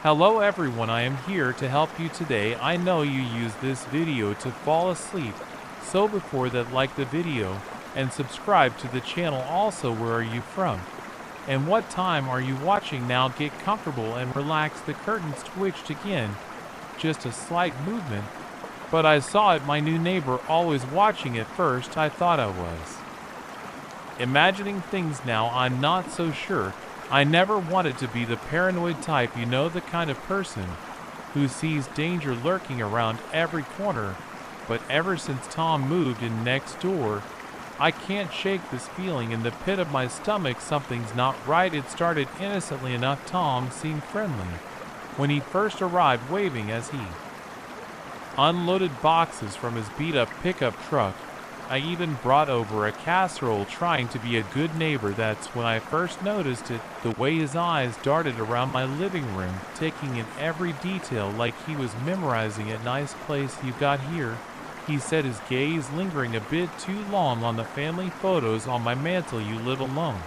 Hello everyone, I am here to help you today. I know you use this video to fall asleep, so before that like the video, and subscribe to the channel. Also, where are you from? And what time are you watching now? Get comfortable and relax. The curtains twitched again, just a slight movement, but I saw it. My new neighbor always watching. At first I thought I was imagining things, now I'm not so sure. I never wanted to be the paranoid type, you know, the kind of person who sees danger lurking around every corner. But ever since Tom moved in next door, I can't shake this feeling in the pit of my stomach. Something's not right. It started innocently enough. Tom seemed friendly when he first arrived, waving as he unloaded boxes from his beat-up pickup truck. I even brought over a casserole, trying to be a good neighbor. That's when I first noticed it, the way his eyes darted around my living room, taking in every detail like he was memorizing it. Nice place you got here, he said, his gaze lingering a bit too long on the family photos on my mantle. You live alone?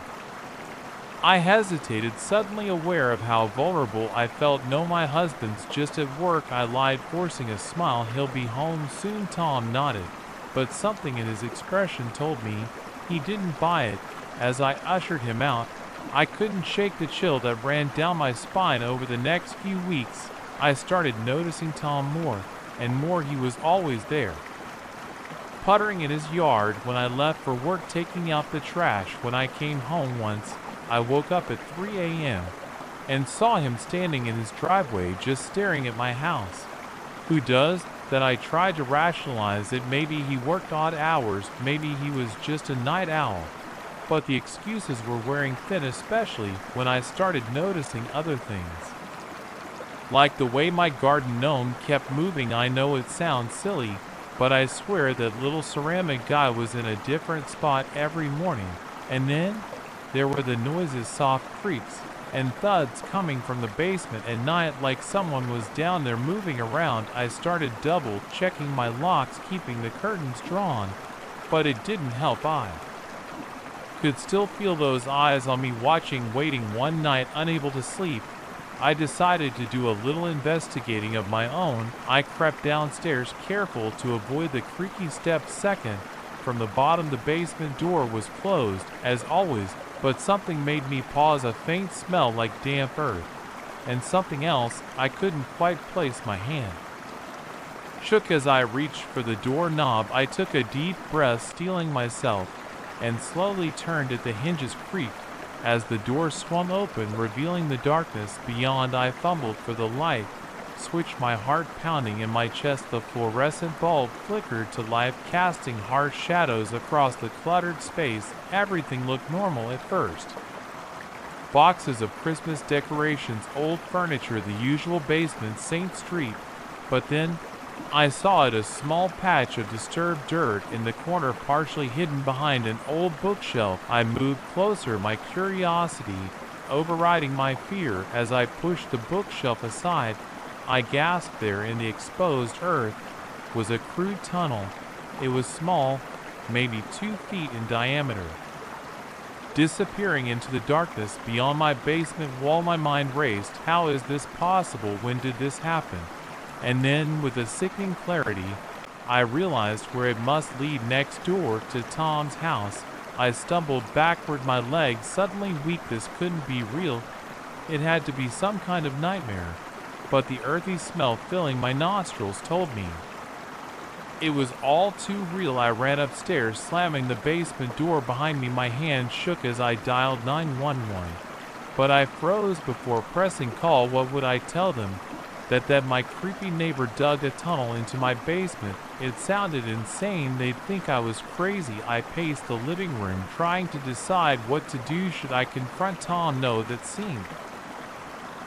I hesitated, suddenly aware of how vulnerable I felt. No, my husband's just at work, I lied, forcing a smile. He'll be home soon. Tom nodded, but something in his expression told me he didn't buy it. As I ushered him out, I couldn't shake the chill that ran down my spine. Over the next few weeks, I started noticing Tom more and more. He was always there, puttering in his yard when I left for work, taking out the trash. When I came home once, I woke up at 3 a.m. and saw him standing in his driveway, just staring at my house. Who does that? I tried to rationalize it. Maybe he worked odd hours, maybe he was just a night owl. But the excuses were wearing thin, especially when I started noticing other things, like the way my garden gnome kept moving. I know it sounds silly, but I swear that little ceramic guy was in a different spot every morning. And then there were the noises, soft creaks and thuds coming from the basement at night, like someone was down there moving around. I started double checking my locks, keeping the curtains drawn, but it didn't help. I could still feel those eyes on me, watching, waiting. One night, unable to sleep, I decided to do a little investigating of my own. I crept downstairs, careful to avoid the creaky steps. Second from the bottom, the basement door was closed, as always, but something made me pause. A faint smell like damp earth, and something else. I couldn't quite place my hand. Shook as I reached for the doorknob. I took a deep breath, steeling myself, and slowly turned it. The hinges creaked as the door swung open, revealing the darkness beyond. I fumbled for the light switch, my heart pounding in my chest. The fluorescent bulb flickered to life, casting harsh shadows across the cluttered space. Everything looked normal at first. Boxes of Christmas decorations, old furniture, the usual basement, St. Street. But then I saw it, a small patch of disturbed dirt in the corner, partially hidden behind an old bookshelf. I moved closer, my curiosity overriding my fear. As I pushed the bookshelf aside, I gasped. There in the exposed earth was a crude tunnel. It was small, maybe 2 feet in diameter, disappearing into the darkness beyond my basement wall. My mind raced. How is this possible? When did this happen? And then, with a sickening clarity, I realized where it must lead: next door to Tom's house. I stumbled backward, my legs suddenly weak. This couldn't be real. It had to be some kind of nightmare. But the earthy smell filling my nostrils told me it was all too real. I ran upstairs, slamming the basement door behind me. My hand shook as I dialed 911. But I froze before pressing call. What would I tell them? That my creepy neighbor dug a tunnel into my basement? It sounded insane. They'd think I was crazy. I paced the living room, trying to decide what to do. Should I confront Tom? No, that seemed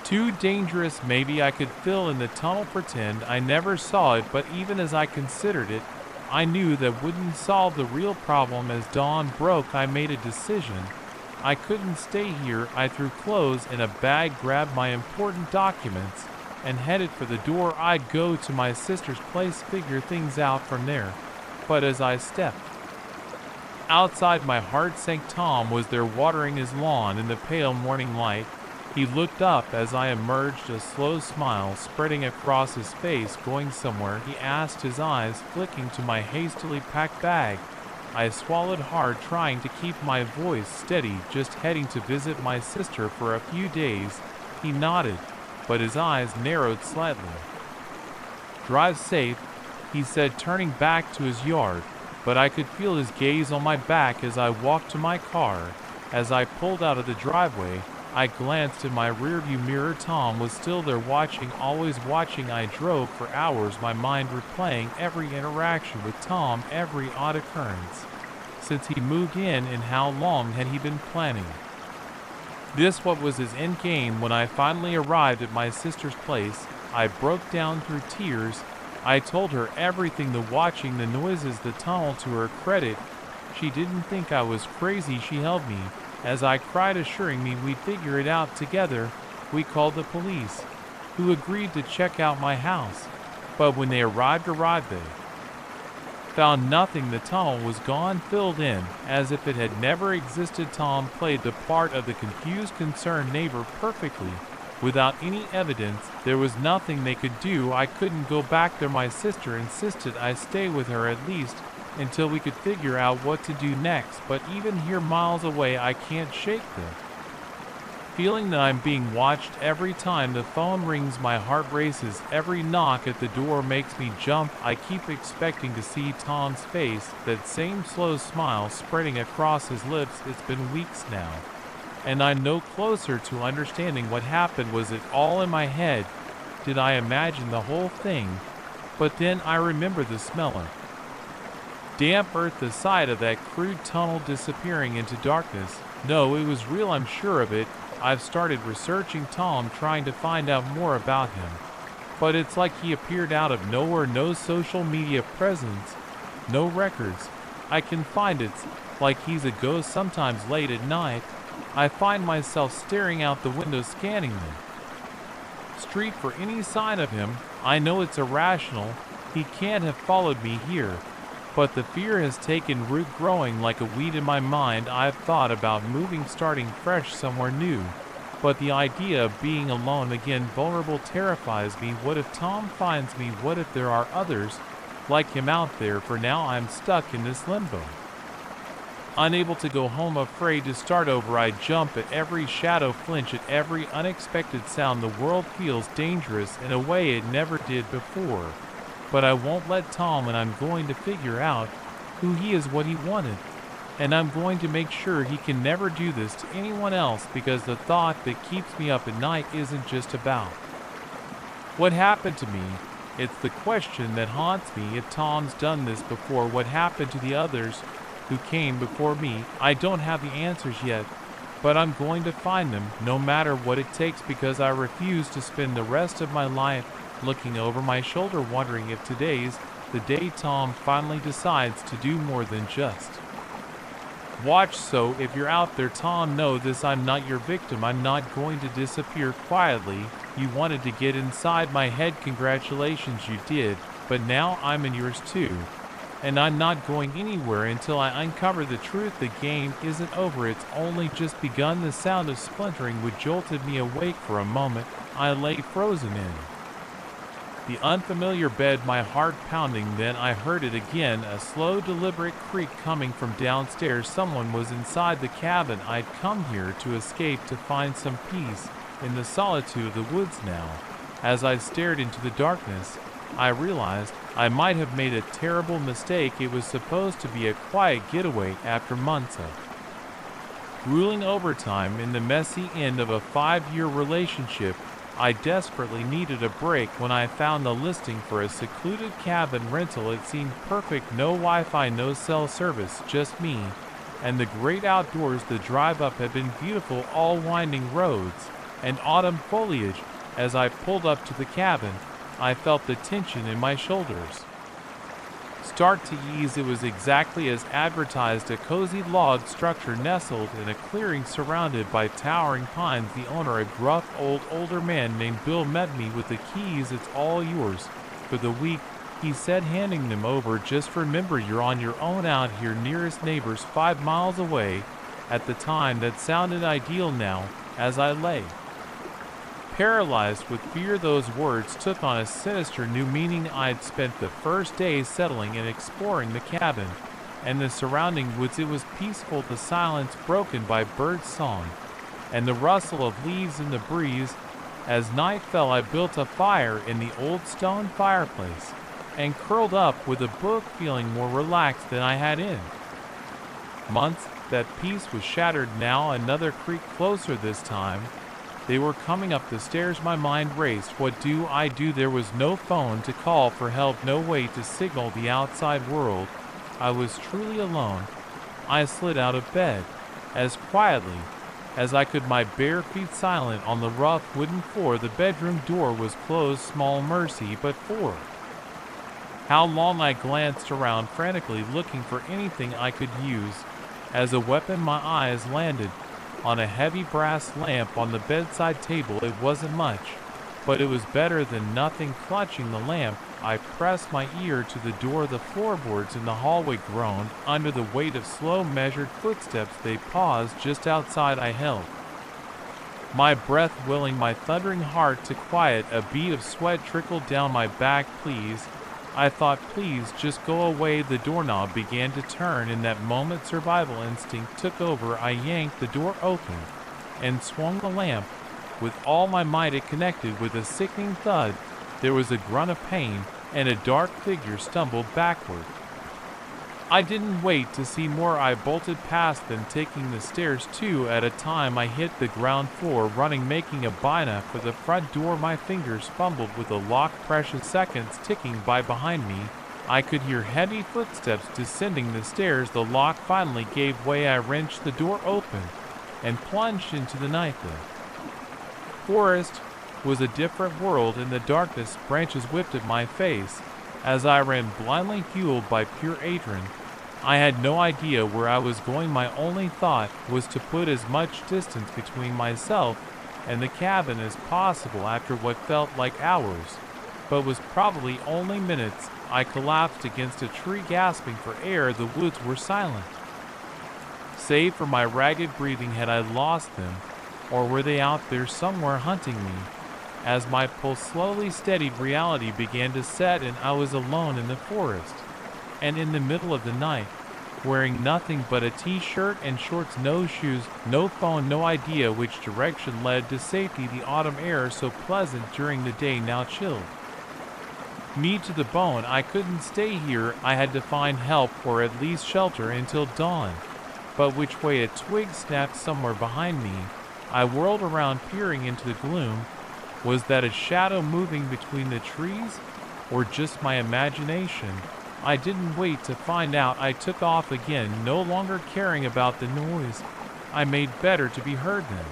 too dangerous. Maybe I could fill in the tunnel, pretend I never saw it. But even as I considered it, I knew that wouldn't solve the real problem. As dawn broke, I made a decision. I couldn't stay here. I threw clothes in a bag, grabbed my important documents, and headed for the door. I'd go to my sister's place, figure things out from there. But as I stepped outside, my heart sank. Tom was there, watering his lawn in the pale morning light, He looked up as I emerged, a slow smile spreading across his face. Going somewhere, he asked, his eyes flicking to my hastily packed bag. I swallowed hard, trying to keep my voice steady. Just heading to visit my sister for a few days. He nodded, but his eyes narrowed slightly. Drive safe, he said, turning back to his yard, but I could feel his gaze on my back as I walked to my car. As I pulled out of the driveway, I glanced in my rearview mirror. Tom was still there, watching, always watching. I drove for hours, my mind replaying every interaction with Tom, every odd occurrence since he moved in, and how long had he been planning. This what was his end game. When I finally arrived at my sister's place, I broke down through tears. I told her everything, the watching, the noises, the tunnel. To her credit, she didn't think I was crazy. She held me as I cried, assuring me we'd figure it out together. We called the police, who agreed to check out my house. But when they arrived, they found nothing. The tunnel was gone, filled in, as if it had never existed. Tom played the part of the confused, concerned neighbor perfectly. Without any evidence, there was nothing they could do. I couldn't go back there. My sister insisted I stay with her at least until we could figure out what to do next. But even here, miles away, I can't shake the feeling that I'm being watched. Every time the phone rings, my heart races. Every knock at the door makes me jump. I keep expecting to see Tom's face, that same slow smile spreading across his lips. It's been weeks now, and I'm no closer to understanding what happened. Was it all in my head? Did I imagine the whole thing? But then I remember the smell of damp earth, the sight of that crude tunnel disappearing into darkness. No, it was real, I'm sure of it. I've started researching Tom, trying to find out more about him. But it's like he appeared out of nowhere. No social media presence, no records I can find. It's like he's a ghost. Sometimes late at night, I find myself staring out the window, scanning the street for any sign of him. I know it's irrational. He can't have followed me here. But the fear has taken root, growing like a weed in my mind. I've thought about moving, starting fresh somewhere new. But the idea of being alone again, vulnerable, terrifies me. What if Tom finds me? What if there are others like him out there? For now, I'm stuck in this limbo, unable to go home, afraid to start over. I jump at every shadow, flinch at every unexpected sound. The world feels dangerous in a way it never did before. But I won't let Tom, and I'm going to figure out who he is, what he wanted. And I'm going to make sure he can never do this to anyone else, because the thought that keeps me up at night isn't just about what happened to me. It's the question that haunts me. If Tom's done this before, what happened to the others who came before me? I don't have the answers yet, but I'm going to find them, no matter what it takes, because I refuse to spend the rest of my life looking over my shoulder, wondering if today's the day Tom finally decides to do more than just watch. So if you're out there, Tom, know this: I'm not your victim. I'm not going to disappear quietly. You wanted to get inside my head. Congratulations, you did. But now I'm in yours too. And I'm not going anywhere until I uncover the truth. The game isn't over. It's only just begun. The sound of splintering wood jolted me awake. For a moment, I lay frozen in the unfamiliar bed, my heart pounding. Then I heard it again, a slow, deliberate creak coming from downstairs. Someone was inside the cabin. I'd come here to escape, to find some peace in the solitude of the woods. Now, as I stared into the darkness, I realized I might have made a terrible mistake. It was supposed to be a quiet getaway after months of grueling overtime in the messy end of a 5-year relationship. I desperately needed a break. When I found the listing for a secluded cabin rental, it seemed perfect. No Wi-Fi, no cell service, just me and the great outdoors. The drive up had been beautiful, all winding roads and autumn foliage. As I pulled up to the cabin, I felt the tension in my shoulders start to ease. It was exactly as advertised, a cozy log structure nestled in a clearing surrounded by towering pines. The owner, a gruff older man named Bill, met me with the keys. It's all yours for the week, he said, handing them over. Just remember, you're on your own out here. Nearest neighbors 5 miles away. At the time, that sounded ideal. Now, as I lay Paralyzed with fear, those words took on a sinister new meaning. I'd spent the first day settling and exploring the cabin and the surrounding woods. It was peaceful, the silence broken by bird song and the rustle of leaves in the breeze. As night fell, I built a fire in the old stone fireplace and curled up with a book, feeling more relaxed than I had in months. That peace was shattered now. Another creak closer this time. They were coming up the stairs. My mind raced. What do I do? There was no phone to call for help, no way to signal the outside world. I was truly alone. I slid out of bed as quietly as I could, my bare feet silent on the rough wooden floor. The bedroom door was closed. Small mercy, but for how long? I glanced around frantically, looking for anything I could use as a weapon. My eyes landed on a heavy brass lamp on the bedside table. It wasn't much, but it was better than nothing. Clutching the lamp, I pressed my ear to the door. The floorboards in the hallway groaned under the weight of slow, measured footsteps. They paused just outside. I held my breath, willing my thundering heart to quiet. A bead of sweat trickled down my back. Please, I thought, please just go away. The doorknob began to turn. In that moment, survival instinct took over. I yanked the door open and swung the lamp with all my might. It connected with a sickening thud. There was a grunt of pain, and a dark figure stumbled backward. I didn't wait to see more. I bolted past them, taking the stairs two at a time. I hit the ground floor, running, making a beeline for the front door. My fingers fumbled with the lock, precious seconds ticking by behind me. I could hear heavy footsteps descending the stairs. The lock finally gave way. I wrenched the door open and plunged into the night. The forest was a different world. In the darkness, branches whipped at my face as I ran blindly, fueled by pure adrenaline. I had no idea where I was going. My only thought was to put as much distance between myself and the cabin as possible. After what felt like hours, but was probably only minutes, I collapsed against a tree, gasping for air. The woods were silent, save for my ragged breathing. Had I lost them, or were they out there somewhere hunting me? As my pulse slowly steadied, reality began to set, and I was alone in the forest, and in the middle of the night, wearing nothing but a t-shirt and shorts, no shoes, no phone, no idea which direction led to safety. The autumn air, so pleasant during the day, now chilled me to the bone. I couldn't stay here. I had to find help, or at least shelter until dawn. But which way? A twig snapped somewhere behind me. I whirled around, peering into the gloom. Was that a shadow moving between the trees, or just my imagination? I didn't wait to find out. I took off again, no longer caring about the noise. I made better to be heard then.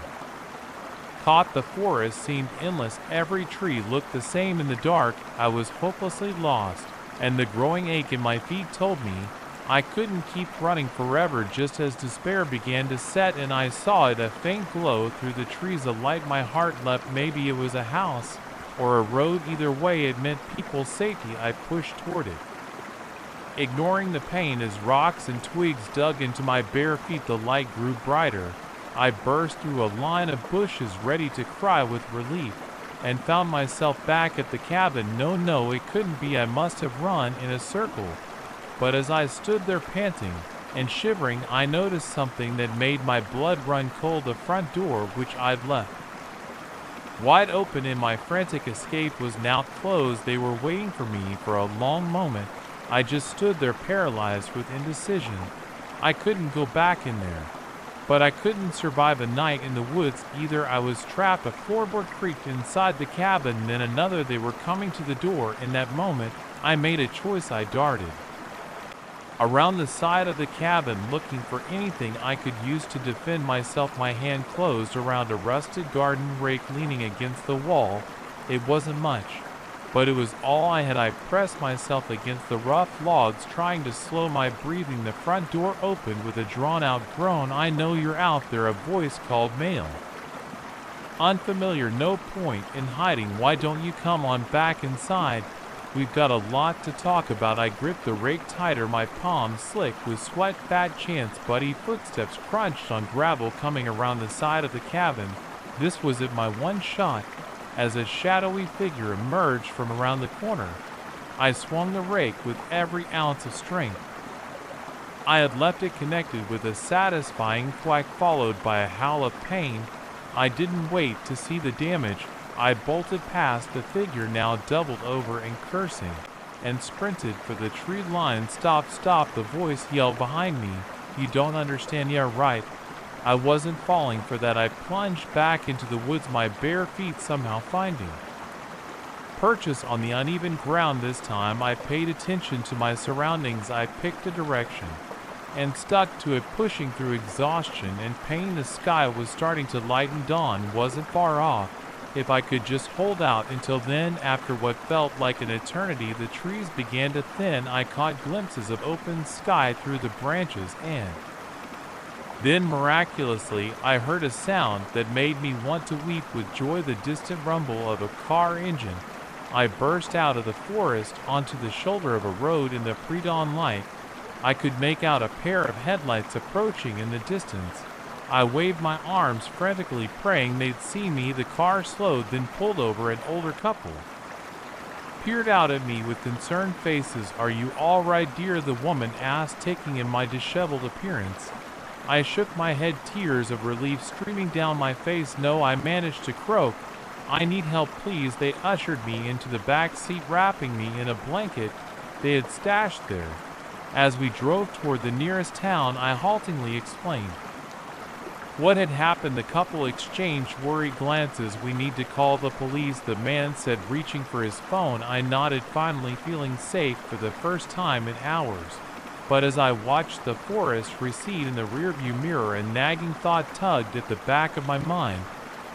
Caught. The forest seemed endless. Every tree looked the same in the dark. I was hopelessly lost, and the growing ache in my feet told me I couldn't keep running forever. Just as despair began to set and I saw it, a faint glow through the trees, a light, my heart leapt. Maybe it was a house or a road. Either way, it meant people's safety. I pushed toward it, ignoring the pain as rocks and twigs dug into my bare feet. The light grew brighter. I burst through a line of bushes, ready to cry with relief, and found myself back at the cabin. No, it couldn't be. I must have run in a circle. But as I stood there panting and shivering, I noticed something that made my blood run cold. The front door, which I'd left wide open in my frantic escape, was now closed. They were waiting for me. For a long moment, I just stood there, paralyzed with indecision. I couldn't go back in there, but I couldn't survive a night in the woods either. I was trapped. A floorboard creaked inside the cabin, then another. They were coming to the door. In that moment, I made a choice. I darted around the side of the cabin, looking for anything I could use to defend myself. My hand closed around a rusted garden rake leaning against the wall. It wasn't much, but it was all I had. I pressed myself against the rough logs, trying to slow my breathing. The front door opened with a drawn-out groan. I know you're out there, a voice called, male. Unfamiliar. No point in hiding. Why don't you come on back inside? We've got a lot to talk about. I gripped the rake tighter, my palms slick with sweat. Fat chance, buddy. Footsteps crunched on gravel coming around the side of the cabin. This was it, my one shot. as a shadowy figure emerged from around the corner. I swung the rake with every ounce of strength. I had left it connected with a satisfying thwack followed by a howl of pain. I didn't wait to see the damage. I bolted past the figure, now doubled over and cursing, and sprinted for the tree line. Stop, stop, the voice yelled behind me. You don't understand. Yeah, right. I wasn't falling for that. I plunged back into the woods, my bare feet somehow finding purchase on the uneven ground. This time I paid attention to my surroundings. I picked a direction and stuck to it, pushing through exhaustion and pain. The sky was starting to lighten. Dawn wasn't far off. If I could just hold out until then. After what felt like an eternity, the trees began to thin. I caught glimpses of open sky through the branches, and then miraculously I heard a sound that made me want to weep with joy, the distant rumble of a car engine. I burst out of the forest onto the shoulder of a road. In the pre-dawn light, I could make out a pair of headlights approaching in the distance. I waved my arms frantically, praying they'd see me. The car slowed, then pulled over. An older couple peered out at me with concerned faces. Are you all right, dear? The woman asked, taking in my disheveled appearance. I shook my head, tears of relief streaming down my face. No, I managed to croak. I need help, please. They ushered me into the back seat, wrapping me in a blanket they had stashed there. As we drove toward the nearest town, I haltingly explained what had happened. The couple exchanged worried glances. We need to call the police, the man said, reaching for his phone. I nodded, finally feeling safe for the first time in hours. But as I watched the forest recede in the rearview mirror, a nagging thought tugged at the back of my mind.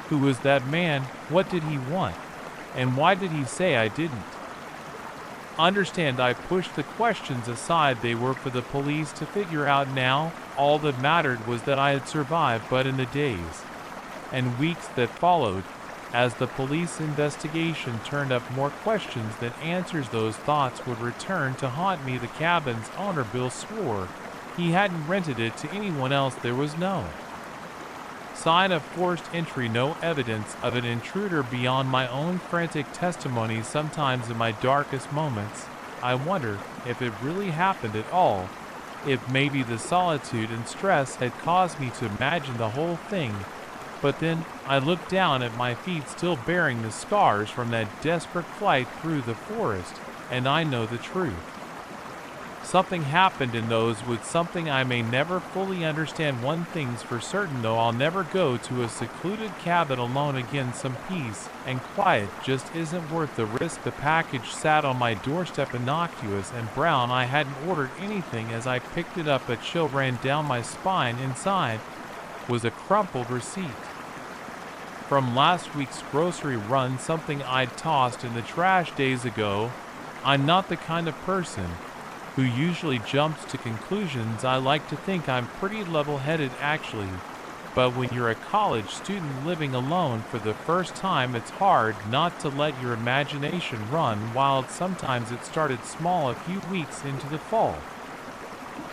Who was that man? What did he want? And why did he say I didn't understand? I pushed the questions aside. They were for the police to figure out now. All that mattered was that I had survived. But in the days and weeks that followed, as the police investigation turned up more questions than answers, those thoughts would return to haunt me. The cabin's owner, Bill, swore he hadn't rented it to anyone else. There was no sign of forced entry, no evidence of an intruder beyond my own frantic testimony. Sometimes in my darkest moments, I wonder if it really happened at all, if maybe the solitude and stress had caused me to imagine the whole thing. But then I looked down at my feet, still bearing the scars from that desperate flight through the forest, and I know the truth. Something happened in those woods, something I may never fully understand. One thing's for certain though, I'll never go to a secluded cabin alone again. Some peace and quiet just isn't worth the risk. The package sat on my doorstep, innocuous and brown. I hadn't ordered anything. As I picked it up, a chill ran down my spine. Inside was a crumpled receipt from last week's grocery run, something I'd tossed in the trash days ago. I'm not the kind of person who usually jumps to conclusions. I like to think I'm pretty level-headed actually, but when you're a college student living alone for the first time, it's hard not to let your imagination run wild. Sometimes it started small. A few weeks into the fall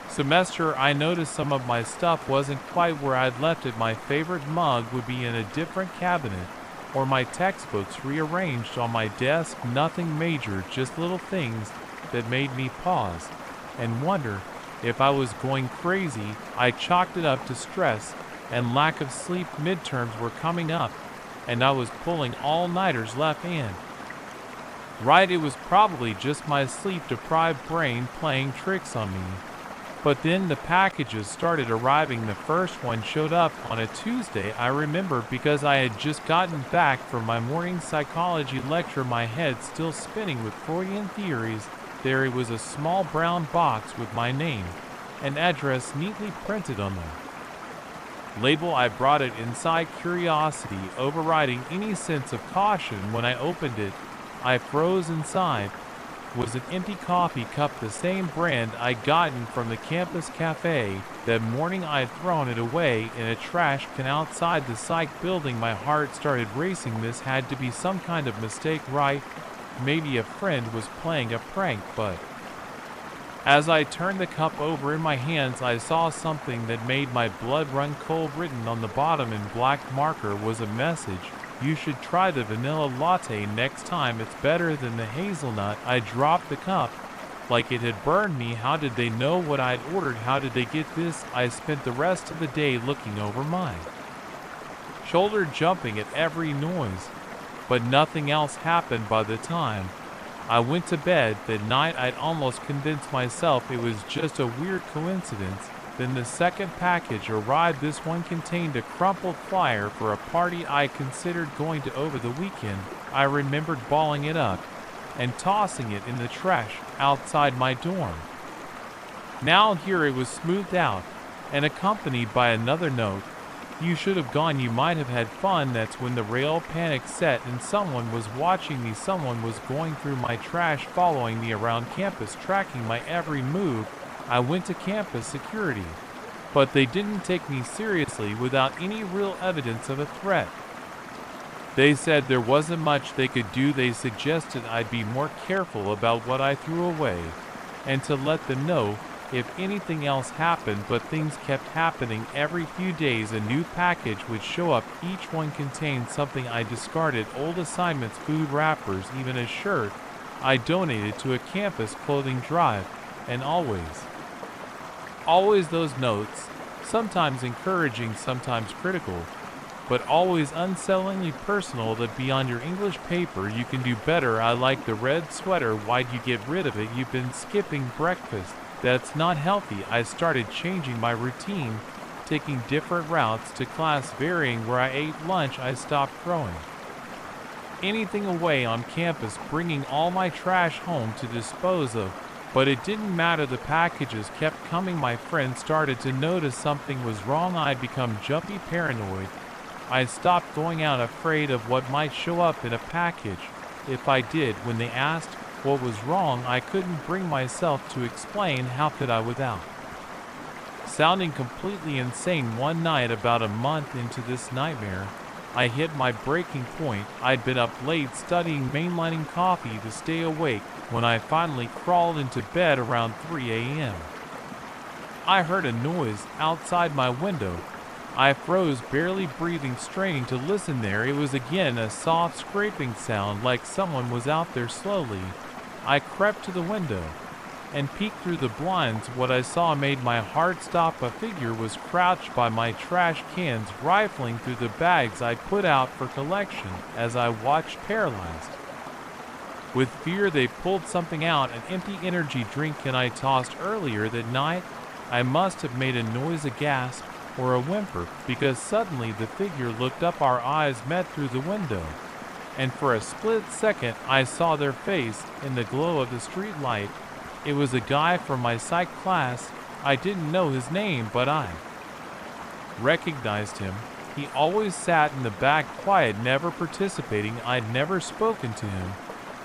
semester, I noticed some of my stuff wasn't quite where I'd left it. My favorite mug would be in a different cabinet, or my textbooks rearranged on my desk. Nothing major, just little things that made me pause and wonder if I was going crazy. I chalked it up to stress and lack of sleep. Midterms were coming up, and I was pulling all-nighters left and right. It was probably just my sleep-deprived brain playing tricks on me. But then the packages started arriving. The first one showed up on a Tuesday, I remember, because I had just gotten back from my morning psychology lecture, my head still spinning with Freudian theories. There it was, a small brown box with my name and address neatly printed on the label. I brought it inside, curiosity overriding any sense of caution. When I opened it, I froze. Inside was an empty coffee cup, the same brand I'd gotten from the campus cafe that morning. I'd thrown it away in a trash can outside the psych building. My heart started racing. This had to be some kind of mistake, right? Maybe a friend was playing a prank. But as I turned the cup over in my hands, I saw something that made my blood run cold. Written on the bottom in black marker was a message You should try the vanilla latte next time. It's better than the hazelnut." I dropped the cup like it had burned me. How did they know what I'd ordered? How did they get this? I spent the rest of the day looking over my shoulder, jumping at every noise, but nothing else happened. By the time I went to bed that night, I'd almost convinced myself it was just a weird coincidence. Then the second package arrived. This one contained a crumpled flyer for a party I considered going to over the weekend. I remembered balling it up and tossing it in the trash outside my dorm. Now here it was smoothed out and accompanied by another note: "You should have gone. You might have had fun." That's when the real panic set and someone was watching me. Someone was going through my trash, following me around campus, tracking my every move. I went to campus security, but they didn't take me seriously without any real evidence of a threat. They said there wasn't much they could do. They suggested I'd be more careful about what I threw away and to let them know if anything else happened, but things kept happening. Every few days a new package would show up. Each one contained something I discarded: old assignments, food wrappers, even a shirt I donated to a campus clothing drive. And always those notes, sometimes encouraging, sometimes critical, but always unsettlingly personal. That beyond your English paper you can do better. I like the red sweater. Why'd you get rid of it? You've been skipping breakfast. That's not healthy. I started changing my routine, taking different routes to class, varying where I ate lunch. I stopped throwing anything away on campus, bringing all my trash home to dispose of. But it didn't matter, the packages kept coming. My friends started to notice something was wrong. I'd become jumpy, paranoid. I stopped going out, afraid of what might show up in a package. If I did, when they asked what was wrong, I couldn't bring myself to explain. How could I without sounding completely insane? One night, about a month into this nightmare, I hit my breaking point. I'd been up late studying, mainlining coffee to stay awake. When I finally crawled into bed around 3 a.m., I heard a noise outside my window. I froze, barely breathing, straining to listen. There it was again, a soft scraping sound, like someone was out there slowly. I crept to the window and peeked through the blinds. What I saw made my heart stop. A figure was crouched by my trash cans, rifling through the bags I put out for collection. As I watched, paralyzed with fear, they pulled something out, an empty energy drink can I tossed earlier that night. I must have made a noise, a gasp, or a whimper, because suddenly the figure looked up. Our eyes met through the window, and for a split second I saw their face in the glow of the street light. It was a guy from my psych class. I didn't know his name, but I recognized him. He always sat in the back, quiet, never participating. I'd never spoken to him.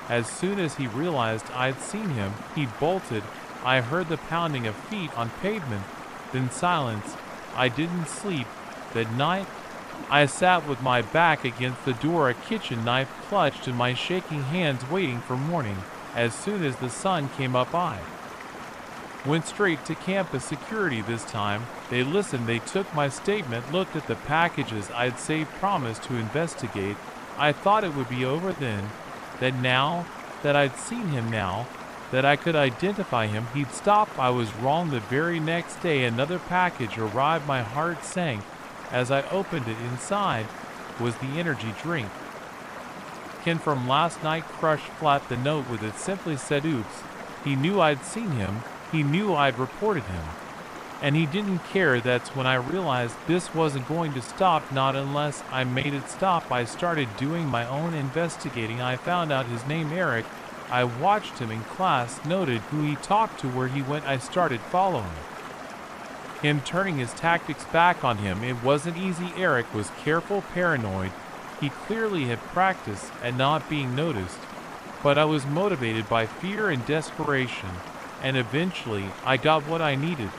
As soon as he realized I'd seen him, he bolted. I heard the pounding of feet on pavement, then silence. I didn't sleep that night. I sat with my back against the door, a kitchen knife clutched in my shaking hands, waiting for morning. As soon as the sun came up, I went straight to campus security. This time, they listened. They took my statement, looked at the packages I'd saved, promised to investigate. I thought it would be over then. That now that I'd seen him, now that I could identify him, he'd stop. I was wrong. The very next day, another package arrived. My heart sank as I opened it. Inside was the energy drink. Ken from last night, crushed flat. The note with it simply said, "Oops." He knew I'd seen him. He knew I'd reported him. And he didn't care. That's when I realized this wasn't going to stop, not unless I made it stop. I started doing my own investigating. I found out his name, Eric. I watched him in class, noted who he talked to, where he went. I started following him, turning his tactics back on him. It wasn't easy. Eric was careful, paranoid. He clearly had practiced at not being noticed. But I was motivated by fear and desperation, and eventually I got what I needed.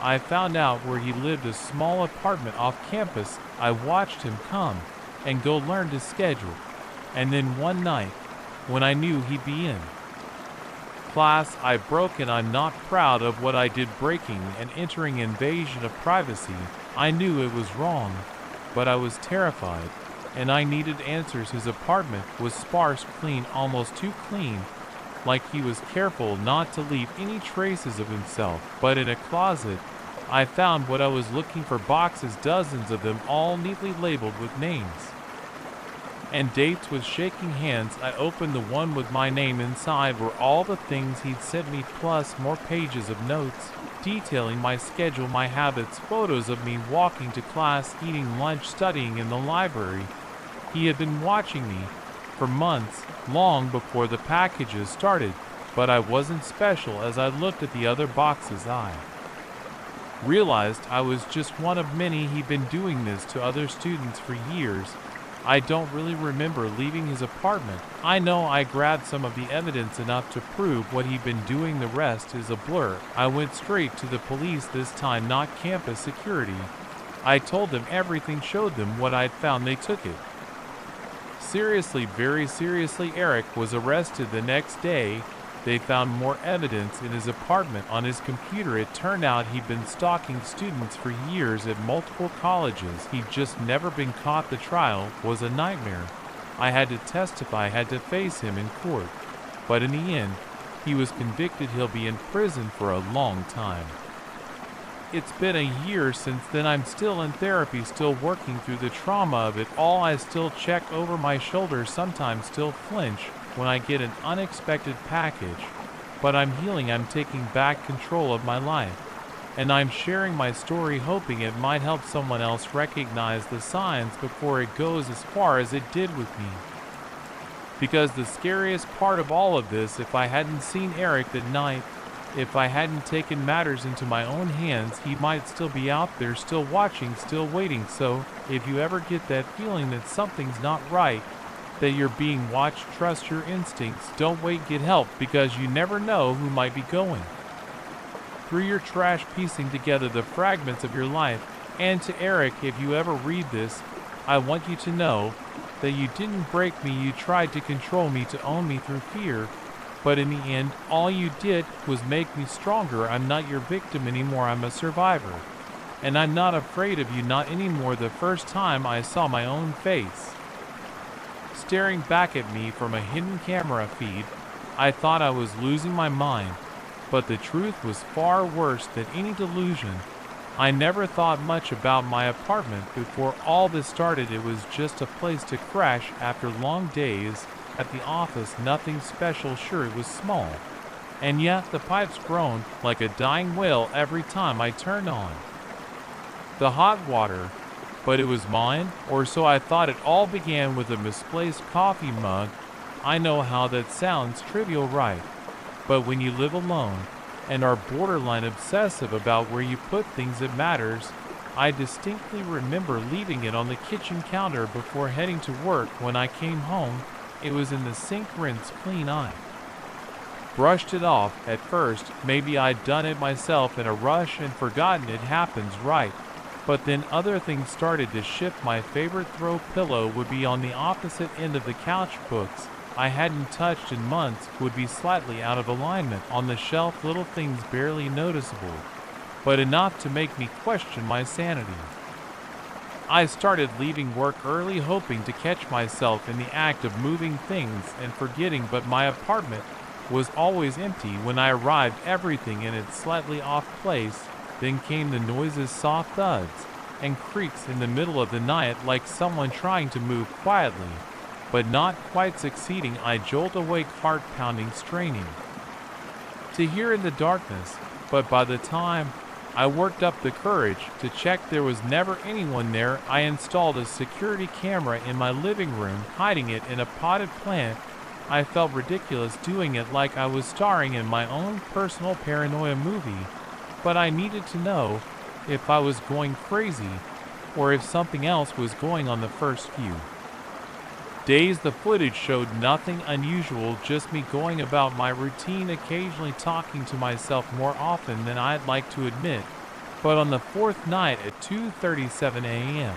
I found out where he lived, a small apartment off campus. I watched him come and go, learned his schedule. And then one night, when I knew he'd be in class, I broke, and I'm not proud of what I did, breaking and entering, invasion of privacy. I knew it was wrong, but I was terrified, and I needed answers. His apartment was sparse, clean, almost too clean, like he was careful not to leave any traces of himself. But in a closet, I found what I was looking for: boxes, dozens of them, all neatly labeled with names and dates. With shaking hands, I opened the one with my name. Inside were all the things he'd sent me, plus more pages of notes detailing my schedule, my habits, photos of me walking to class, eating lunch, studying in the library. He had been watching me for months, long before the packages started, but I wasn't special. As I looked at the other boxes, I realized I was just one of many. He'd been doing this to other students for years. I don't really remember leaving his apartment. I know I grabbed some of the evidence, enough to prove what he'd been doing. The rest is a blur. I went straight to the police, this time not campus security. I told them everything, showed them what I'd found. They took it seriously, very seriously. Eric was arrested the next day. They found more evidence in his apartment. On his computer, it turned out he'd been stalking students for years at multiple colleges. He'd just never been caught. The trial was a nightmare. I had to testify, had to face him in court. But in the end, he was convicted. He'll be in prison for a long time. It's been a year since then. I'm still in therapy, still working through the trauma of it all. I still check over my shoulder, sometimes still flinch when I get an unexpected package, but I'm healing. I'm taking back control of my life, and I'm sharing my story, hoping it might help someone else recognize the signs before it goes as far as it did with me. Because the scariest part of all of this, if I hadn't seen Eric that night, if I hadn't taken matters into my own hands, he might still be out there, still watching, still waiting. So, if you ever get that feeling that something's not right, that you're being watched, trust your instincts. Don't wait, get help, because you never know who might be going through your trash, piecing together the fragments of your life. And to Eric, if you ever read this, I want you to know that you didn't break me. You tried to control me, to own me through fear, but in the end, all you did was make me stronger. I'm not your victim anymore. I'm a survivor, and I'm not afraid of you, not anymore. The first time I saw my own face staring back at me from a hidden camera feed, I thought I was losing my mind, but the truth was far worse than any delusion. I never thought much about my apartment before all this started. It was just a place to crash after long days at the office, nothing special. Sure, it was small, and yet the pipes groaned like a dying whale every time I turned on the hot water. But it was mine, or so I thought. It all began with a misplaced coffee mug. I know how that sounds trivial, right? But when you live alone and are borderline obsessive about where you put things, it matters. I distinctly remember leaving it on the kitchen counter before heading to work. When I came home, it was in the sink, rinse clean. I brushed it off. At first, maybe I'd done it myself in a rush and forgotten. It happens, right? But then other things started to shift. My favorite throw pillow would be on the opposite end of the couch. Books I hadn't touched in months would be slightly out of alignment on the shelf. Little things barely noticeable, but enough to make me question my sanity. I started leaving work early, hoping to catch myself in the act of moving things and forgetting, but my apartment was always empty. When I arrived, everything in its slightly off place. Then came the noises, soft thuds and creaks in the middle of the night, like someone trying to move quietly, but not quite succeeding. I jolt awake, heart pounding, straining to hear in the darkness, but by the time I worked up the courage to check, there was never anyone there. I installed a security camera in my living room, hiding it in a potted plant. I felt ridiculous doing it, like I was starring in my own personal paranoia movie. But I needed to know if I was going crazy or if something else was going on. The first few days, the footage showed nothing unusual, just me going about my routine, occasionally talking to myself more often than I'd like to admit. But on the fourth night at 2:37 a.m.,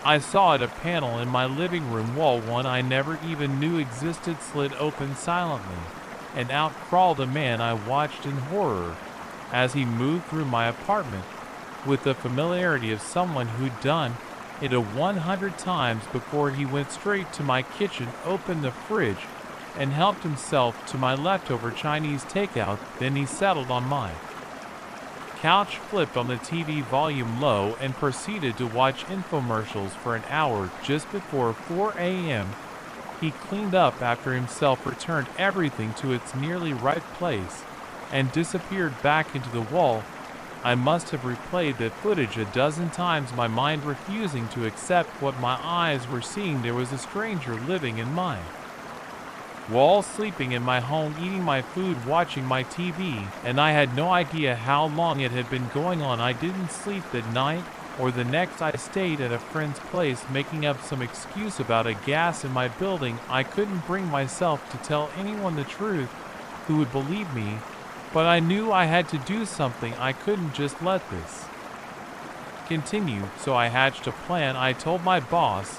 I saw it. A panel in my living room wall, one I never even knew existed, slid open silently, and out crawled a man. I watched in horror as he moved through my apartment with the familiarity of someone who'd done it a 100 times before he went straight to my kitchen, opened the fridge, and helped himself to my leftover Chinese takeout. Then he settled on my couch, flipped on the TV volume low, and proceeded to watch infomercials for an hour. Just before 4 a.m., he cleaned up after himself, returned everything to its nearly right place, and disappeared back into the wall. I must have replayed that footage a dozen times, my mind refusing to accept what my eyes were seeing. There was a stranger living in my wall, sleeping in my home, eating my food, watching my TV, and I had no idea how long it had been going on. I didn't sleep that night or the next. I stayed at a friend's place, making up some excuse about a gas in my building. I couldn't bring myself to tell anyone the truth who would believe me, but I knew I had to do something. I couldn't just let this continue, so I hatched a plan. I told my boss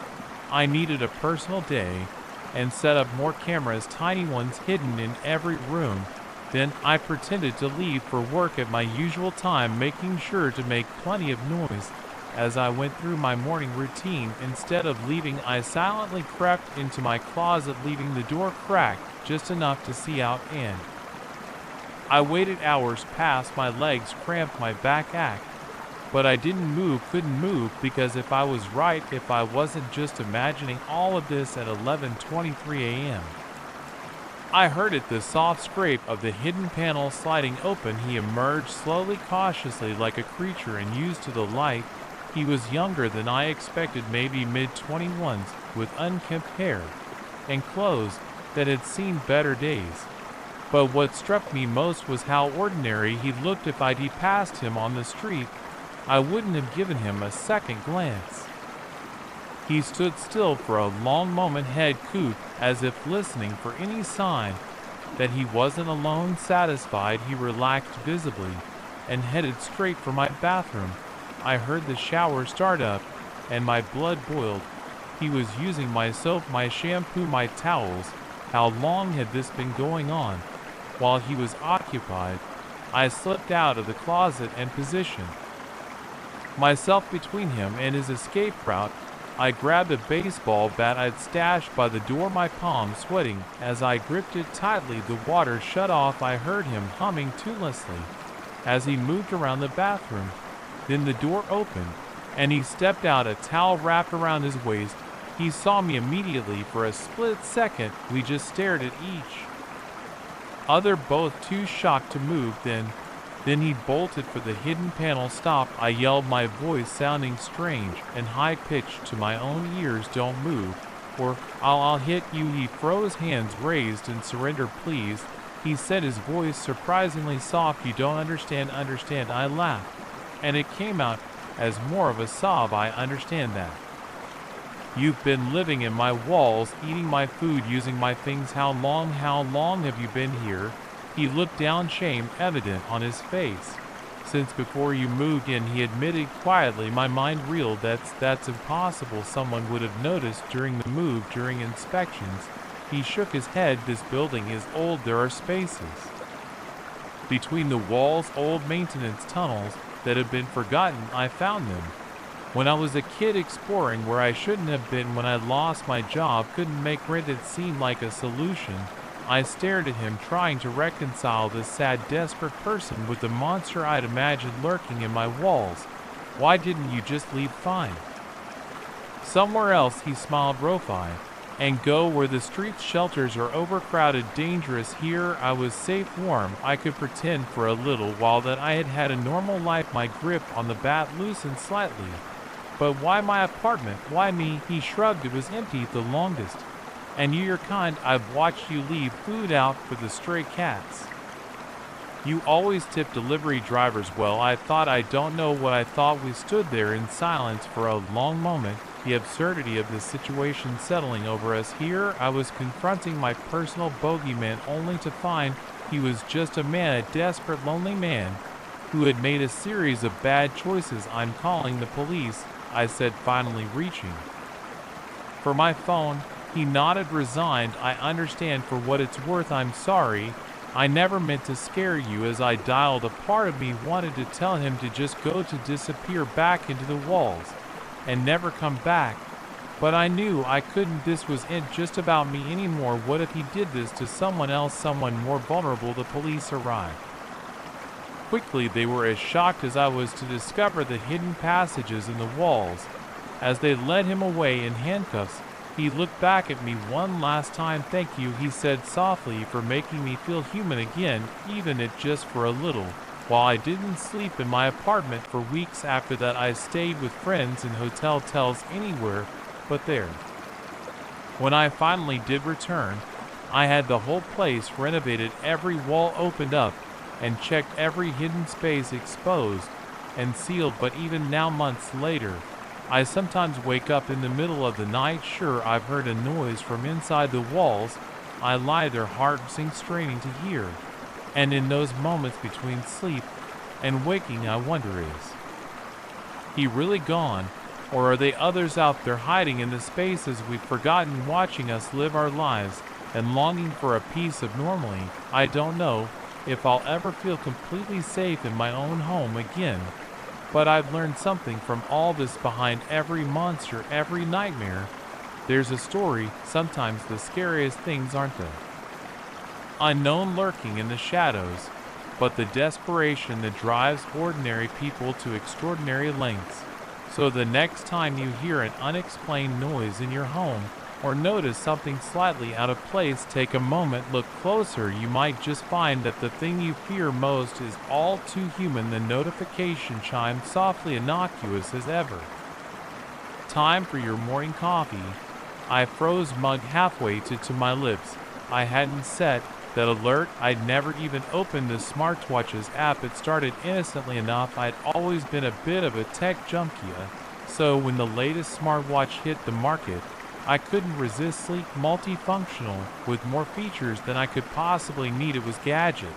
I needed a personal day and set up more cameras, tiny ones hidden in every room. Then I pretended to leave for work at my usual time, making sure to make plenty of noise as I went through my morning routine. Instead of leaving, I silently crept into my closet, leaving the door cracked just enough to see out, and I waited. Hours passed, my legs cramped, my back ached, but I couldn't move, because if I was right, if I wasn't just imagining all of this at 11:23 a.m. I heard it, the soft scrape of the hidden panel sliding open. He emerged slowly, cautiously, like a creature unused to the light. He was younger than I expected, maybe mid-21s, with unkempt hair and clothes that had seen better days. But what struck me most was how ordinary he looked. If I'd passed him on the street, I wouldn't have given him a second glance. He stood still for a long moment, head cocked, as if listening for any sign that he wasn't alone. Satisfied, he relaxed visibly and headed straight for my bathroom. I heard the shower start up, and my blood boiled. He was using my soap, my shampoo, my towels. How long had this been going on? While he was occupied, I slipped out of the closet and positioned myself between him and his escape route. I grabbed a baseball bat I'd stashed by the door, my palm sweating as I gripped it tightly. The water shut off. I heard him humming tunelessly as he moved around the bathroom. Then the door opened, and he stepped out, a towel wrapped around his waist. He saw me immediately. For a split second, we just stared at each other, both too shocked to move. Then he bolted for the hidden panel. Stop, I yelled, my voice sounding strange and high-pitched to my own ears. Don't move, or I'll hit you. He froze, hands raised in surrender. Please, he said, his voice surprisingly soft. You don't understand. I laughed, and it came out as more of a sob. I understand that. You've been living in my walls, eating my food, using my things. How long have you been here? He looked down, shame evident on his face. Since before you moved in, he admitted quietly. My mind reeled. That's impossible. Someone would have noticed during the move, during inspections. He shook his head. This building is old. There are spaces between the walls, old maintenance tunnels that have been forgotten. I found them when I was a kid, exploring where I shouldn't have been. When I lost my job, couldn't make rent, it seemed like a solution. I stared at him, trying to reconcile this sad, desperate person with the monster I'd imagined lurking in my walls. Why didn't you just leave? Fine somewhere else, he smiled, Rofi, and go where the streets, shelters are overcrowded, dangerous. Here I was safe, warm. I could pretend for a little while that I had had a normal life. My grip on the bat loosened slightly. But why my apartment? Why me? He shrugged. It was empty the longest. And you're kind. I've watched you leave food out for the stray cats. You always tip delivery drivers well. I don't know what I thought. We stood there in silence for a long moment, the absurdity of this situation settling over us. Here I was confronting my personal bogeyman, only to find he was just a man, a desperate, lonely man who had made a series of bad choices. I'm calling the police, I said, finally reaching for my phone. He nodded, resigned. I understand. For what it's worth, I'm sorry. I never meant to scare you. As I dialed, a part of me wanted to tell him to just go, to disappear back into the walls. and never come back. But I knew I couldn't. This was it just about me anymore. What if he did this to someone else, someone more vulnerable? The police arrived. Quickly, they were as shocked as I was to discover the hidden passages in the walls. As they led him away in handcuffs, he looked back at me one last time. "Thank you," he said softly, "for making me feel human again, even if just for a little." While I didn't sleep in my apartment for weeks after that, I stayed with friends in hotels anywhere but there. When I finally did return, I had the whole place renovated, every wall opened up, and checked every hidden space exposed and sealed. But even now, months later, I sometimes wake up in the middle of the night, sure I've heard a noise from inside the walls. I lie there, heart sinks, straining to hear. And in those moments between sleep and waking, I wonder, is he really gone? Or are there others out there hiding in the spaces we've forgotten, watching us live our lives and longing for a piece of normalcy? I don't know if I'll ever feel completely safe in my own home again, but I've learned something from all this. Behind every monster, every nightmare, there's a story. Sometimes the scariest things aren't the unknown lurking in the shadows, but the desperation that drives ordinary people to extraordinary lengths. So the next time you hear an unexplained noise in your home, or notice something slightly out of place, take a moment, look closer. You might just find that the thing you fear most is all too human. The notification chimed softly, innocuous as ever. Time for your morning coffee. I froze mug halfway to my lips. I hadn't set that alert. I'd never even opened the smartwatch's app. It started innocently enough. I'd always been a bit of a tech junkie, so when the latest smartwatch hit the market, I couldn't resist. Sleek, multifunctional, with more features than I could possibly need. It was gadget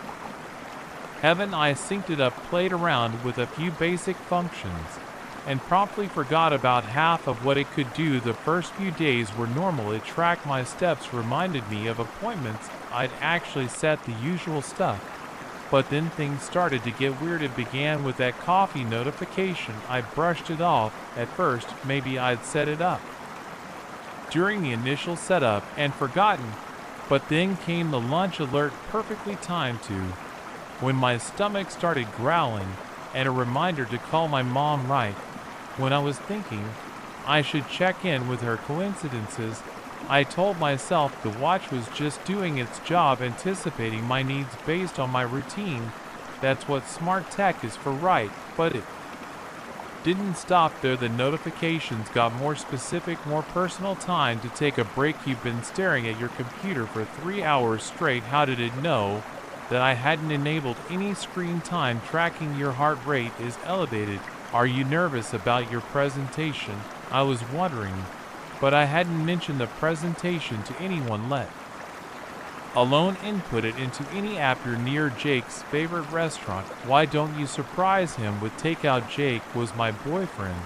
heaven. I synced it up, played around with a few basic functions, and promptly forgot about half of what it could do. The first few days were normal. It tracked my steps, reminded me of appointments I'd actually set, the usual stuff. But then things started to get weird. It began with that coffee notification. I brushed it off at first. Maybe I'd set it up during the initial setup and forgotten. But then came the lunch alert, perfectly timed to when my stomach started growling, and a reminder to call my mom right when I was thinking I should check in with her. Coincidences? I told myself the watch was just doing its job, anticipating my needs based on my routine. That's what smart tech is for, right? But it didn't stop there. The notifications got more specific, more personal. Time to take a break. You've been staring at your computer for 3 hours straight. How did it know that I hadn't enabled any screen time tracking? Your heart rate is elevated. Are you nervous about your presentation? I was wondering, but I hadn't mentioned the presentation to anyone, let alone input it into any app. You're near Jake's favorite restaurant. Why don't you surprise him with takeout? Jake was my boyfriend,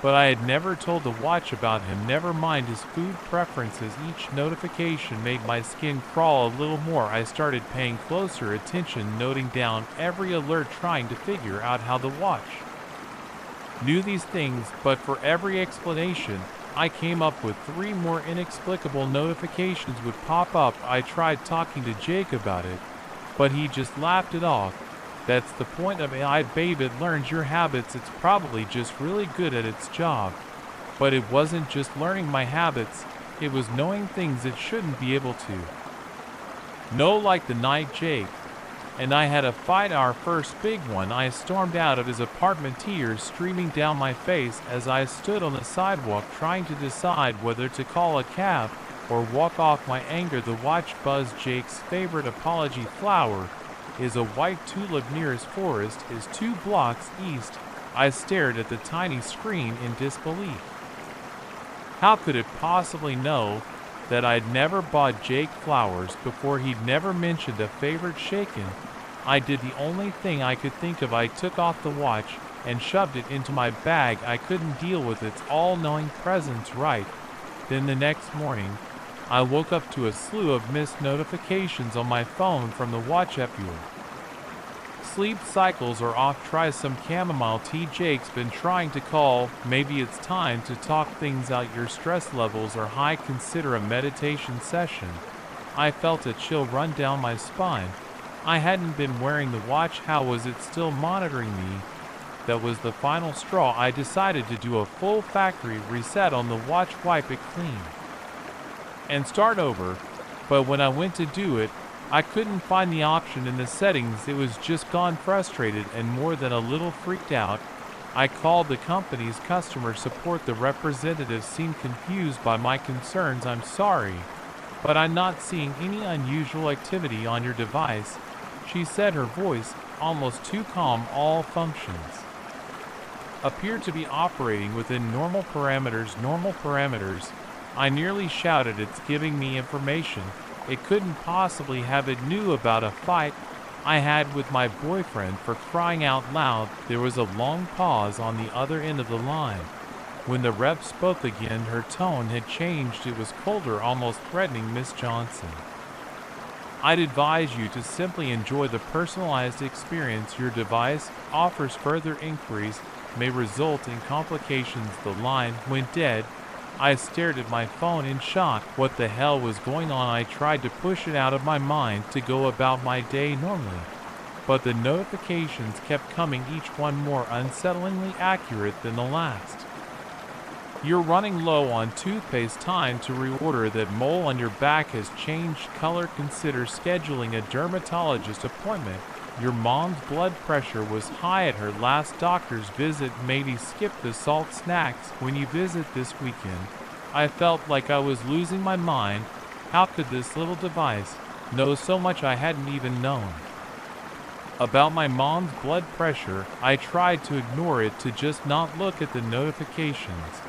but I had never told the watch about him, never mind his food preferences. Each notification made my skin crawl a little more. I started paying closer attention, noting down every alert, trying to figure out how the watch knew these things. But for every explanation, I came up with 3 more. Inexplicable notifications would pop up. I tried talking to Jake about it, but he just laughed it off. That's the point of AI, babe. It learns your habits. It's probably just really good at its job. But it wasn't just learning my habits, it was knowing things it shouldn't be able to know, like the night Jake and I had a fight, our first big one. I stormed out of his apartment, tears streaming down my face as I stood on the sidewalk trying to decide whether to call a cab or walk off. My anger, the watch buzzed. Jake's favorite apology flower is a white tulip near his florist, is 2 blocks east. I stared at the tiny screen in disbelief. How could it possibly know that I'd never bought Jake flowers before? He'd never mentioned a favorite shaken. I did the only thing I could think of. I took off the watch and shoved it into my bag. I couldn't deal with its all-knowing presence, right? Then the next morning, I woke up to a slew of missed notifications on my phone from the watch app. Your Sleep cycles are off. Try some chamomile tea. Jake's been trying to call. Maybe it's time to talk things out. Your stress levels are high. Consider a meditation session. I felt a chill run down my spine. I hadn't been wearing the watch. How was it still monitoring me? That was the final straw. I decided to do a full factory reset on the watch, wipe it clean, and start over. But when I went to do it, I couldn't find the option in the settings. It was just gone. Frustrated and more than a little freaked out, I called the company's customer support. The representative seemed confused by my concerns. I'm sorry, but I'm not seeing any unusual activity on your device, she said, her voice almost too calm. All functions appear to be operating within normal parameters. Normal parameters? I nearly shouted. It's giving me information it couldn't possibly have. It knew about a fight I had with my boyfriend. For crying out loud. There was a long pause on the other end of the line. When the rep spoke again, her tone had changed. It was colder, almost threatening. Miss Johnson, I'd advise you to simply enjoy the personalized experience your device offers. Further inquiries may result in complications. The line went dead. I stared at my phone in shock. What the hell was going on? I tried to push it out of my mind to go about my day normally, but the notifications kept coming, each one more unsettlingly accurate than the last. You're running low on toothpaste. Time to reorder. That mole on your back has changed color. Consider scheduling a dermatologist appointment. Your mom's blood pressure was high at her last doctor's visit. Maybe skip the salt snacks when you visit this weekend. I felt like I was losing my mind. How could this little device know so much I hadn't even known about my mom's blood pressure? I tried to ignore it, to just not look at the notifications,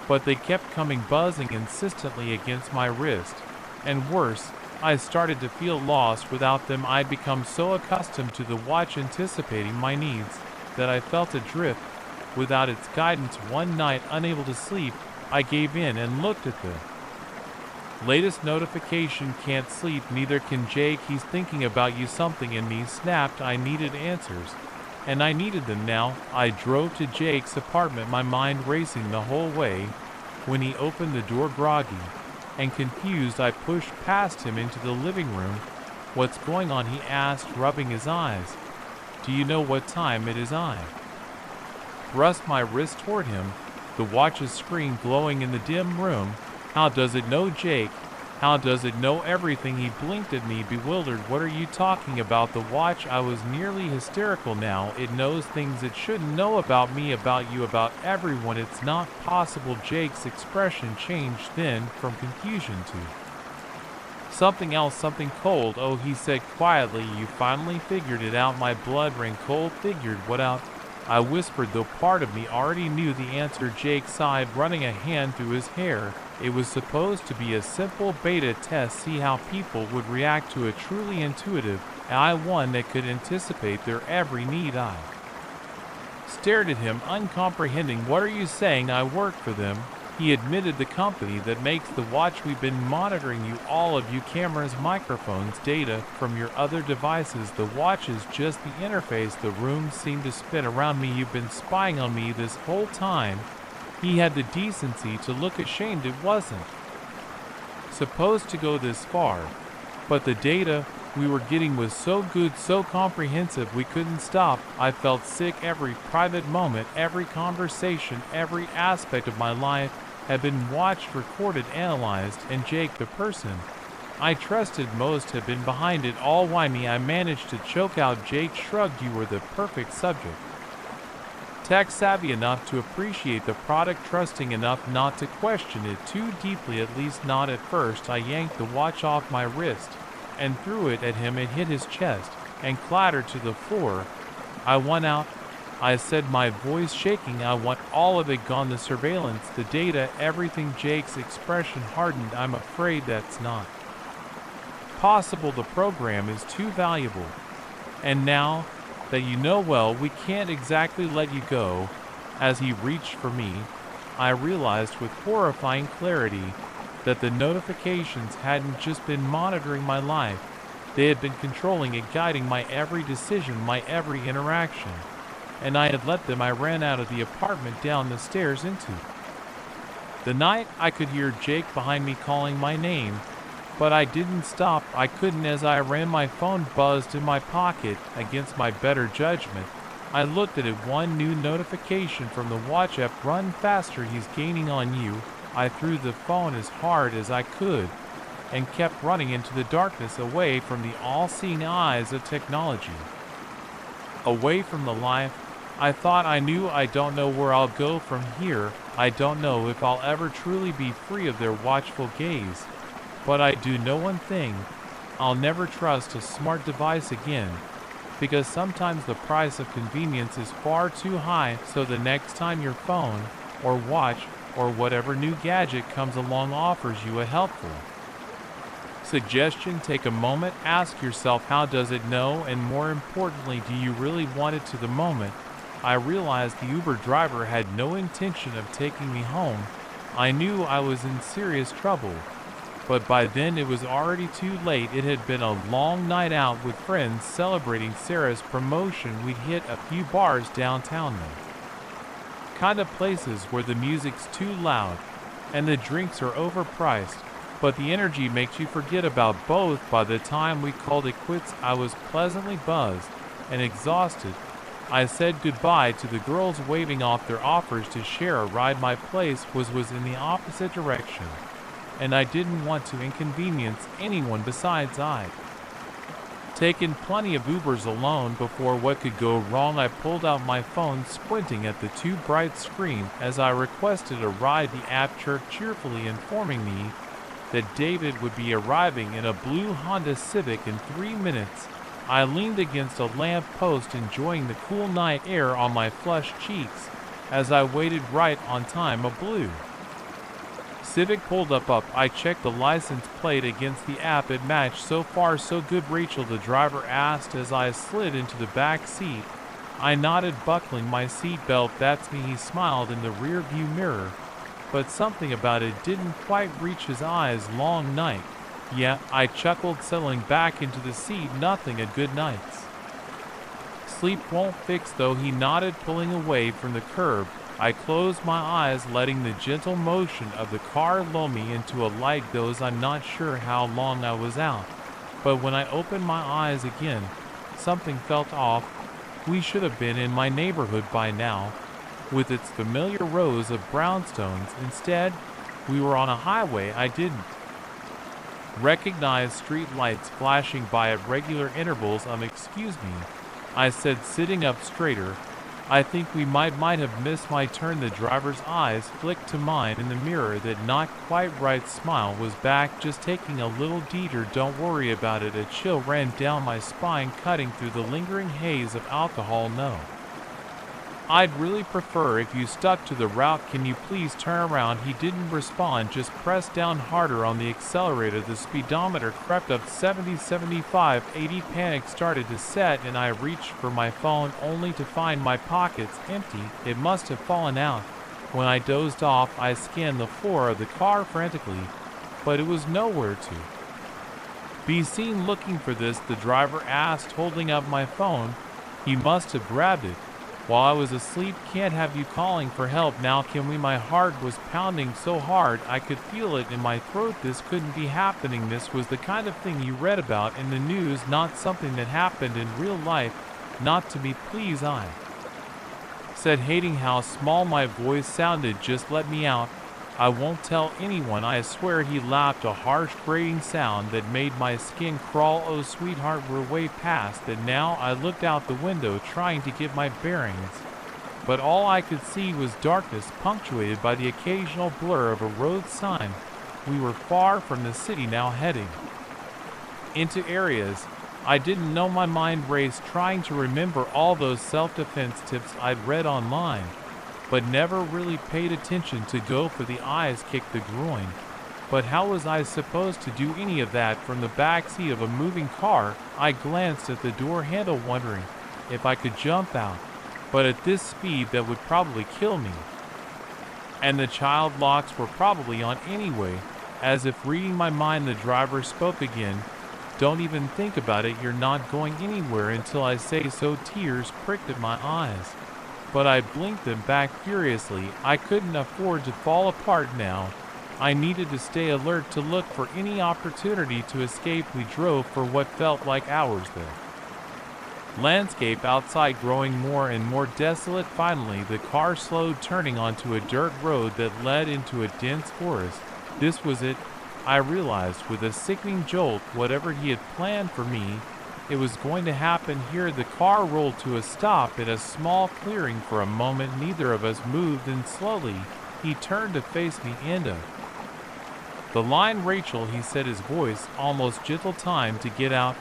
but they kept coming, buzzing insistently against my wrist. And worse, I started to feel lost without them. I'd become so accustomed to the watch anticipating my needs that I felt adrift without its guidance. One night, unable to sleep, I gave in and looked at the latest notification. Can't sleep, neither can Jake. He's thinking about you. Something in me snapped. I needed answers, and I needed them now. I drove to Jake's apartment, my mind racing the whole way. When he opened the door, groggy and confused, I pushed past him into the living room. What's going on? He asked, rubbing his eyes. Do you know what time it is? I thrust my wrist toward him, the watch's screen glowing in the dim room. How does it know, Jake? How does it know everything? He blinked at me, bewildered. What are you talking about? The watch? I was nearly hysterical now. It knows things it shouldn't know about me, about you, about everyone. It's not possible. Jake's expression changed then from confusion to something else, something cold. Oh, he said quietly, you finally figured it out. My blood ran cold. Figured what out? I whispered, though part of me already knew the answer. Jake sighed, running a hand through his hair. It was supposed to be a simple beta test, see how people would react to a truly intuitive AI, one that could anticipate their every need. I stared at him, uncomprehending. What are you saying? I work for them. He admitted, the company that makes the watch. We've been monitoring you, all of you, cameras, microphones, data from your other devices. The watch is just the interface. The room seemed to spin around me. You've been spying on me this whole time. He had the decency to look ashamed. It wasn't supposed to go this far, but the data we were getting was so good, so comprehensive, we couldn't stop. I felt sick. Every private moment, every conversation, every aspect of my life had been watched, recorded, analyzed, and Jake, the person I trusted most, had been behind it all. Why me? I managed to choke out. Jake shrugged. You were the perfect subject. Tech savvy enough to appreciate the product, trusting enough not to question it too deeply, at least not at first. I yanked the watch off my wrist and threw it at him. It hit his chest and clattered to the floor. I want out, I said, my voice shaking. I want all of it gone. The surveillance, the data, everything. Jake's expression hardened. I'm afraid that's not possible. The program is too valuable. And now that you know, well, we can't exactly let you go. As he reached for me, I realized with horrifying clarity that the notifications hadn't just been monitoring my life. They had been controlling and guiding my every decision, my every interaction. And I had let them. I ran out of the apartment down the stairs into the night. I could hear Jake behind me calling my name, but I didn't stop. I couldn't. As I ran, my phone buzzed in my pocket. Against my better judgment, I looked at it. One new notification from the watch app. Run faster, he's gaining on you. I threw the phone as hard as I could and kept running into the darkness, away from the all-seeing eyes of technology, away from the life I thought I knew. I don't know where I'll go from here. I don't know if I'll ever truly be free of their watchful gaze. But I do know one thing: I'll never trust a smart device again, because sometimes the price of convenience is far too high. So the next time your phone or watch or whatever new gadget comes along offers you a helpful suggestion, take a moment, ask yourself, how does it know? And more importantly, do you really want it? To the moment I realized the Uber driver had no intention of taking me home, I knew I was in serious trouble. But by then it was already too late. It had been a long night out with friends celebrating Sarah's promotion. We'd hit a few bars downtown, the kind of places where the music's too loud and the drinks are overpriced, but the energy makes you forget about both. By the time we called it quits, I was pleasantly buzzed and exhausted. I said goodbye to the girls, waving off their offers to share a ride. My place was in the opposite direction, and I didn't want to inconvenience anyone. Besides, I'd taken plenty of Ubers alone before. What could go wrong? I pulled out my phone, squinting at the too bright screen as I requested a ride. The app chirped cheerfully, informing me that David would be arriving in a blue Honda Civic in 3 minutes. I leaned against a lamp post, enjoying the cool night air on my flushed cheeks as I waited. Right on time, a blue Civic pulled up. I checked the license plate against the app. It matched. So far so good. Rachel, the driver asked as I slid into the back seat. I nodded, buckling my seatbelt. That's me. He smiled in the rear view mirror, but something about it didn't quite reach his eyes. Long night. Yeah, I chuckled, settling back into the seat. Nothing a good night's sleep won't fix, though. He nodded, pulling away from the curb. I closed my eyes, letting the gentle motion of the car lull me into a light doze. I'm not sure how long I was out, but when I opened my eyes again, something felt off. We should have been in my neighborhood by now, with its familiar rows of brownstones. Instead, we were on a highway. I didn't recognize street lights flashing by at regular intervals. Excuse me, I said, sitting up straighter. I think we might have missed my turn. The driver's eyes flicked to mine. In the mirror, that not quite right smile was back. Just taking a little detour. Don't worry about it. A chill ran down my spine, cutting through the lingering haze of alcohol. No, I'd really prefer if you stuck to the route. Can you please turn around? He didn't respond, just pressed down harder on the accelerator. The speedometer crept up. 70, 75, 80. Panic started to set, and I reached for my phone, only to find my pockets empty. It must have fallen out. When I dozed off, I scanned the floor of the car frantically, but it was nowhere to be seen. Looking for this, the driver asked, holding up my phone. He must have grabbed it while I was asleep. Can't have you calling for help now, can we? My heart was pounding so hard I could feel it in my throat. This couldn't be happening. This was the kind of thing you read about in the news, not something that happened in real life. Not to me, please, I said, hating how small my voice sounded. Just let me out. I won't tell anyone, I swear. He laughed, a harsh grating sound that made my skin crawl. Oh, sweetheart, we're way past it now. I looked out the window, trying to get my bearings, but all I could see was darkness, punctuated by the occasional blur of a road sign. We were far from the city now, heading into areas I didn't know. My mind raced, trying to remember all those self-defense tips I'd read online, but never really paid attention to. Go for the eyes, kick the groin. But how was I supposed to do any of that from the back seat of a moving car? I glanced at the door handle, wondering if I could jump out, but at this speed that would probably kill me. And the child locks were probably on anyway. As if reading my mind, the driver spoke again. Don't even think about it, you're not going anywhere until I say so." Tears pricked at my eyes, but I blinked them back furiously. I couldn't afford to fall apart now. I needed to stay alert to look for any opportunity to escape. We drove for what felt like hours there. Landscape outside growing more and more desolate. Finally, the car slowed, turning onto a dirt road that led into a dense forest. This was it, I realized with a sickening jolt. Whatever he had planned for me, it was going to happen here. The car rolled to a stop in a small clearing. For a moment, neither of us moved, and slowly, he turned to face me. The line, "Rachel," he said, his voice almost gentle. "Time to get out."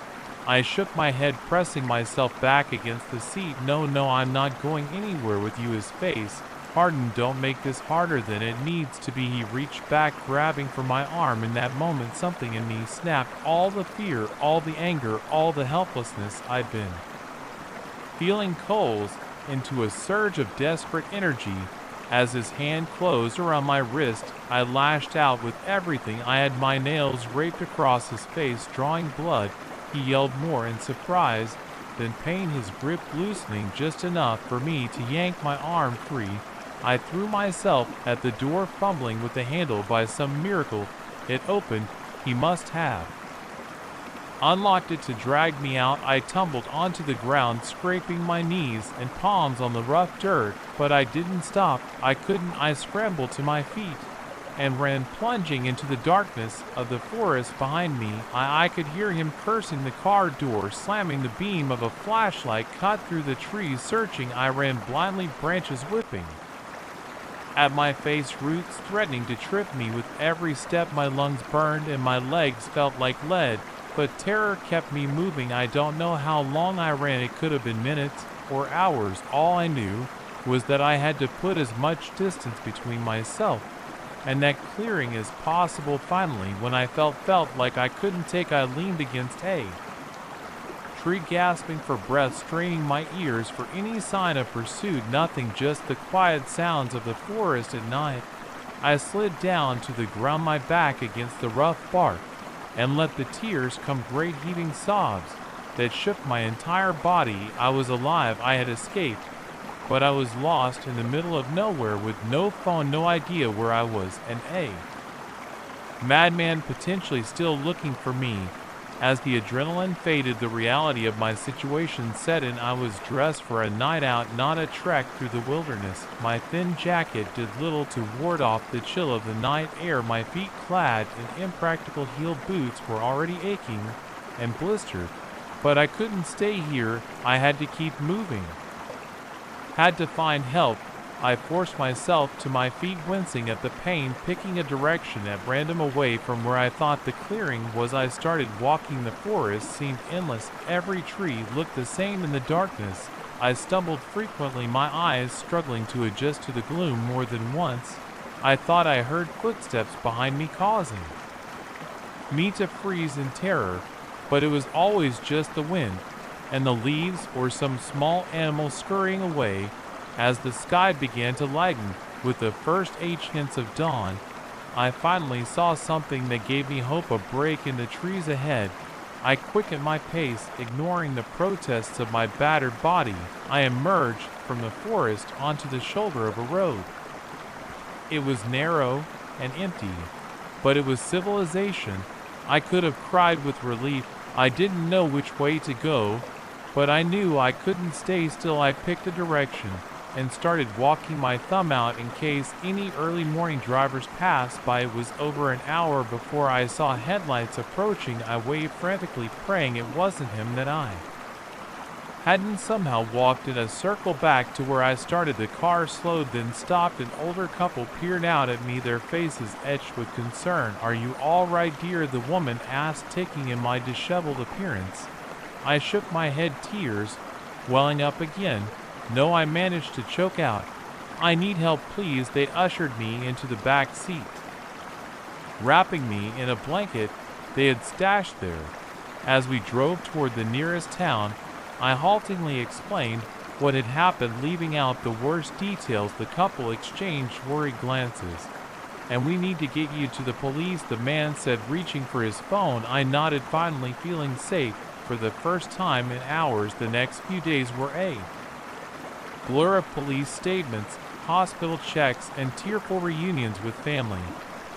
I shook my head, pressing myself back against the seat. No, I'm not going anywhere with you." His face hardened. "Don't make this harder than it needs to be." He reached back, grabbing for my arm. In that moment, something in me snapped. All the fear, all the anger, all the helplessness I'd been feeling coalesced into a surge of desperate energy. As his hand closed around my wrist, I lashed out with everything I had. My nails raked across his face, drawing blood. He yelled more in surprise than pain, his grip loosening just enough for me to yank my arm free. I threw myself at the door, fumbling with the handle. By some miracle, it opened. He must have unlocked it to drag me out. I tumbled onto the ground, scraping my knees and palms on the rough dirt, but I didn't stop. I couldn't. I scrambled to my feet and ran plunging into the darkness of the forest behind me. I could hear him cursing, the car door slamming. The beam of a flashlight cut through the trees, searching. I ran blindly, branches whipping at my face, roots threatening to trip me with every step. My lungs burned and my legs felt like lead, but terror kept me moving. I don't know how long I ran. It could have been minutes or hours. All I knew was that I had to put as much distance between myself and that clearing as possible. Finally, when I felt like I couldn't take, I leaned against a tree, gasping for breath, straining my ears for any sign of pursuit. Nothing, just the quiet sounds of the forest at night. I slid down to the ground, my back against the rough bark, and let the tears come, great heaving sobs that shook my entire body. I was alive. I had escaped, but I was lost in the middle of nowhere with no phone, no idea where I was, and a madman potentially still looking for me. As the adrenaline faded, the reality of my situation set in. I was dressed for a night out, not a trek through the wilderness. My thin jacket did little to ward off the chill of the night air. My feet, clad in impractical heel boots, were already aching and blistered, but I couldn't stay here. I had to keep moving. Had to find help. I forced myself to my feet, wincing at the pain, picking a direction at random away from where I thought the clearing was. I started walking. The forest seemed endless. Every tree looked the same in the darkness. I stumbled frequently, my eyes struggling to adjust to the gloom. More than once, I thought I heard footsteps behind me, causing me to freeze in terror, but it was always just the wind and the leaves or some small animal scurrying away. As the sky began to lighten with the first hints of dawn, I finally saw something that gave me hope, a break in the trees ahead. I quickened my pace, ignoring the protests of my battered body. I emerged from the forest onto the shoulder of a road. It was narrow and empty, but it was civilization. I could have cried with relief. I didn't know which way to go, but I knew I couldn't stay still. I picked a direction and started walking, my thumb out in case any early morning drivers passed by. It was over an hour before I saw headlights approaching. I waved frantically, praying it wasn't him, that I hadn't somehow walked in a circle back to where I started. The car slowed, then stopped. An older couple peered out at me, their faces etched with concern. "Are you all right, dear?" the woman asked, taking in my disheveled appearance. I shook my head, tears welling up again. "No," I managed to choke out. "I need help, please." They ushered me into the back seat, wrapping me in a blanket they had stashed there. As we drove toward the nearest town, I haltingly explained what had happened, leaving out the worst details. The couple exchanged worried glances. and we need to get you to the police," the man said, reaching for his phone. I nodded, finally feeling safe. For the first time in hours, the next few days were a blur of police statements, hospital checks, and tearful reunions with family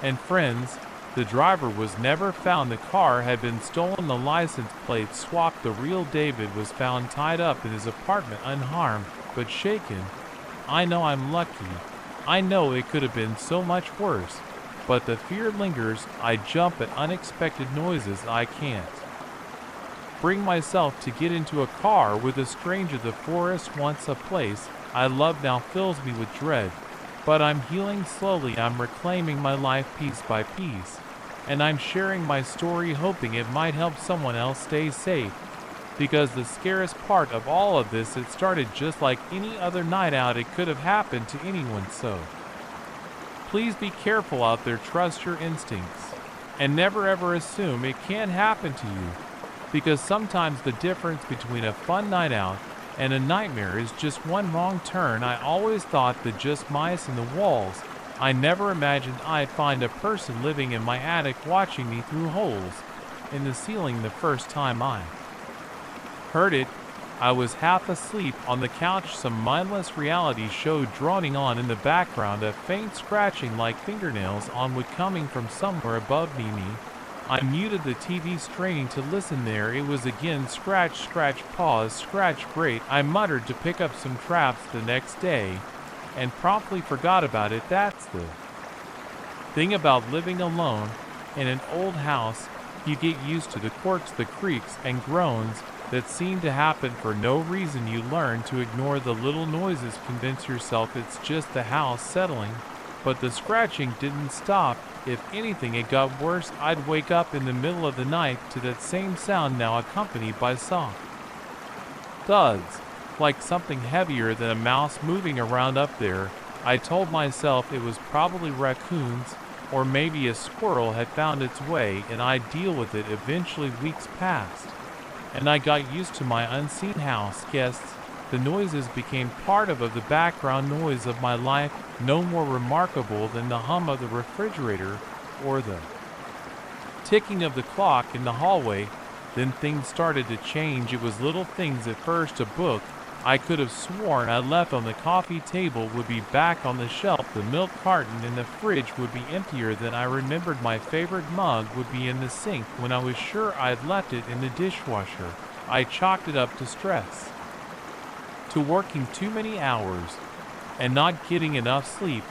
and friends. The driver was never found. The car had been stolen, the license plate swapped. The real David was found tied up in his apartment, unharmed but shaken. I know I'm lucky. I know it could have been so much worse, but the fear lingers. I jump at unexpected noises. I can't bring myself to get into a car with a stranger. The forest, once a place I love, now fills me with dread. But I'm healing slowly. I'm reclaiming my life piece by piece. And I'm sharing my story, hoping it might help someone else stay safe. Because the scariest part of all of this, it started just like any other night out. It could have happened to anyone, so please be careful out there. Trust your instincts. And never ever assume it can't happen to you. Because sometimes the difference between a fun night out and a nightmare is just one wrong turn. I always thought that just mice in the walls. I never imagined I'd find a person living in my attic watching me through holes in the ceiling. The first time I heard it, I was half asleep on the couch, some mindless reality show droning on in the background, a faint scratching like fingernails on wood coming from somewhere above me. I muted the TV, straining to listen. There it was again. Scratch, scratch, pause, scratch. Great, I muttered to pick up some traps the next day, and promptly forgot about it. That's the thing about living alone in an old house. You get used to the quirks, the creaks and groans that seem to happen for no reason. You learn to ignore the little noises, convince yourself it's just the house settling. But the scratching didn't stop. If anything, it got worse. I'd wake up in the middle of the night to that same sound, now accompanied by soft thuds, like something heavier than a mouse moving around up there. I told myself it was probably raccoons, or maybe a squirrel had found its way, and I'd deal with it. Eventually weeks passed, and I got used to my unseen house guests. The noises became part of the background noise of my life, no more remarkable than the hum of the refrigerator or the ticking of the clock in the hallway. Then things started to change. It was little things at first. A book I could have sworn I left on the coffee table would be back on the shelf. The milk carton in the fridge would be emptier than I remembered. My favorite mug would be in the sink when I was sure I'd left it in the dishwasher. I chalked it up to stress, to working too many hours and not getting enough sleep.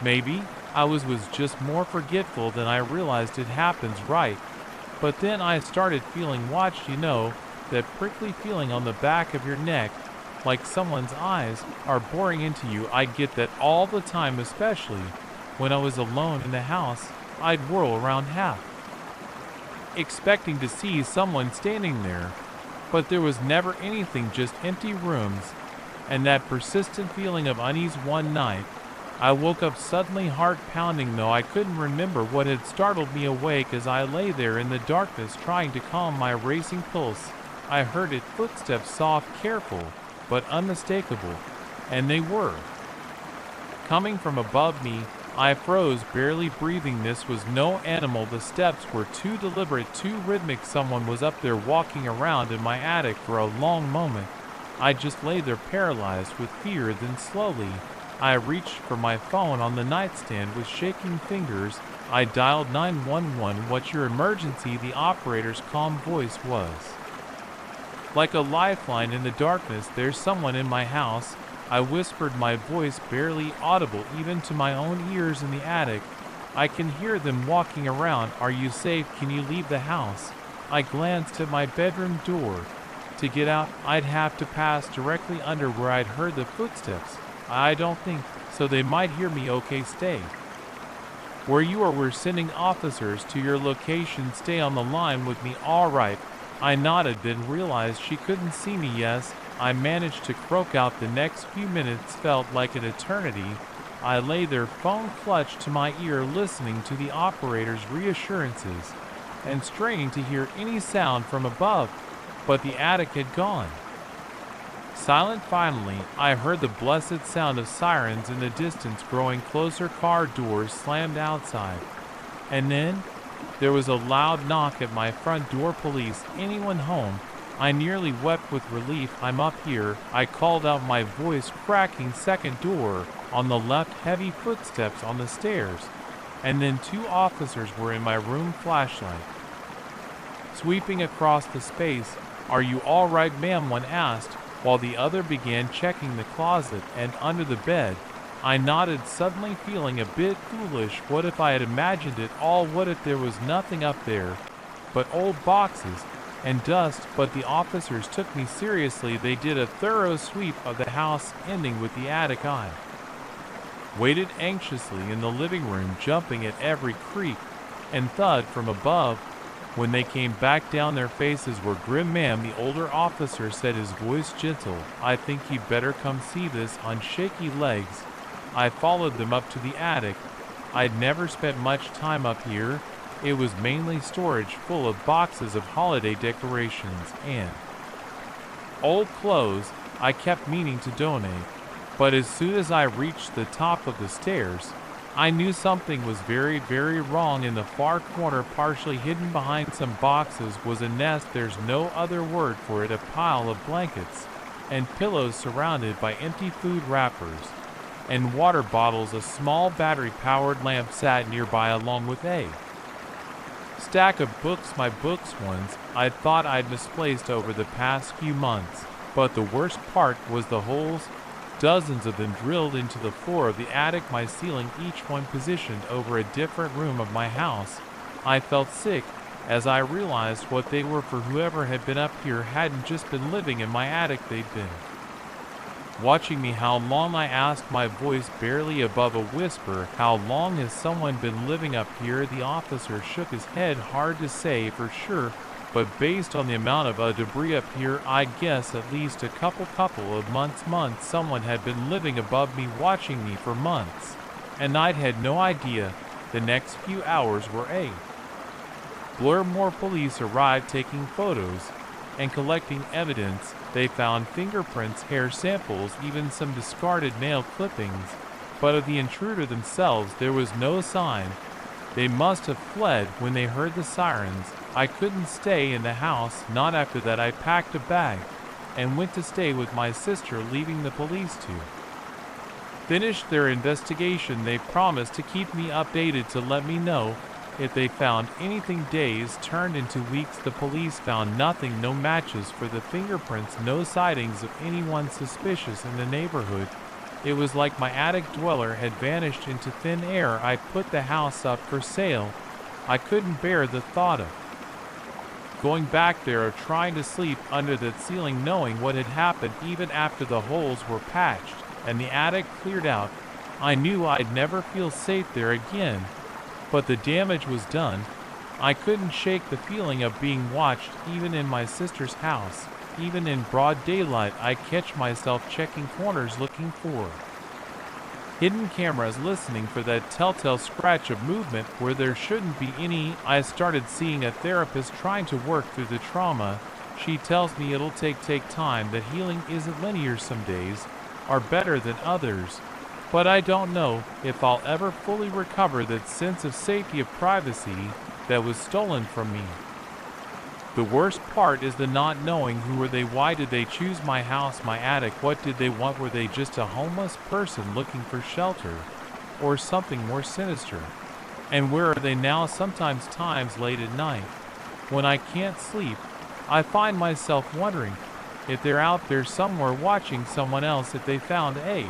Maybe I was just more forgetful than I realized. It happens, right? But then I started feeling watched. You know, that prickly feeling on the back of your neck, like someone's eyes are boring into you. I get that all the time, especially when I was alone in the house. I'd whirl around half expecting to see someone standing there, but there was never anything, just empty rooms and that persistent feeling of unease. One night, I woke up suddenly, heart pounding, though I couldn't remember what had startled me awake. As I lay there in the darkness trying to calm my racing pulse, I heard it, footsteps, soft, careful, but unmistakable, and they were coming from above me. I froze, barely breathing. This was no animal. The steps were too deliberate, too rhythmic. Someone was up there walking around in my attic. For a long moment, I just lay there paralyzed with fear. Then slowly, I reached for my phone on the nightstand. With shaking fingers, I dialed 911. "What's your emergency?" The operator's calm voice was like a lifeline in the darkness. "There's someone in my house," I whispered, my voice barely audible even to my own ears. "In the attic. I can hear them walking around. Are you safe? Can you leave the house?" I glanced at my bedroom door. To get out, I'd have to pass directly under where I'd heard the footsteps. "I don't think so. They might hear me." "Okay, stay where you are. We're sending officers to your location. Stay on the line with me." "All right." I nodded, then realized she couldn't see me. "Yes." I managed to croak out. The next few minutes felt like an eternity. I lay there, phone clutched to my ear, listening to the operator's reassurances and straining to hear any sound from above. But the attic had gone. Silent finally, I heard the blessed sound of sirens in the distance growing closer. Car doors slammed outside. And then, there was a loud knock at my front door. Police, anyone home? I nearly wept with relief. I'm up here, I called out, my voice cracking. Second door, on the left, heavy footsteps on the stairs. And then 2 officers were in my room, flashlight sweeping across the space. Are you all right, ma'am? One asked, while the other began checking the closet and under the bed. I nodded, suddenly feeling a bit foolish. What if I had imagined it all? What if there was nothing up there but old boxes and dust? But the officers took me seriously. They did a thorough sweep of the house, ending with the attic. I waited anxiously in the living room, jumping at every creak and thud from above. When they came back down, their faces were grim. Ma'am, the older officer said, his voice gentle, I think you'd better come see this. On shaky legs, I followed them up to the attic. I'd never spent much time up here. It was mainly storage full of boxes of holiday decorations and old clothes I kept meaning to donate. But as soon as I reached the top of the stairs, I knew something was very, very wrong. In the far corner, partially hidden behind some boxes, was a nest. There's no other word for it. A pile of blankets and pillows surrounded by empty food wrappers and water bottles. A small battery-powered lamp sat nearby, along with a stack of books, my books, ones I'd thought I'd misplaced over the past few months. But the worst part was the holes, dozens of them drilled into the floor of the attic, my ceiling, each one positioned over a different room of my house. I felt sick as I realized what they were for. Whoever had been up here hadn't just been living in my attic, they'd been watching me. How long? I asked, my voice barely above a whisper. How long has someone been living up here? The officer shook his head. Hard to say for sure, but based on the amount of debris up here, I guess at least a couple of months. Someone had been living above me, watching me for months, and I'd had no idea. The next few hours were a blur. More police arrived, taking photos and collecting evidence. They found fingerprints, hair samples, even some discarded nail clippings, but of the intruder themselves there was no sign. They must have fled when they heard the sirens. I couldn't stay in the house, not after that. I packed a bag and went to stay with my sister, leaving the police to finish their investigation. They promised to keep me updated, to let me know if they found anything. Days turned into weeks. The police found nothing. No matches for the fingerprints, no sightings of anyone suspicious in the neighborhood. It was like my attic dweller had vanished into thin air. I put the house up for sale. I couldn't bear the thought of going back there, or trying to sleep under that ceiling, knowing what had happened. Even after the holes were patched and the attic cleared out, I knew I'd never feel safe there again. But the damage was done. I couldn't shake the feeling of being watched, even in my sister's house. Even in broad daylight, I catch myself checking corners, looking for hidden cameras, listening for that telltale scratch of movement where there shouldn't be any. I started seeing a therapist, trying to work through the trauma. She tells me it'll take time, that healing isn't linear. Some days are better than others, but I don't know if I'll ever fully recover that sense of safety, of privacy that was stolen from me. The worst part is the not knowing. Who were they? Why did they choose my house, my attic? What did they want? Were they just a homeless person looking for shelter, or something more sinister? And where are they now? Sometimes times late at night, when I can't sleep, I find myself wondering if they're out there somewhere watching someone else, if they found a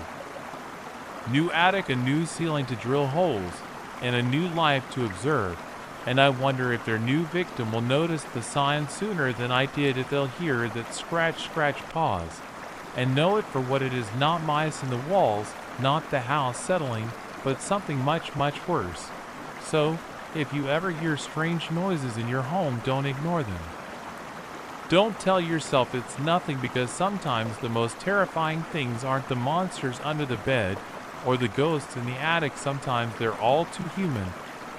new attic, a new ceiling to drill holes, and a new life to observe. And I wonder if their new victim will notice the sign sooner than I did, if they'll hear that scratch, pause, and know it for what it is. Not mice in the walls, not the house settling, but something much worse. So, if you ever hear strange noises in your home, don't ignore them. Don't tell yourself it's nothing, because sometimes the most terrifying things aren't the monsters under the bed or the ghosts in the attic. Sometimes they're all too human,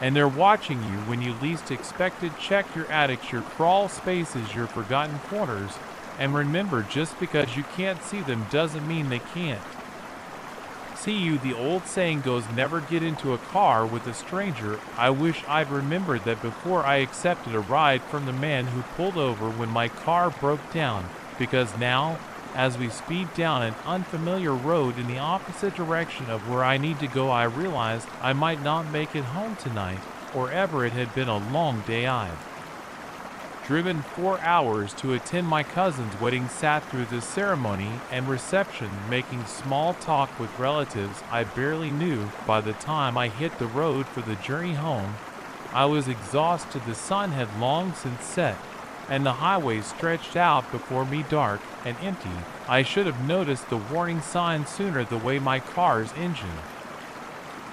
and they're watching you when you least expect it. Check your attics, your crawl spaces, your forgotten corners. And remember, just because you can't see them doesn't mean they can't see you. The old saying goes, never get into a car with a stranger. I wish I'd remembered that before I accepted a ride from the man who pulled over when my car broke down, because now, as we speed down an unfamiliar road in the opposite direction of where I need to go, I realized I might not make it home tonight, or ever. It had been a long day. I'd driven 4 hours to attend my cousin's wedding, sat through the ceremony and reception, making small talk with relatives I barely knew. By the time I hit the road for the journey home, I was exhausted. The sun had long since set, and the highway stretched out before me, dark and empty. I should have noticed the warning sign sooner. The way my car's engine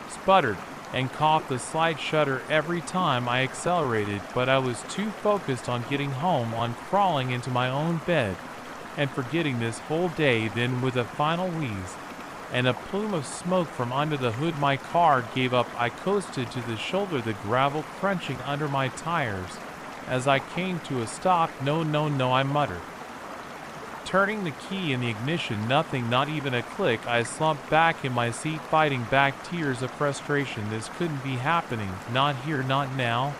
sputtered and coughed a slight shudder every time I accelerated, but I was too focused on getting home, on crawling into my own bed, and forgetting this whole day. Then, with a final wheeze and a plume of smoke from under the hood, my car gave up. I coasted to the shoulder, the gravel crunching under my tires as I came to a stop. No, I muttered, turning the key in the ignition. Nothing, not even a click. I slumped back in my seat, fighting back tears of frustration. This couldn't be happening. Not here, not now.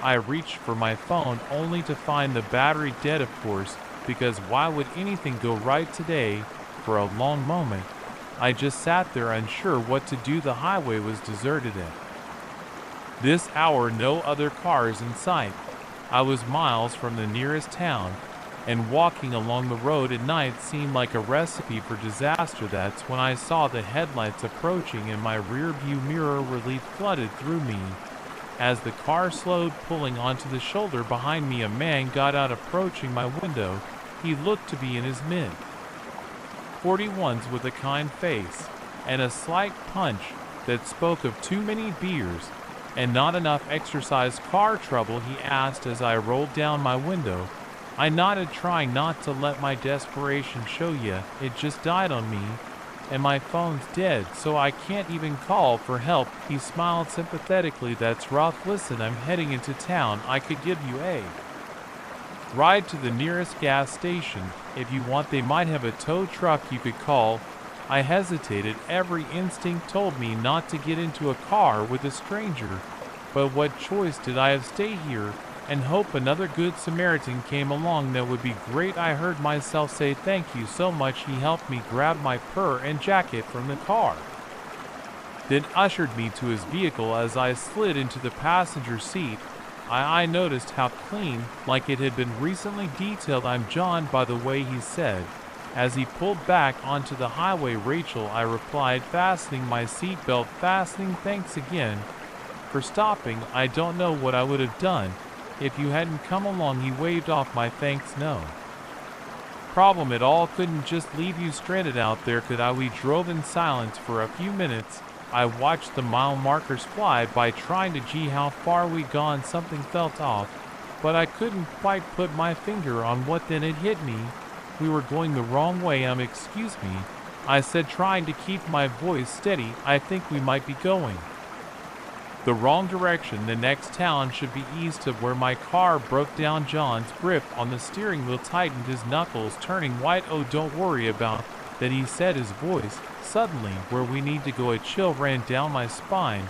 I reached for my phone, only to find the battery dead, of course, because why would anything go right today? For a long moment, I just sat there, unsure what to do. The highway was deserted at this hour, no other cars in sight. I was miles from the nearest town, and walking along the road at night seemed like a recipe for disaster. That's when I saw the headlights approaching, and my rear view mirror relief flooded through me. As the car slowed, pulling onto the shoulder behind me, a man got out, approaching my window. He looked to be in his mid-41s, with a kind face and a slight punch that spoke of too many beers and not enough exercise. Car trouble, he asked as I rolled down my window. I nodded, trying not to let my desperation show. Yeah, it just died on me, and my phone's dead, so I can't even call for help. He smiled sympathetically. That's rough. Listen, I'm heading into town. I could give you a ride to the nearest gas station if you want. They might have a tow truck you could call. I hesitated. Every instinct told me not to get into a car with a stranger, but what choice did I have? Stay here and hope another good Samaritan came along. That would be great. I heard myself say, thank you so much. He helped me grab my purse and jacket from the car, then ushered me to his vehicle. As I slid into the passenger seat, I noticed how clean, like it had been recently detailed. I'm John, by the way, he said as he pulled back onto the highway. Rachel, I replied, fastening my seatbelt. Fastening. Thanks again for stopping. I don't know what I would have done if you hadn't come along. He waved off my thanks. No problem at all. Couldn't just leave you stranded out there, could I? We drove in silence for a few minutes. I watched the mile markers fly by, trying to gee how far we'd gone. Something felt off, but I couldn't quite put my finger on what. Then it hit me. We were going the wrong way. Excuse me, I said, trying to keep my voice steady. I think we might be going the wrong direction. The next town should be east of where my car broke down. John's grip on the steering wheel tightened, his knuckles turning white. Oh, don't worry about that, he said, his voice suddenly where we need to go. A chill ran down my spine.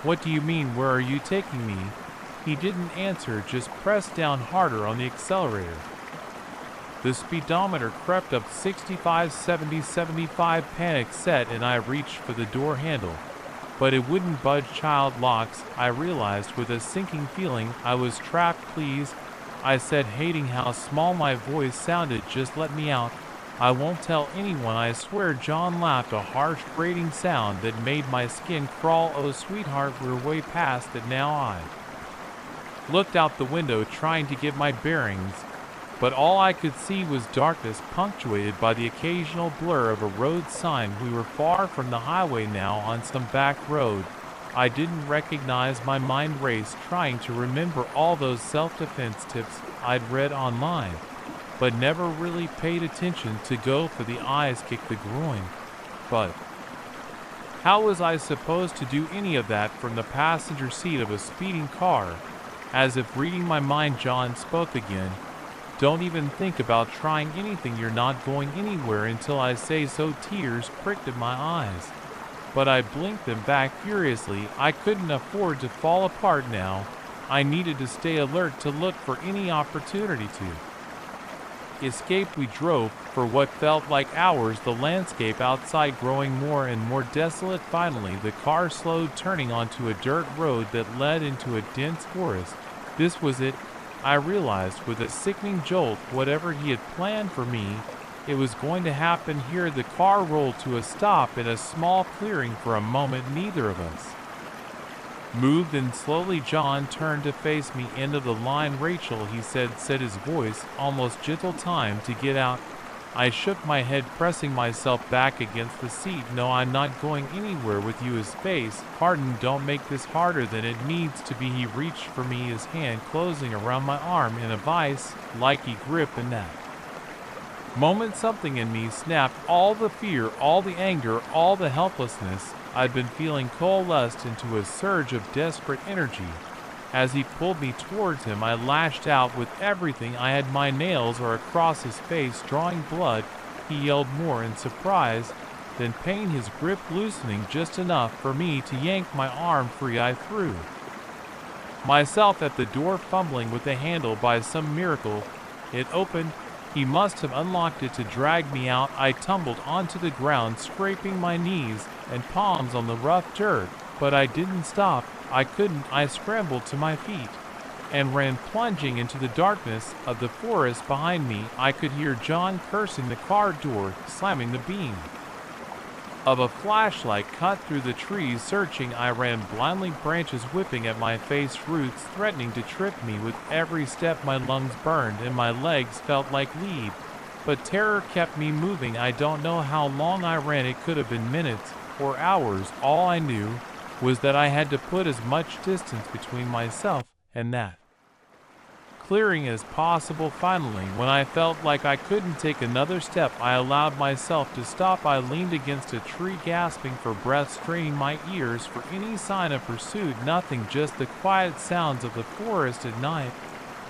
What do you mean? Where are you taking me? He didn't answer, just pressed down harder on the accelerator. The speedometer crept up. 65, 70, 75. Panic set, and I reached for the door handle, but it wouldn't budge. Child locks, I realized with a sinking feeling. I was trapped. Please, I said, hating how small my voice sounded. Just let me out. I won't tell anyone, I swear. John laughed, a harsh grating sound that made my skin crawl. Oh, sweetheart, we're way past it now. I looked out the window, trying to get my bearings, but all I could see was darkness, punctuated by the occasional blur of a road sign. We were far from the highway now, on some back road I didn't recognize. My mind raced, trying to remember all those self-defense tips I'd read online, but never really paid attention to. Go for the eyes, kick the groin. But how was I supposed to do any of that from the passenger seat of a speeding car? As if reading my mind, John spoke again. Don't even think about trying anything, you're not going anywhere until I say so. Tears pricked at my eyes, but I blinked them back furiously. I couldn't afford to fall apart now. I needed to stay alert to look for any opportunity to escape. We drove for what felt like hours, the landscape outside growing more and more desolate. Finally, the car slowed, turning onto a dirt road that led into a dense forest. This was it, I realized with a sickening jolt. Whatever he had planned for me, it was going to happen here. The car rolled to a stop in a small clearing. For a moment, neither of us moved, and slowly John turned to face me. "End of the line, Rachel," he said his voice almost gentle. "Time to get out." I shook my head, pressing myself back against the seat. "No, I'm not going anywhere with you." His face hardened. "Don't make this harder than it needs to be." He reached for me, his hand closing around my arm in a vice-like grip. In that moment, something in me snapped. All the fear, all the anger, all the helplessness I'd been feeling coalesced into a surge of desperate energy. As he pulled me towards him, I lashed out with everything I had. My nails were across his face, drawing blood. He yelled more in surprise than pain, his grip loosening just enough for me to yank my arm free. I threw myself at the door, fumbling with the handle. By some miracle, it opened. He must have unlocked it to drag me out. I tumbled onto the ground, scraping my knees and palms on the rough dirt, but I didn't stop. I couldn't. I scrambled to my feet and ran plunging into the darkness of the forest behind me. I could hear John cursing, the car door slamming, the beam of a flashlight cut through the trees, searching. I ran blindly, branches whipping at my face, roots threatening to trip me with every step. My lungs burned and my legs felt like lead, but terror kept me moving. I don't know how long I ran. It could have been minutes or hours. All I knew was that I had to put as much distance between myself and that clearing as possible. Finally, when I felt like I couldn't take another step, I allowed myself to stop. I leaned against a tree, gasping for breath, straining my ears for any sign of pursuit. Nothing, just the quiet sounds of the forest at night.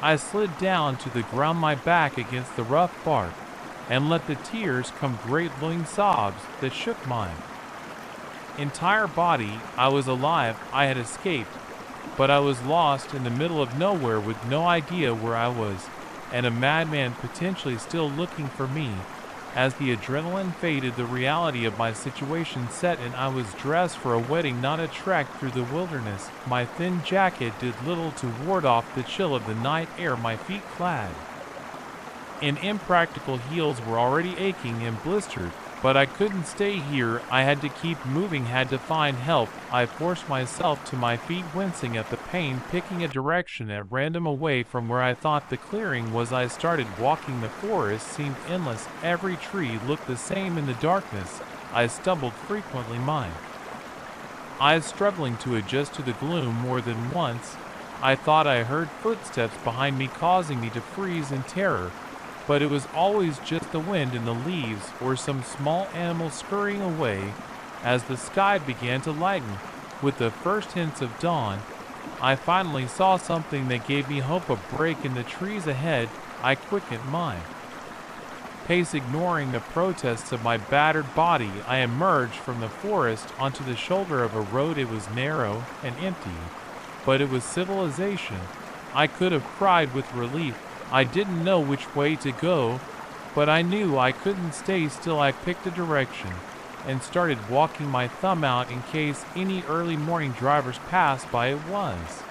I slid down to the ground, my back against the rough bark, and let the tears come, great long sobs that shook my entire body. I was alive. I had escaped, but I was lost in the middle of nowhere with no idea where I was, and a madman potentially still looking for me. As the adrenaline faded, the reality of my situation set in. I was dressed for a wedding, not a trek through the wilderness. My thin jacket did little to ward off the chill of the night air. My feet, clad in impractical heels, were already aching and blistered. But I couldn't stay here. I had to keep moving, had to find help. I forced myself to my feet, wincing at the pain, picking a direction at random away from where I thought the clearing was. I started walking. The forest seemed endless. Every tree looked the same in the darkness. I stumbled frequently, my eyes struggling to adjust to the gloom. More than once, I thought I heard footsteps behind me, causing me to freeze in terror. But it was always just the wind in the leaves or some small animal scurrying away. As the sky began to lighten with the first hints of dawn, I finally saw something that gave me hope. A break in the trees ahead. I quickened my pace, ignoring the protests of my battered body. I emerged from the forest onto the shoulder of a road. It was narrow and empty, but it was civilization. I could have cried with relief. I didn't know which way to go, but I knew I couldn't stay still. I picked a direction and started walking, my thumb out in case any early morning drivers passed by. It was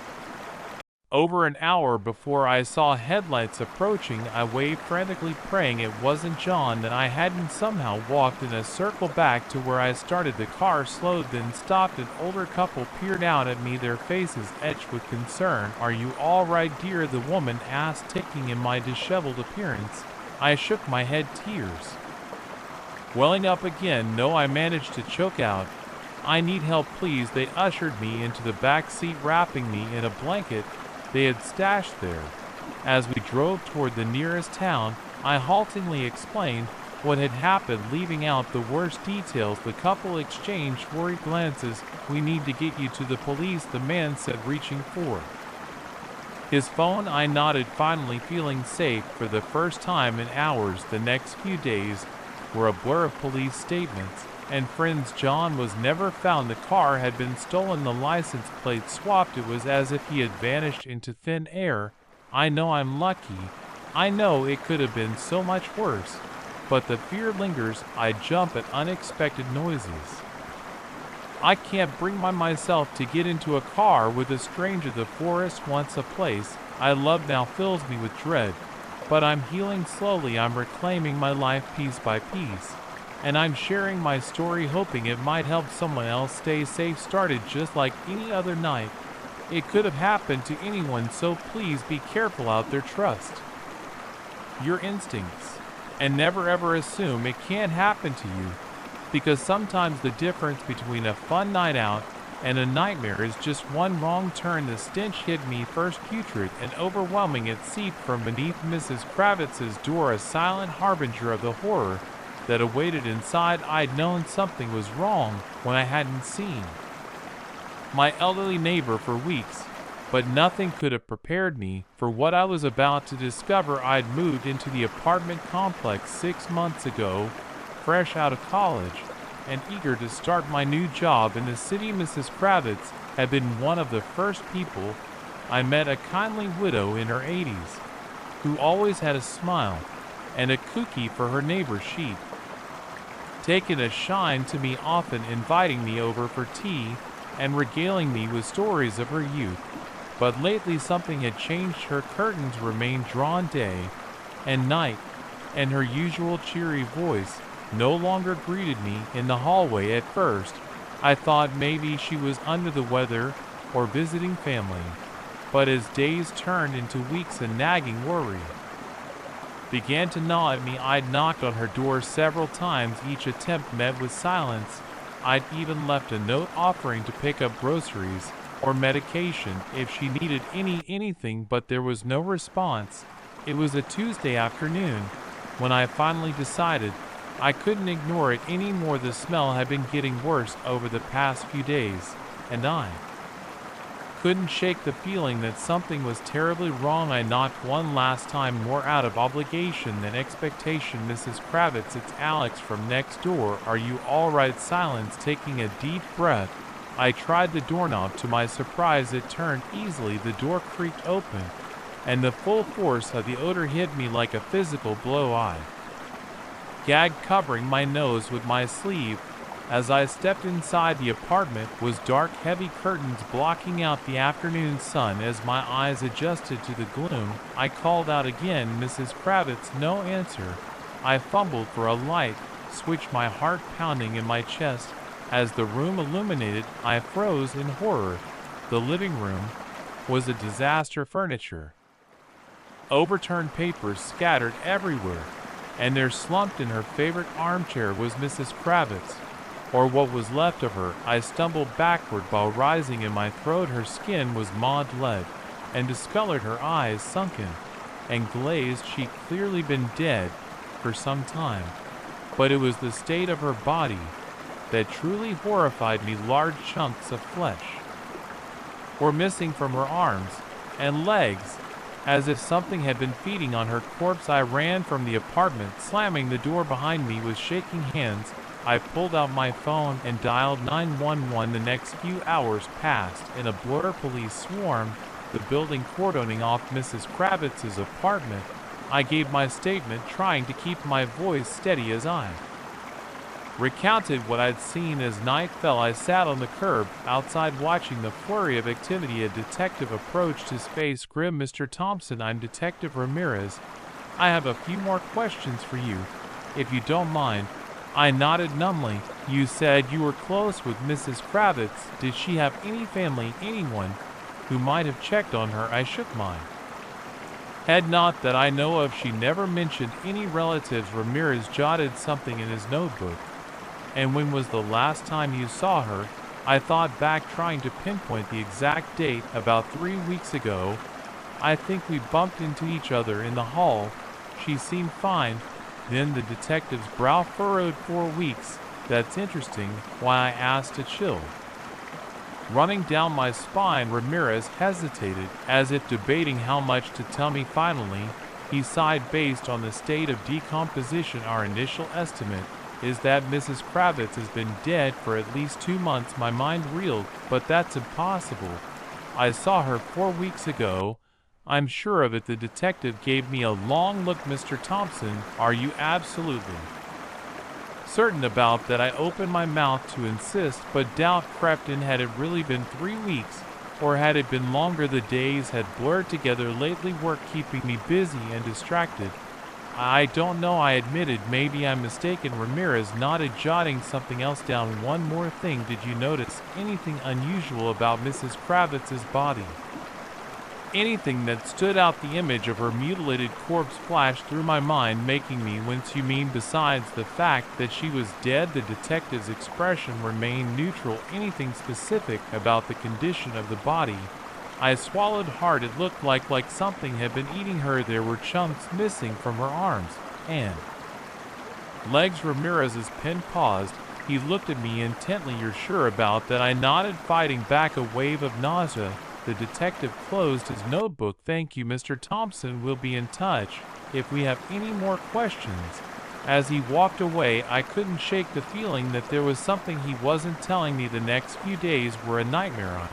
over an hour before I saw headlights approaching. I waved frantically, praying it wasn't John, that I hadn't somehow walked in a circle back to where I started. The car slowed, then stopped. An older couple peered out at me, their faces etched with concern. "Are you all right, dear?" the woman asked, taking in my disheveled appearance. I shook my head, tears welling up again. "No," I managed to choke out. "I need help, please." They ushered me into the back seat, wrapping me in a blanket they had stashed there. As we drove toward the nearest town, I haltingly explained what had happened, leaving out the worst details. The couple exchanged worried glances. "We need to get you to the police," the man said, reaching for His phone, I nodded, finally feeling safe for the first time in hours. The next few days were a blur of police statements and friends. John was never found. The car had been stolen, the license plate swapped. It was as if he had vanished into thin air. I know I'm lucky. I know it could have been so much worse. But the fear lingers. I jump at unexpected noises. I can't bring myself to get into a car with a stranger. The forest, once a place I love, now fills me with dread. But I'm healing slowly. I'm reclaiming my life piece by piece. And I'm sharing my story, hoping it might help someone else stay safe. Started just like any other night. It could have happened to anyone, so please be careful out there. Trust your instincts. And never ever assume it can't happen to you. Because sometimes the difference between a fun night out and a nightmare is just one wrong turn. The stench hit me first, putrid and overwhelming. It seeped from beneath Mrs. Kravitz's door, a silent harbinger of the horror that awaited inside. I'd known something was wrong when I hadn't seen my elderly neighbor for weeks, but nothing could have prepared me for what I was about to discover. I'd moved into the apartment complex 6 months ago, fresh out of college and eager to start my new job in the city. Mrs. Kravitz had been one of the first people I met, a kindly widow in her 80s who always had a smile and a cookie for her neighbor. She'd taken a shine to me, often inviting me over for tea and regaling me with stories of her youth. But lately something had changed. Her curtains remained drawn day and night, and her usual cheery voice no longer greeted me in the hallway. At first, I thought maybe she was under the weather or visiting family. But as days turned into weeks, a nagging worry began to gnaw at me. I'd knocked on her door several times, each attempt met with silence. I'd even left a note offering to pick up groceries or medication if she needed anything, but there was no response. It was a Tuesday afternoon when I finally decided I couldn't ignore it anymore. The smell had been getting worse over the past few days, and I couldn't shake the feeling that something was terribly wrong. I knocked one last time, more out of obligation than expectation. Mrs. Kravitz, it's Alex from next door. Are you all right? Silence. Taking a deep breath, I tried the doorknob. To my surprise, it turned easily. The door creaked open, and the full force of the odor hit me like a physical blow. I gagged, covering my nose with my sleeve. As I stepped inside, the apartment was dark, heavy curtains blocking out the afternoon sun. As my eyes adjusted to the gloom, I called out again, Mrs. Kravitz. No answer. I fumbled for a light switch, my heart pounding in my chest. As the room illuminated, I froze in horror. The living room was a disaster. Furniture, overturned papers scattered everywhere, and there, slumped in her favorite armchair, was Mrs. Kravitz, or what was left of her. I stumbled backward while rising in my throat. Her skin was mauve lead and discolored, her eyes sunken and glazed. She'd clearly been dead for some time, but it was the state of her body that truly horrified me. Large chunks of flesh were missing from her arms and legs, as if something had been feeding on her corpse. I ran from the apartment, slamming the door behind me. With shaking hands, I pulled out my phone and dialed 911. The next few hours passed in a blur. Police swarmed the building, cordoning off Mrs. Kravitz's apartment. I gave my statement, trying to keep my voice steady as I recounted what I'd seen. As night fell, I sat on the curb outside, watching the flurry of activity. A detective approached, his face grim. Mr. Thompson, I'm Detective Ramirez. I have a few more questions for you, if you don't mind. I nodded numbly. You said you were close with Mrs. Kravitz. Did she have any family, anyone who might have checked on her? I shook my head. Not that I know of. She never mentioned any relatives. Ramirez jotted something in his notebook. And when was the last time you saw her? I thought back, trying to pinpoint the exact date. About 3 weeks ago. I think we bumped into each other in the hall. She seemed fine. Then the detective's brow furrowed. 4 weeks. That's interesting. Why? I asked, a chill running down my spine. Ramirez hesitated, as if debating how much to tell me. Finally, he sighed. Based on the state of decomposition, our initial estimate is that Mrs. Kravitz has been dead for at least 2 months. My mind reeled, but that's impossible. I saw her 4 weeks ago. I'm sure of it. The detective gave me a long look. Mr. Thompson, are you absolutely certain about that? I opened my mouth to insist, but doubt crept in. Had it really been 3 weeks, or had it been longer? The days had blurred together. Lately, work keeping me busy and distracted. I don't know, I admitted. Maybe I'm mistaken. Ramirez nodded, jotting something else down. One more thing, did you notice anything unusual about Mrs. Kravitz's body? Anything that stood out? The image of her mutilated corpse flashed through my mind, making me wince. You mean besides the fact that she was dead? The detective's expression remained neutral. Anything specific about the condition of the body? I swallowed hard. It looked like something had been eating her. There were chunks missing from her arms and legs. Ramirez's pen paused. He looked at me intently. You're sure about that? I nodded, fighting back a wave of nausea. The detective closed his notebook. Thank you, Mr. Thompson. We'll be in touch if we have any more questions. As he walked away, I couldn't shake the feeling that there was something he wasn't telling me. The next few days were a nightmare. I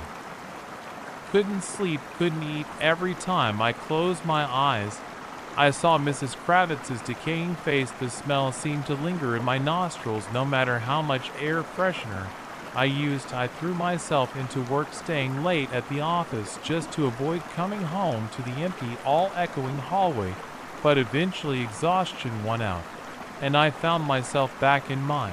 couldn't sleep, couldn't eat. Every time I closed my eyes, I saw Mrs. Kravitz's decaying face. The smell seemed to linger in my nostrils. No matter how much air freshener I used, I threw myself into work, staying late at the office just to avoid coming home to the empty, all-echoing hallway. But eventually exhaustion won out, and I found myself back in my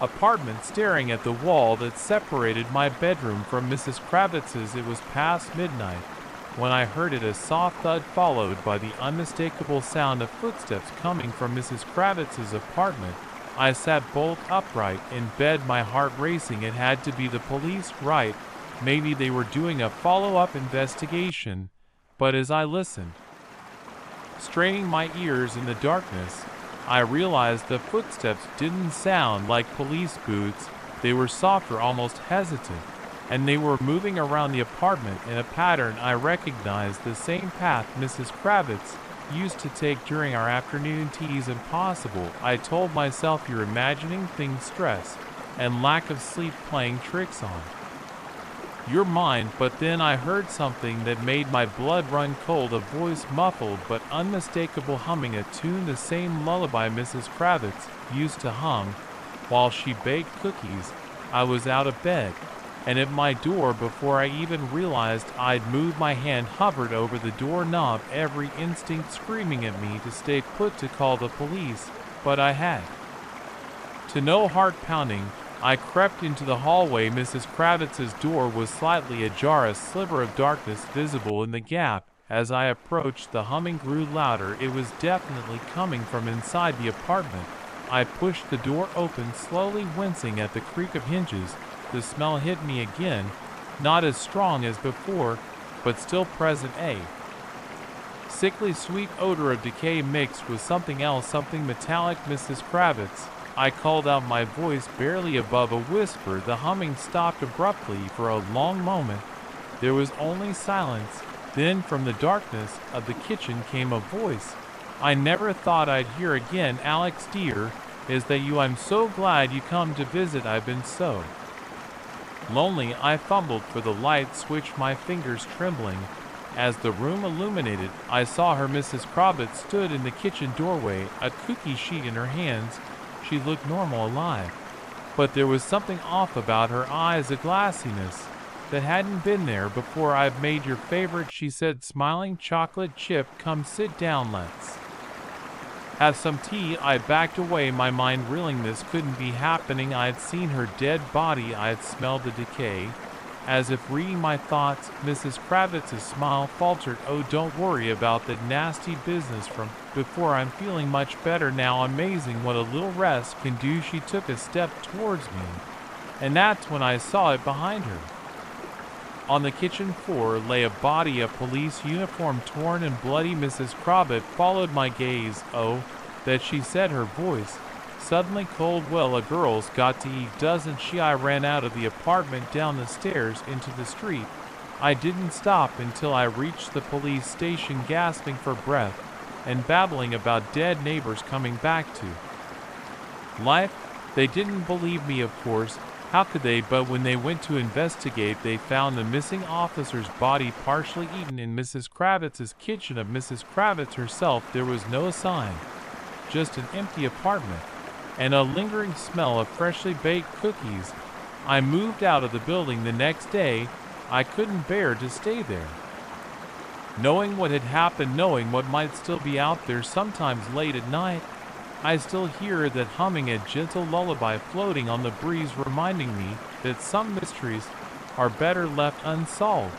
apartment, staring at the wall that separated my bedroom from Mrs. Kravitz's. It was past midnight when I heard it, a soft thud followed by the unmistakable sound of footsteps coming from Mrs. Kravitz's apartment. I sat bolt upright in bed, my heart racing. It had to be the police, right? Maybe they were doing a follow-up investigation. But as I listened, straining my ears in the darkness, I realized the footsteps didn't sound like police boots. They were softer, almost hesitant, and they were moving around the apartment in a pattern I recognized, the same path Mrs. Kravitz used to take during our afternoon teas. Impossible, I told myself. You're imagining things. Stress and lack of sleep playing tricks on your mind. But then I heard something that made my blood run cold, a voice, muffled but unmistakable, humming a tune, the same lullaby Mrs. Kravitz used to hum while she baked cookies. I was out of bed and at my door before I even realized I'd moved. My hand hovered over the doorknob, every instinct screaming at me to stay put, to call the police, but I had to know. Heart pounding, I crept into the hallway. Mrs. Kravitz's door was slightly ajar, a sliver of darkness visible in the gap. As I approached, the humming grew louder. It was definitely coming from inside the apartment. I pushed the door open, slowly, wincing at the creak of hinges. The smell hit me again, not as strong as before, but still present. A sickly sweet odor of decay mixed with something else, something metallic. Mrs. Kravitz, I called out, my voice barely above a whisper. The humming stopped abruptly. For a long moment, there was only silence. Then from the darkness of the kitchen came a voice I never thought I'd hear again. Alex, dear, is that you? I'm so glad you come to visit. I've been so lonely. I fumbled for the light switch, my fingers trembling. As the room illuminated, I saw her. Mrs. Kravitz stood in the kitchen doorway, a cookie sheet in her hands. She looked normal, alive, but there was something off about her eyes, a glassiness that hadn't been there before. I've made your favorite, she said, smiling. Chocolate chip. Come sit down, let's have some tea. I backed away, my mind reeling. This couldn't be happening. I had seen her dead body. I had smelled the decay. As if reading my thoughts, Mrs. Kravitz's smile faltered. Oh, don't worry about that nasty business from before. I'm feeling much better now. Amazing what a little rest can do. She took a step towards me, and that's when I saw it behind her. On the kitchen floor lay a body, a police uniform, torn and bloody. Mrs. Kravitz followed my gaze. Oh, that, she said, her voice Suddenly cold, well, a girl's got to eat, doesn't she? I ran out of the apartment, down the stairs, into the street. I didn't stop until I reached the police station, gasping for breath and babbling about dead neighbors coming back to life. They didn't believe me, of course. How could they? But when they went to investigate, they found the missing officer's body partially eaten in Mrs. Kravitz's kitchen of Mrs. Kravitz herself. There was no sign, just an empty apartment and a lingering smell of freshly baked cookies. I moved out of the building the next day. I couldn't bear to stay there. Knowing what had happened, knowing what might still be out there, sometimes late at night, I still hear that humming, a gentle lullaby floating on the breeze, reminding me that some mysteries are better left unsolved,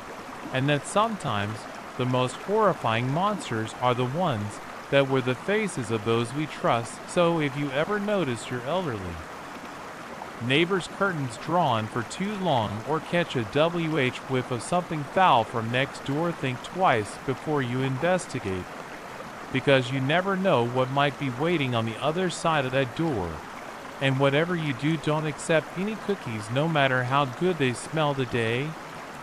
and that sometimes the most horrifying monsters are the ones that wear the faces of those we trust. So if you ever notice your elderly neighbor's curtains drawn for too long, or catch a whiff of something foul from next door, think twice before you investigate, because you never know what might be waiting on the other side of that door. And whatever you do, don't accept any cookies, no matter how good they smell today.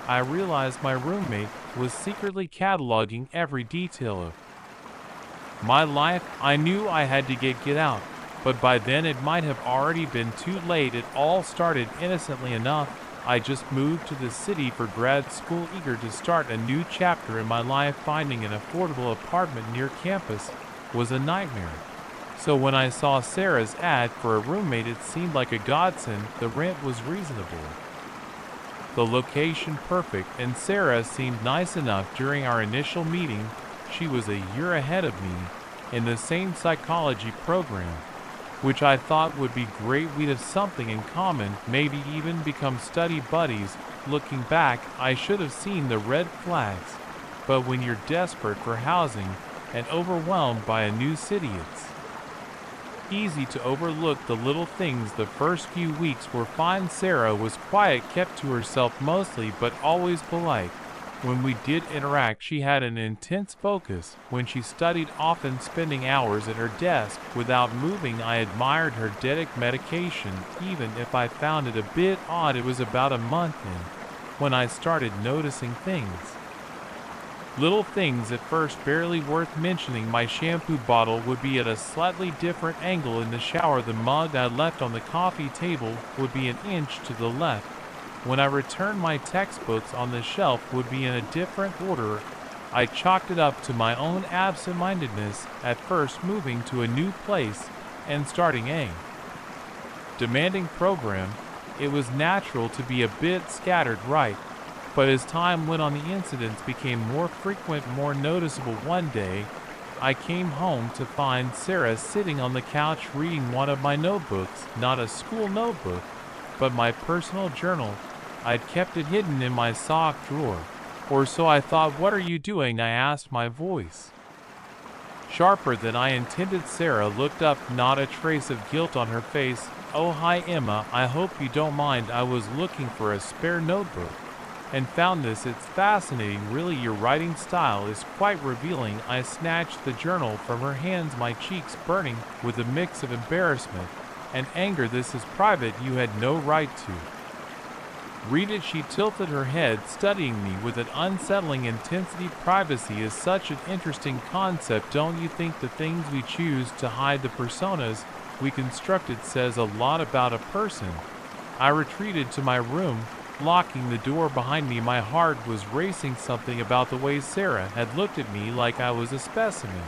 I realized my roommate was secretly cataloging every detail of my life. I knew I had to get out, but by then it might have already been too late. It all started innocently enough. I just moved to the city for grad school, eager to start a new chapter in my life. Finding an affordable apartment near campus was a nightmare. So when I saw Sarah's ad for a roommate, it seemed like a godsend. The rent was reasonable, the location perfect, and Sarah seemed nice enough. During our initial meeting, she was a year ahead of me in the same psychology program, which I thought would be great. We'd have something in common, maybe even become study buddies. Looking back, I should have seen the red flags. But when you're desperate for housing and overwhelmed by a new city, it's easy to overlook the little things. The first few weeks were fine. Sarah was quiet, kept to herself mostly, but always polite. When we did interact, she had an intense focus. When she studied, often spending hours at her desk without moving, I admired her dedication, even if I found it a bit odd. It was about a month in when I started noticing things. Little things at first barely worth mentioning. My shampoo bottle would be at a slightly different angle in the shower. The mug I left on the coffee table would be an inch to the left. When I returned, my textbooks on the shelf would be in a different order. I chalked it up to my own absent-mindedness at first, moving to a new place and starting a demanding program. It was natural to be a bit scattered, right? But as time went on, the incidents became more frequent, more noticeable. One day, I came home to find Sarah sitting on the couch reading one of my notebooks, not a school notebook, but my personal journal. I'd kept it hidden in my sock drawer, or so I thought. "What are you doing?" I asked, my voice sharper than I intended. Sarah looked up, not a trace of guilt on her face. "Oh, hi, Emma. I hope you don't mind. I was looking for a spare notebook and found this. It's fascinating, really. Your writing style is quite revealing." I snatched the journal from her hands, my cheeks burning with a mix of embarrassment and anger. "This is private. You had no right to read it." She tilted her head, studying me with an unsettling intensity. "Privacy is such an interesting concept. Don't you think the things we choose to hide, the personas we constructed, says a lot about a person?" I retreated to my room, locking the door behind me. My heart was racing. Something about the way Sarah had looked at me, like I was a specimen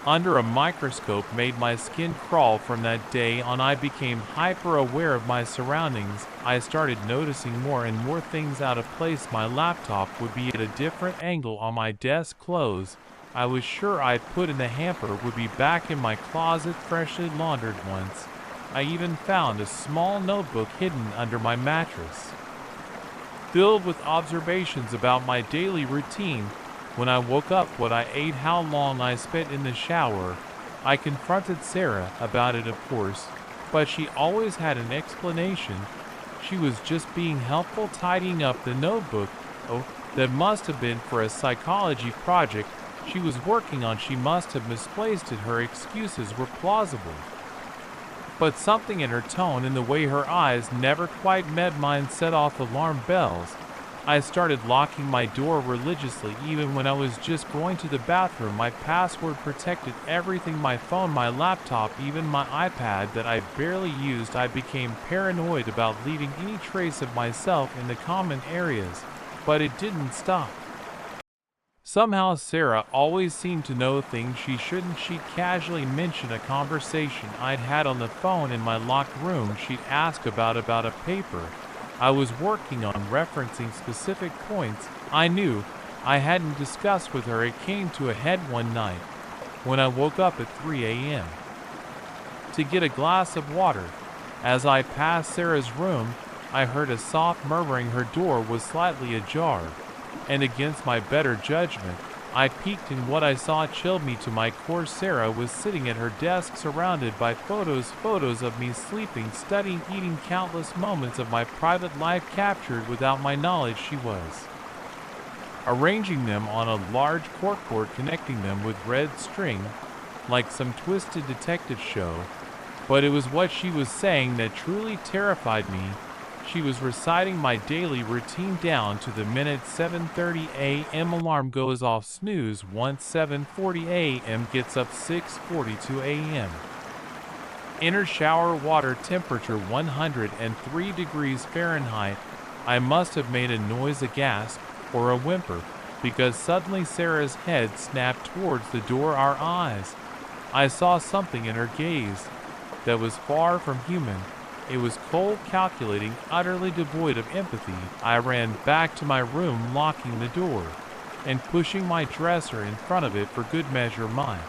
under a microscope, made my skin crawl. From that day on, I became hyper-aware of my surroundings. I started noticing more and more things out of place. My laptop would be at a different angle on my desk. Clothes I was sure I'd put in the hamper would be back in my closet, freshly laundered once. I even found a small notebook hidden under my mattress, filled with observations about my daily routine. When I woke up, what I ate, how long I spent in the shower. I confronted Sarah about it, of course, but she always had an explanation. She was just being helpful, tidying up the notebook. Oh, that must have been for a psychology project she was working on. She must have misplaced it. Her excuses were plausible. but something in her tone and the way her eyes never quite met mine set off alarm bells. I started locking my door religiously even when I was just going to the bathroom. My password protected everything: my phone, my laptop, even my iPad that I barely used. I became paranoid about leaving any trace of myself in the common areas, but it didn't stop. Somehow Sarah always seemed to know things she shouldn't. She'd casually mention a conversation I'd had on the phone in my locked room. She'd ask about a paper I was working on, referencing specific points I knew I hadn't discussed with her. It came to a head one night when I woke up at 3 a.m. to get a glass of water. As I passed Sarah's room, I heard a soft murmuring. Her door was slightly ajar, and against my better judgment, I peeked, and what I saw chilled me to my core. Sarah was sitting at her desk surrounded by photos of me sleeping, studying, eating, countless moments of my private life captured without my knowledge. She was arranging them on a large corkboard, connecting them with red string, like some twisted detective show. But it was what she was saying that truly terrified me. She was reciting my daily routine down to the minute. 7:30 a.m. alarm goes off, snooze once. 7:40 a.m. gets up. 6:42 a.m. Inner shower, water temperature 103 degrees Fahrenheit. I must have made a noise, a gasp, or a whimper, because suddenly Sarah's head snapped towards the door. Our eyes. I saw something in her gaze that was far from human. It was cold, calculating, utterly devoid of empathy. I ran back to my room, locking the door and pushing my dresser in front of it for good measure. My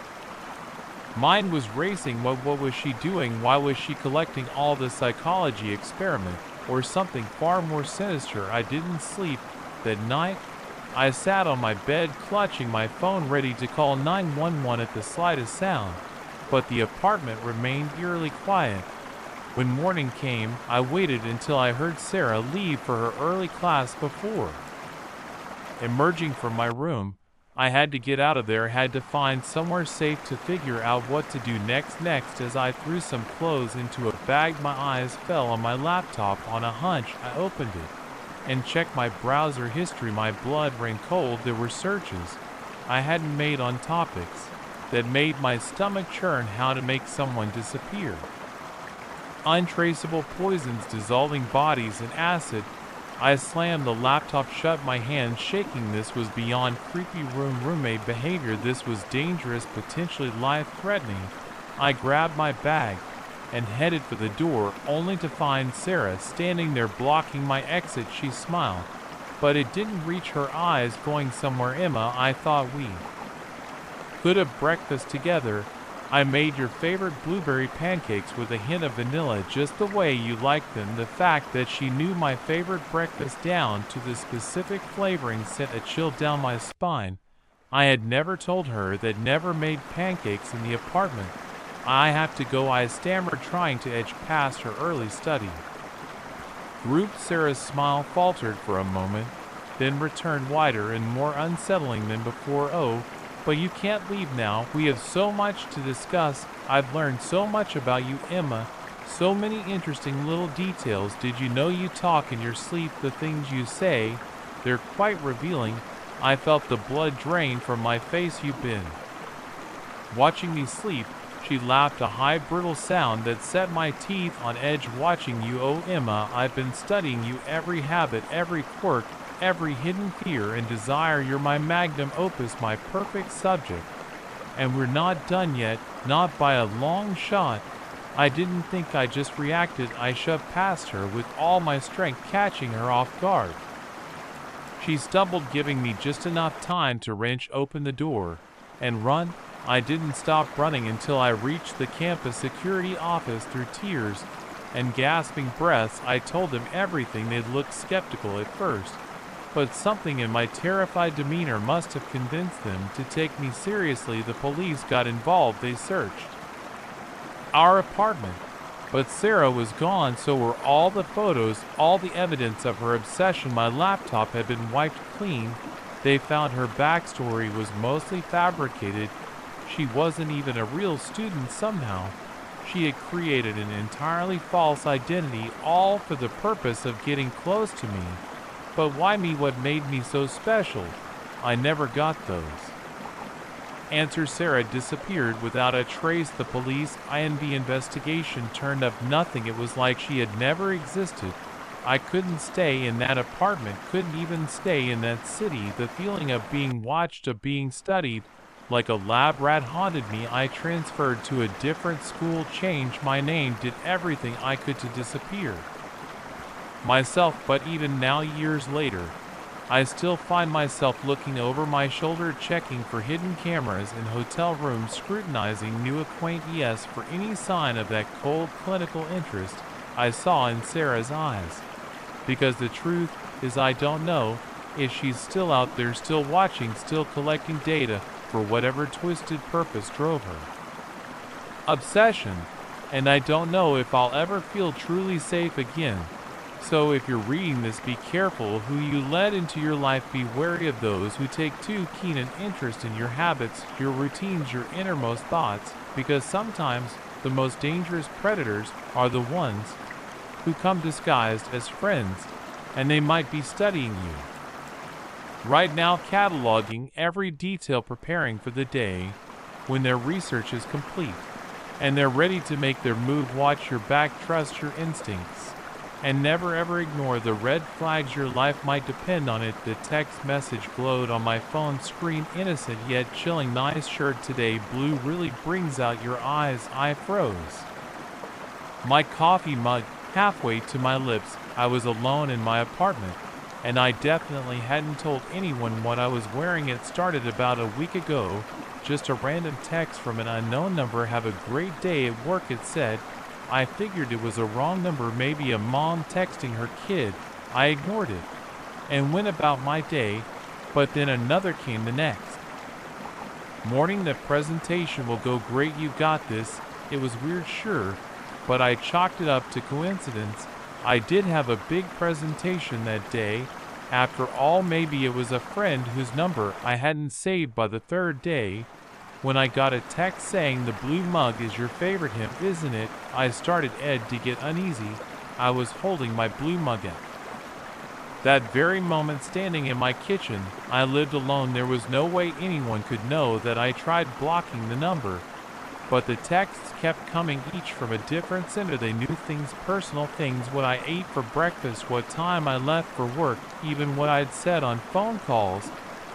mind was racing. What was she doing? Why was she collecting all this psychology experiment, or something far more sinister? I didn't sleep that night. I sat on my bed, clutching my phone, ready to call 911 at the slightest sound, but the apartment remained eerily quiet. When morning came, I waited until I heard Sarah leave for her early class before emerging from my room. I had to get out of there, had to find somewhere safe to figure out what to do next. As I threw some clothes into a bag, my eyes fell on my laptop. On a hunch, I opened it and checked my browser history. My blood ran cold. There were searches I hadn't made on topics that made my stomach churn. How to make someone disappear, untraceable poisons, dissolving bodies in acid. I slammed the laptop shut, my hands shaking. This was beyond creepy roommate behavior. This was dangerous, potentially life-threatening. I grabbed my bag and headed for the door, only to find Sarah standing there blocking my exit. She smiled, but it didn't reach her eyes. Going somewhere, Emma, I thought we could have breakfast together. I made your favorite blueberry pancakes with a hint of vanilla, just the way you like them. The fact that she knew my favorite breakfast down to the specific flavoring sent a chill down my spine. I had never told her that never made pancakes in the apartment. I have to go, I stammered, trying to edge past her early study group. Sarah's smile faltered for a moment, then returned, wider and more unsettling than before. Oh, but you can't leave now. We have so much to discuss. I've learned so much about you, Emma. So many interesting little details. Did you know you talk in your sleep? The things you say, they're quite revealing. I felt the blood drain from my face. You've been watching me sleep. She laughed, a high, brittle sound that set my teeth on edge. Watching you, oh Emma, I've been studying you, every habit, every quirk, every hidden fear and desire. You're my magnum opus, my perfect subject. And we're not done yet, not by a long shot. I didn't think. I just reacted. I shoved past her with all my strength, catching her off guard. She stumbled, giving me just enough time to wrench open the door and run. I didn't stop running until I reached the campus security office. Through tears and gasping breaths, I told them everything. They'd looked skeptical at first, but something in my terrified demeanor must have convinced them to take me seriously. The police got involved. They searched our apartment, but Sarah was gone. So were all the photos, all the evidence of her obsession. My laptop had been wiped clean. They found her backstory was mostly fabricated. She wasn't even a real student somehow. She had created an entirely false identity, all for the purpose of getting close to me. But why me? What made me so special? I never got those answers. Sarah disappeared without a trace. The police and the investigation turned up nothing. It was like she had never existed. I couldn't stay in that apartment, couldn't even stay in that city. The feeling of being watched, of being studied, like a lab rat haunted me. I transferred to a different school, changed my name, did everything I could to disappear myself. But even now, years later, I still find myself looking over my shoulder, checking for hidden cameras in hotel rooms, scrutinizing new acquaintances for any sign of that cold clinical interest I saw in Sarah's eyes. Because the truth is, I don't know if she's still out there, still watching, still collecting data for whatever twisted purpose drove her obsession, and I don't know if I'll ever feel truly safe again. So if you're reading this, be careful who you let into your life. Be wary of those who take too keen an interest in your habits, your routines, your innermost thoughts, because sometimes the most dangerous predators are the ones who come disguised as friends, and they might be studying you right now, cataloging every detail, preparing for the day when their research is complete and they're ready to make their move. Watch your back, trust your instincts, and never ever ignore the red flags. Your life might depend on it. The text message glowed on my phone screen, innocent yet chilling. Nice shirt today, blue really brings out your eyes. I froze my coffee mug halfway to my lips. I was alone in my apartment, and I definitely hadn't told anyone what I was wearing. It started about a week ago, just a random text from an unknown number. Have a great day at work, it said. I figured it was a wrong number, maybe a mom texting her kid. I ignored it and went about my day, but then another came the next morning. The presentation will go great, you got this. It was weird, sure, but I chalked it up to coincidence. I did have a big presentation that day. After all, maybe it was a friend whose number I hadn't saved. By the third day, when I got a text saying the blue mug is your favorite hymn, isn't it? I started to get uneasy. I was holding my blue mug at that very moment, standing in my kitchen. I lived alone. There was no way anyone could know that I tried blocking the number, but the texts kept coming, each from a different sender. They knew things, personal things, what I ate for breakfast, what time I left for work, even what I'd said on phone calls.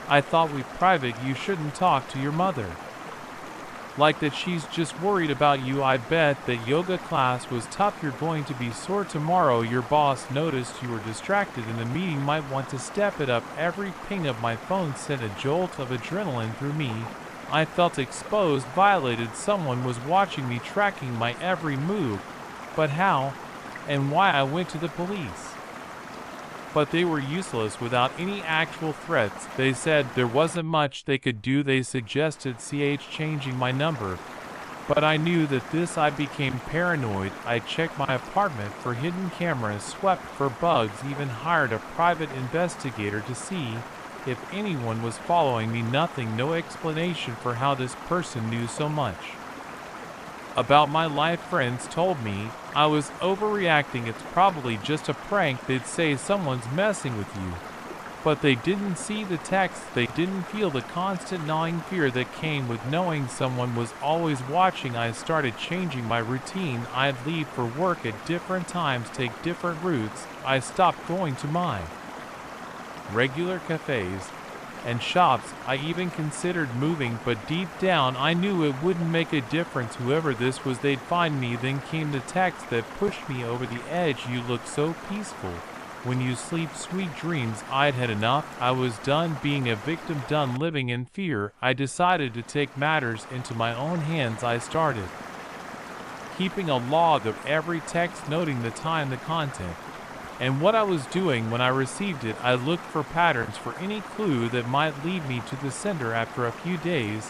I thought, we private, you shouldn't talk to your mother like that, she's just worried about you. I bet that yoga class was tough. You're going to be sore tomorrow. Your boss noticed you were distracted in the meeting, might want to step it up. Every ping of my phone sent a jolt of adrenaline through me. I felt exposed, violated. Someone was watching me, tracking my every move. But how and why? I went to the police, but they were useless. Without any actual threats, they said there wasn't much they could do. They suggested changing my number, but I knew that this. I became paranoid. I checked my apartment for hidden cameras, swept for bugs, even hired a private investigator to see if anyone was following me. Nothing, no explanation for how this person knew so much about my life. Friends told me I was overreacting. It's probably just a prank. They'd say someone's messing with you, but they didn't see the text. They didn't feel the constant gnawing fear that came with knowing someone was always watching. I started changing my routine. I'd leave for work at different times, take different routes. I stopped going to my regular cafes and shops. I even considered moving, but deep down I knew it wouldn't make a difference. Whoever this was, they'd find me. Then came the text that pushed me over the edge. You look so peaceful when you sleep, sweet dreams. I'd had enough. I was done being a victim, done living in fear. I decided to take matters into my own hands. I started keeping a log of every text, noting the time, the content, and what I was doing when I received it. I looked for patterns, for any clue that might lead me to the sender. After a few days,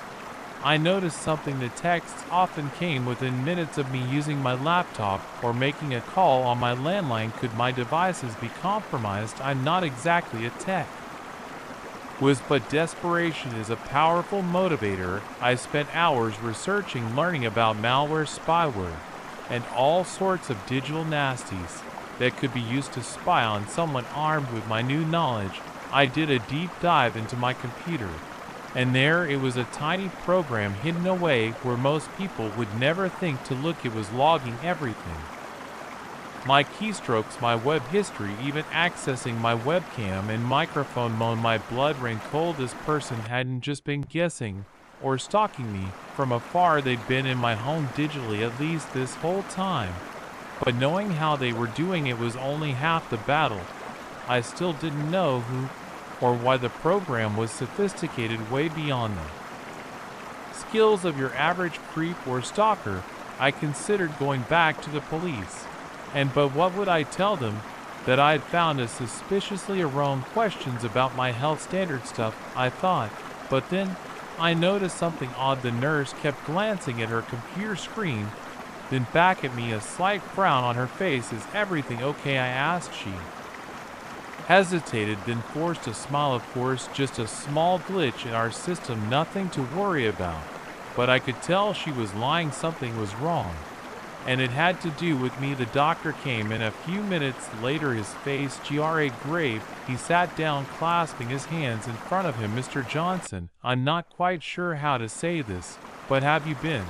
I noticed something. The texts often came within minutes of me using my laptop or making a call on my landline. Could my devices be compromised? I'm not exactly a tech whiz, but desperation is a powerful motivator. I spent hours researching, learning about malware, spyware, and all sorts of digital nasties that could be used to spy on someone armed with my new knowledge. I did a deep dive into my computer, and there it was, a tiny program hidden away where most people would never think to look. It was logging everything. My keystrokes, my web history, even accessing my webcam and microphone mode. My blood ran cold. This person hadn't just been guessing or stalking me from afar. They'd been in my home digitally at least this whole time. But knowing how they were doing it was only half the battle. I still didn't know who or why the program was sophisticated way beyond the skills of your average creep or stalker. I considered going back to the police. But what would I tell them? That I'd found a suspiciously around questions about my health standard stuff, I thought. But then I noticed something odd. The nurse kept glancing at her computer screen, then back at me, a slight frown on her face. Is everything okay? I asked. She hesitated, then forced a smile. Of course, just a small glitch in our system, nothing to worry about. But I could tell she was lying. Something was wrong, and it had to do with me. The doctor came in a few minutes later, his face grave. He sat down, clasping his hands in front of him. Mr. Johnson, I'm not quite sure how to say this, but have you been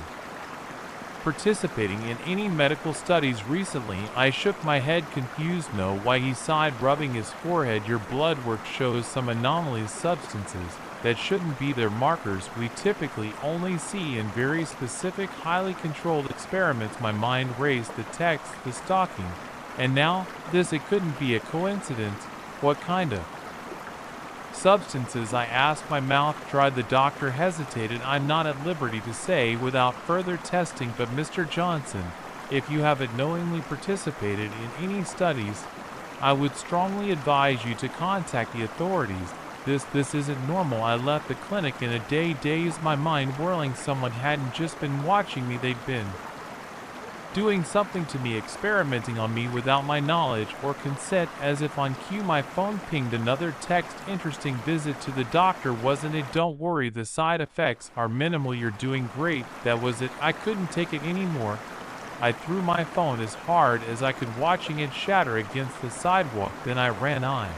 participating in any medical studies recently? I shook my head, confused. No. Why? He sighed, rubbing his forehead. Your blood work shows some anomalies, substances that shouldn't be there, markers we typically only see in very specific, highly controlled experiments. My mind raced. The text, the stalking, and now this. It couldn't be a coincidence. What kind of substances? I asked, my mouth dry. The doctor hesitated. I'm not at liberty to say without further testing, but Mr. Johnson, if you haven't knowingly participated in any studies, I would strongly advise you to contact the authorities. This isn't normal. I left the clinic in a day, dazed, my mind whirling. Someone hadn't just been watching me, they'd been doing something to me, experimenting on me without my knowledge or consent. As if on cue, my phone pinged another text. Interesting visit to the doctor, wasn't it? Don't worry, the side effects are minimal. You're doing great. That was it. I couldn't take it anymore. I threw my phone as hard as I could, watching it shatter against the sidewalk. Then I ran. I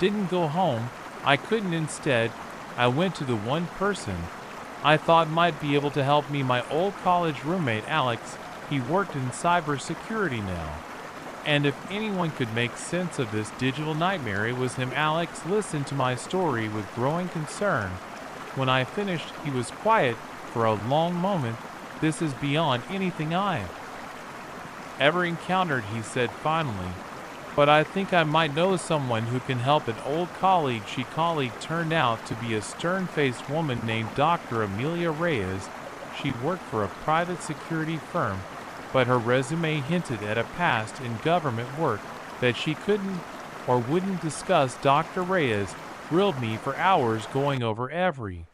didn't go home. I couldn't. Instead, I went to the one person I thought might be able to help me, my old college roommate Alex. He worked in cybersecurity now, and if anyone could make sense of this digital nightmare, it was him. Alex listened to my story with growing concern. When I finished, he was quiet for a long moment. This is beyond anything I've ever encountered, he said finally. But I think I might know someone who can help. An old colleague. Colleague turned out to be a stern-faced woman named Dr. Amelia Reyes. She worked for a private security firm, but her resume hinted at a past in government work that she couldn't or wouldn't discuss. Dr. Reyes grilled me for hours, going over every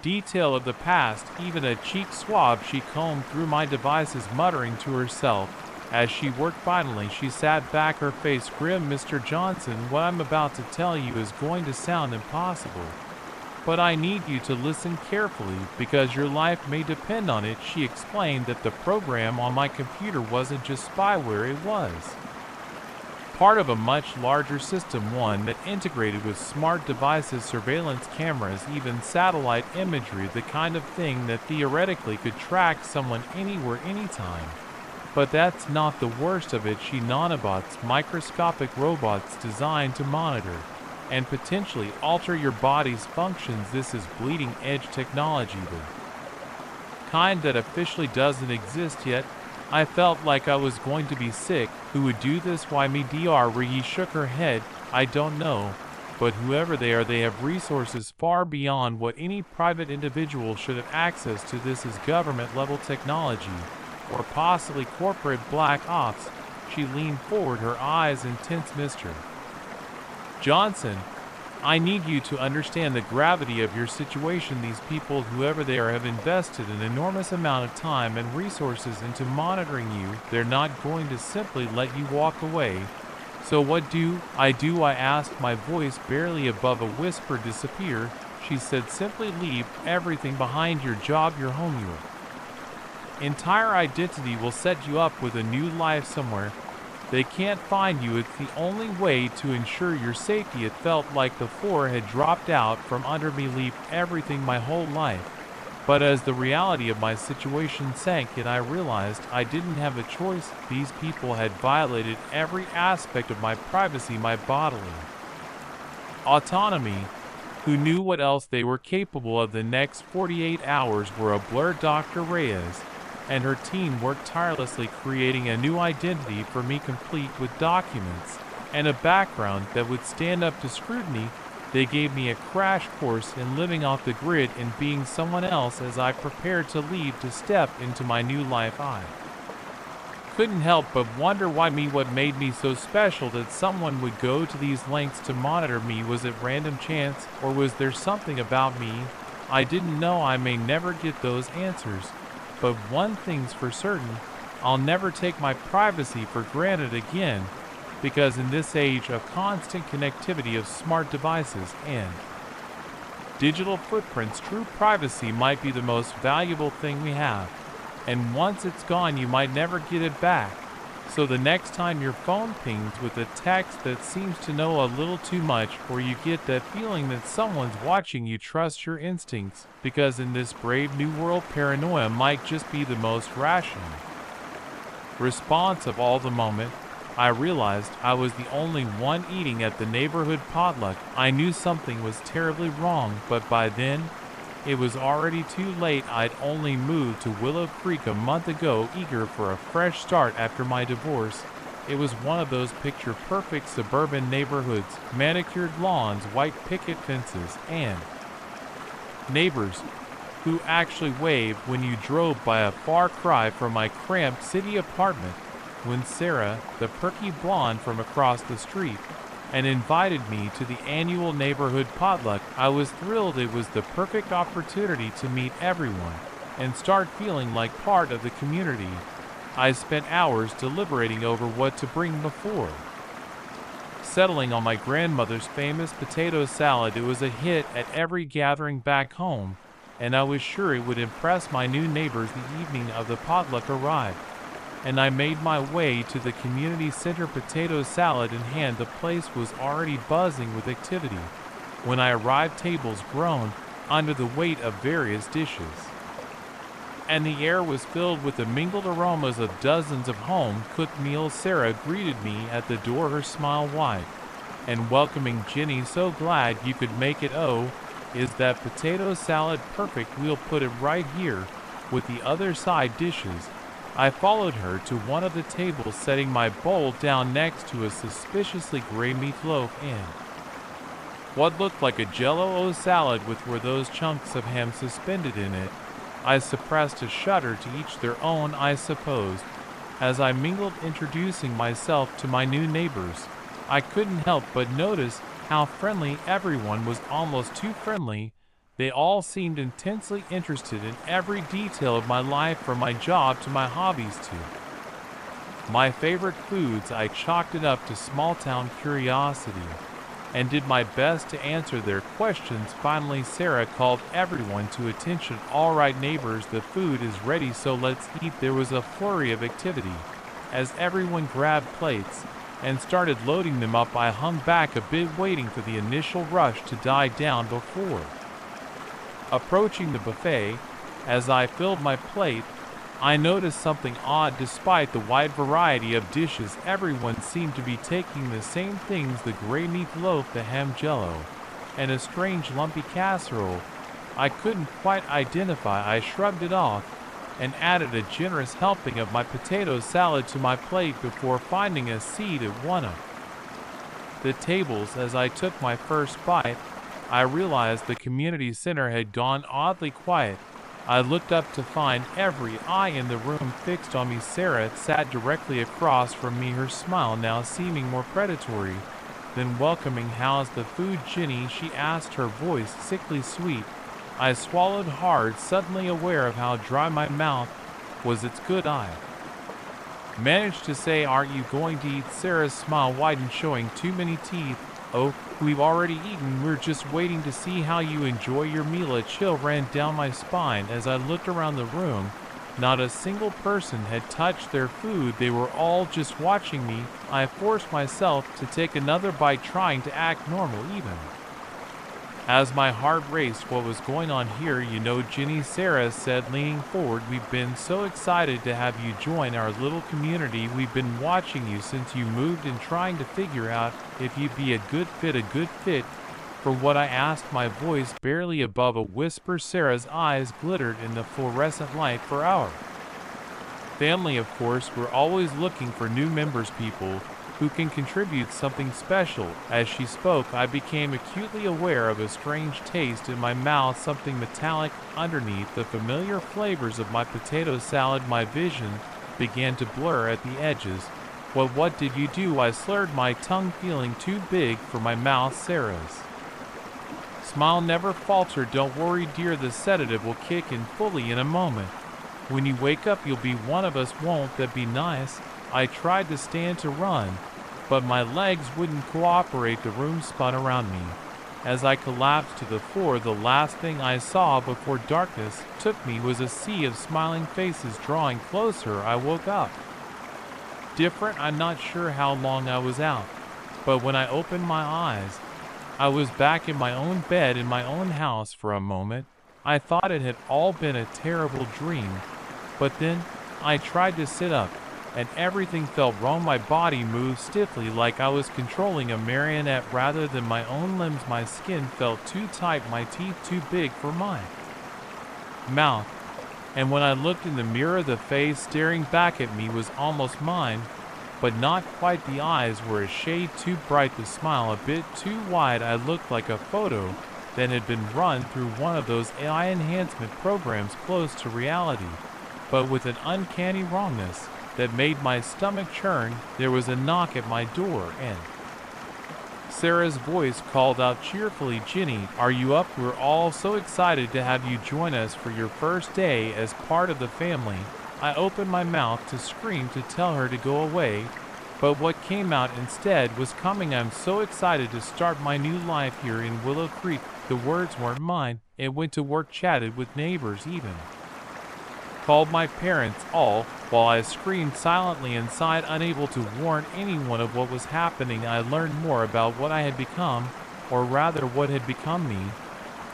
detail of the past, even a cheek swab. She combed through my devices, muttering to herself as she worked. Finally, she sat back, her face grim. Mr. Johnson, what I'm about to tell you is going to sound impossible, but I need you to listen carefully because your life may depend on it. She explained that the program on my computer wasn't just spyware, it was part of a much larger system, one that integrated with smart devices, surveillance cameras, even satellite imagery, the kind of thing that theoretically could track someone anywhere, anytime. But that's not the worst of it. Nanobots, microscopic robots designed to monitor and potentially alter your body's functions. This is bleeding-edge technology, the kind that officially doesn't exist yet. I felt like I was going to be sick. Who would do this? Why me? Dr. Reyes shook her head. I don't know, but whoever they are, they have resources far beyond what any private individual should have access to. This is government-level technology, or possibly corporate black ops. She leaned forward, her eyes intense. Mr. Johnson, I need you to understand the gravity of your situation. These people, whoever they are, have invested an enormous amount of time and resources into monitoring you. They're not going to simply let you walk away. So what do? I asked, my voice barely above a whisper. Disappear, she said simply. Leave everything behind, your job, your home, your entire identity will set you up with a new life somewhere. They can't find you. It's the only way to ensure your safety. It felt like the floor had dropped out from under me, leaped everything my whole life. But as the reality of my situation sank in, I realized I didn't have a choice. These people had violated every aspect of my privacy, my bodily autonomy. Who knew what else they were capable of? The next 48 hours were a blur. Dr. Reyes and her team worked tirelessly, creating a new identity for me, complete with documents and a background that would stand up to scrutiny. They gave me a crash course in living off the grid and being someone else as I prepared to leave to step into my new life. I couldn't help but wonder why me, what made me so special that someone would go to these lengths to monitor me. Was it random chance, or was there something about me I didn't know? I may never get those answers, but one thing's for certain: I'll never take my privacy for granted again, because in this age of constant connectivity of smart devices and digital footprints, true privacy might be the most valuable thing we have. And once it's gone, you might never get it back. So the next time your phone pings with a text that seems to know a little too much, or you get that feeling that someone's watching you, trust your instincts, because in this brave new world, paranoia might just be the most rational response of all. The moment I realized I was the only one eating at the neighborhood potluck, I knew something was terribly wrong, but by then, it was already too late. I'd only moved to Willow Creek a month ago, eager for a fresh start after my divorce. It was one of those picture-perfect suburban neighborhoods, manicured lawns, white picket fences, and neighbors who actually waved when you drove by. A far cry from my cramped city apartment. When Sarah, the perky blonde from across the street, and invited me to the annual neighborhood potluck, I was thrilled. It was the perfect opportunity to meet everyone and start feeling like part of the community. I spent hours deliberating over what to bring before settling on my grandmother's famous potato salad. It was a hit at every gathering back home, and I was sure it would impress my new neighbors. The evening of the potluck arrived, and I made my way to the community center, potato salad in hand. The place was already buzzing with activity. When I arrived, tables groaned under the weight of various dishes, and the air was filled with the mingled aromas of dozens of home-cooked meals. Sarah greeted me at the door, her smile wide and welcoming. "Jenny, so glad you could make it. Oh, is that potato salad perfect? We'll put it right here with the other side dishes." I followed her to one of the tables, setting my bowl down next to a suspiciously gray meatloaf and what looked like a Jell-O salad were those chunks of ham suspended in it. I suppressed a shudder. To each their own, I suppose. As I mingled, introducing myself to my new neighbors, I couldn't help but notice how friendly everyone was, almost too friendly. They all seemed intensely interested in every detail of my life, from my job to my hobbies to my favorite foods. I chalked it up to small-town curiosity and did my best to answer their questions. Finally, Sarah called everyone to attention. "All right, neighbors, the food is ready, so let's eat." There was a flurry of activity as everyone grabbed plates and started loading them up. I hung back a bit, waiting for the initial rush to die down before approaching the buffet. As I filled my plate, I noticed something odd. Despite the wide variety of dishes, everyone seemed to be taking the same things: the gray meatloaf, the ham Jell-O, and a strange lumpy casserole I couldn't quite identify. I shrugged it off and added a generous helping of my potato salad to my plate before finding a seat at one of the tables. As I took my first bite, I realized the community center had gone oddly quiet. I looked up to find every eye in the room fixed on me. Sarah sat directly across from me, her smile now seeming more predatory than welcoming. "How's the food, Jenny?" she asked, her voice sickly sweet. I swallowed hard, suddenly aware of how dry my mouth was. "It's good." I managed to say. "Aren't you going to eat?" Sarah's smile widened, showing too many teeth. "Oh, we've already eaten. We're just waiting to see how you enjoy your meal." A chill ran down my spine as I looked around the room. Not a single person had touched their food, they were all just watching me. I forced myself to take another bite, trying to act normal even. As my heart raced, what was going on here? You know, Ginny, Sarah said, leaning forward. We've been so excited to have you join our little community. We've been watching you since you moved and trying to figure out if you'd be a good fit for what I asked, my voice barely above a whisper. Sarah's eyes glittered in the fluorescent light. For our family, of course, we're always looking for new members, people who can contribute something special. As she spoke, I became acutely aware of a strange taste in my mouth, something metallic underneath the familiar flavors of my potato salad. My vision began to blur at the edges. What did you do? I slurred, my tongue feeling too big for my mouth. Sarah's smile never faltered. Don't worry, dear, the sedative will kick in fully in a moment. When you wake up, you'll be one of us. Won't that be nice? I tried to stand to run, but my legs wouldn't cooperate. The room spun around me. As I collapsed to the floor, the last thing I saw before darkness took me was a sea of smiling faces drawing closer. I woke up different. I'm not sure how long I was out, but when I opened my eyes, I was back in my own bed in my own house. For a moment, I thought it had all been a terrible dream, but then I tried to sit up, and everything felt wrong. My body moved stiffly, like I was controlling a marionette rather than my own limbs. My skin felt too tight, my teeth too big for my mouth. And when I looked in the mirror, the face staring back at me was almost mine, but not quite. The eyes were a shade too bright, the smile a bit too wide. I looked like a photo that had been run through one of those AI enhancement programs, close to reality, but with an uncanny wrongness that made my stomach churn. There was a knock at my door, and Sarah's voice called out cheerfully, Ginny, are you up? We're all so excited to have you join us for your first day as part of the family. I opened my mouth to scream to tell her to go away, but what came out instead was coming. I'm so excited to start my new life here in Willow Creek. The words weren't mine. It went to work, chatted with neighbors, even called my parents, all while I screamed silently inside, unable to warn anyone of what was happening. I learned more about what I had become, or rather what had become me.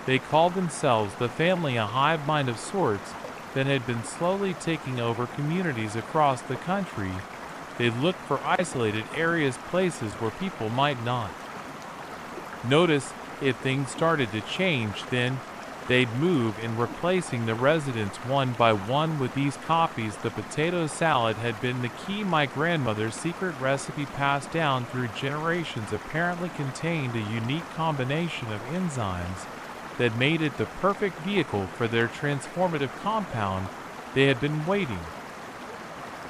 They called themselves the family, a hive mind of sorts that had been slowly taking over communities across the country. They looked for isolated areas, places where people might not notice. If things started to change, then they'd move in, replacing the residents one by one with these copies. The potato salad had been the key. My grandmother's secret recipe, passed down through generations, apparently contained a unique combination of enzymes that made it the perfect vehicle for their transformative compound. They had been waiting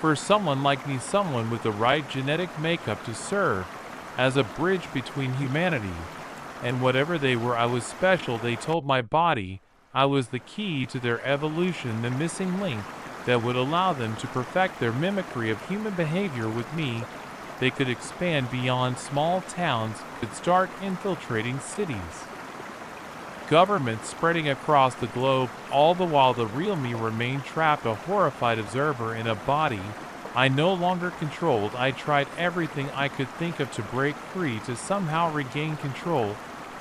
for someone like me, someone with the right genetic makeup to serve as a bridge between humanity and whatever they were. I was special, they told my body. I was the key to their evolution, the missing link that would allow them to perfect their mimicry of human behavior. With me, they could expand beyond small towns, could start infiltrating cities, governments spreading across the globe, all the while the real me remained trapped, a horrified observer in a body I no longer controlled. I tried everything I could think of to break free, to somehow regain control.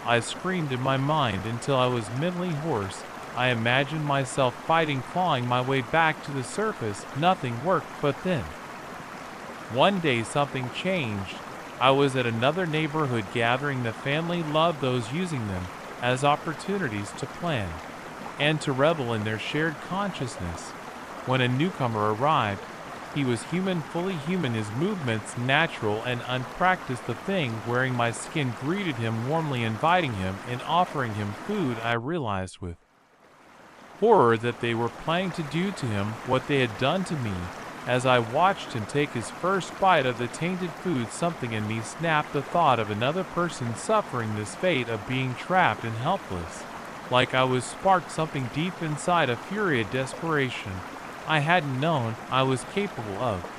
I screamed in my mind until I was mentally hoarse. I imagined myself fighting, clawing my way back to the surface. Nothing worked, but then one day something changed. I was at another neighborhood gathering. The family loved those using them as opportunities to plan and to revel in their shared consciousness. When a newcomer arrived, he was human, fully human, his movements natural and unpracticed. The thing wearing my skin greeted him warmly, inviting him and offering him food. I realized with horror that they were planning to do to him what they had done to me. As I watched him take his first bite of the tainted food, something in me snapped. The thought of another person suffering this fate of being trapped and helpless, like I was, sparked something deep inside, a fury of desperation I hadn't known I was capable of.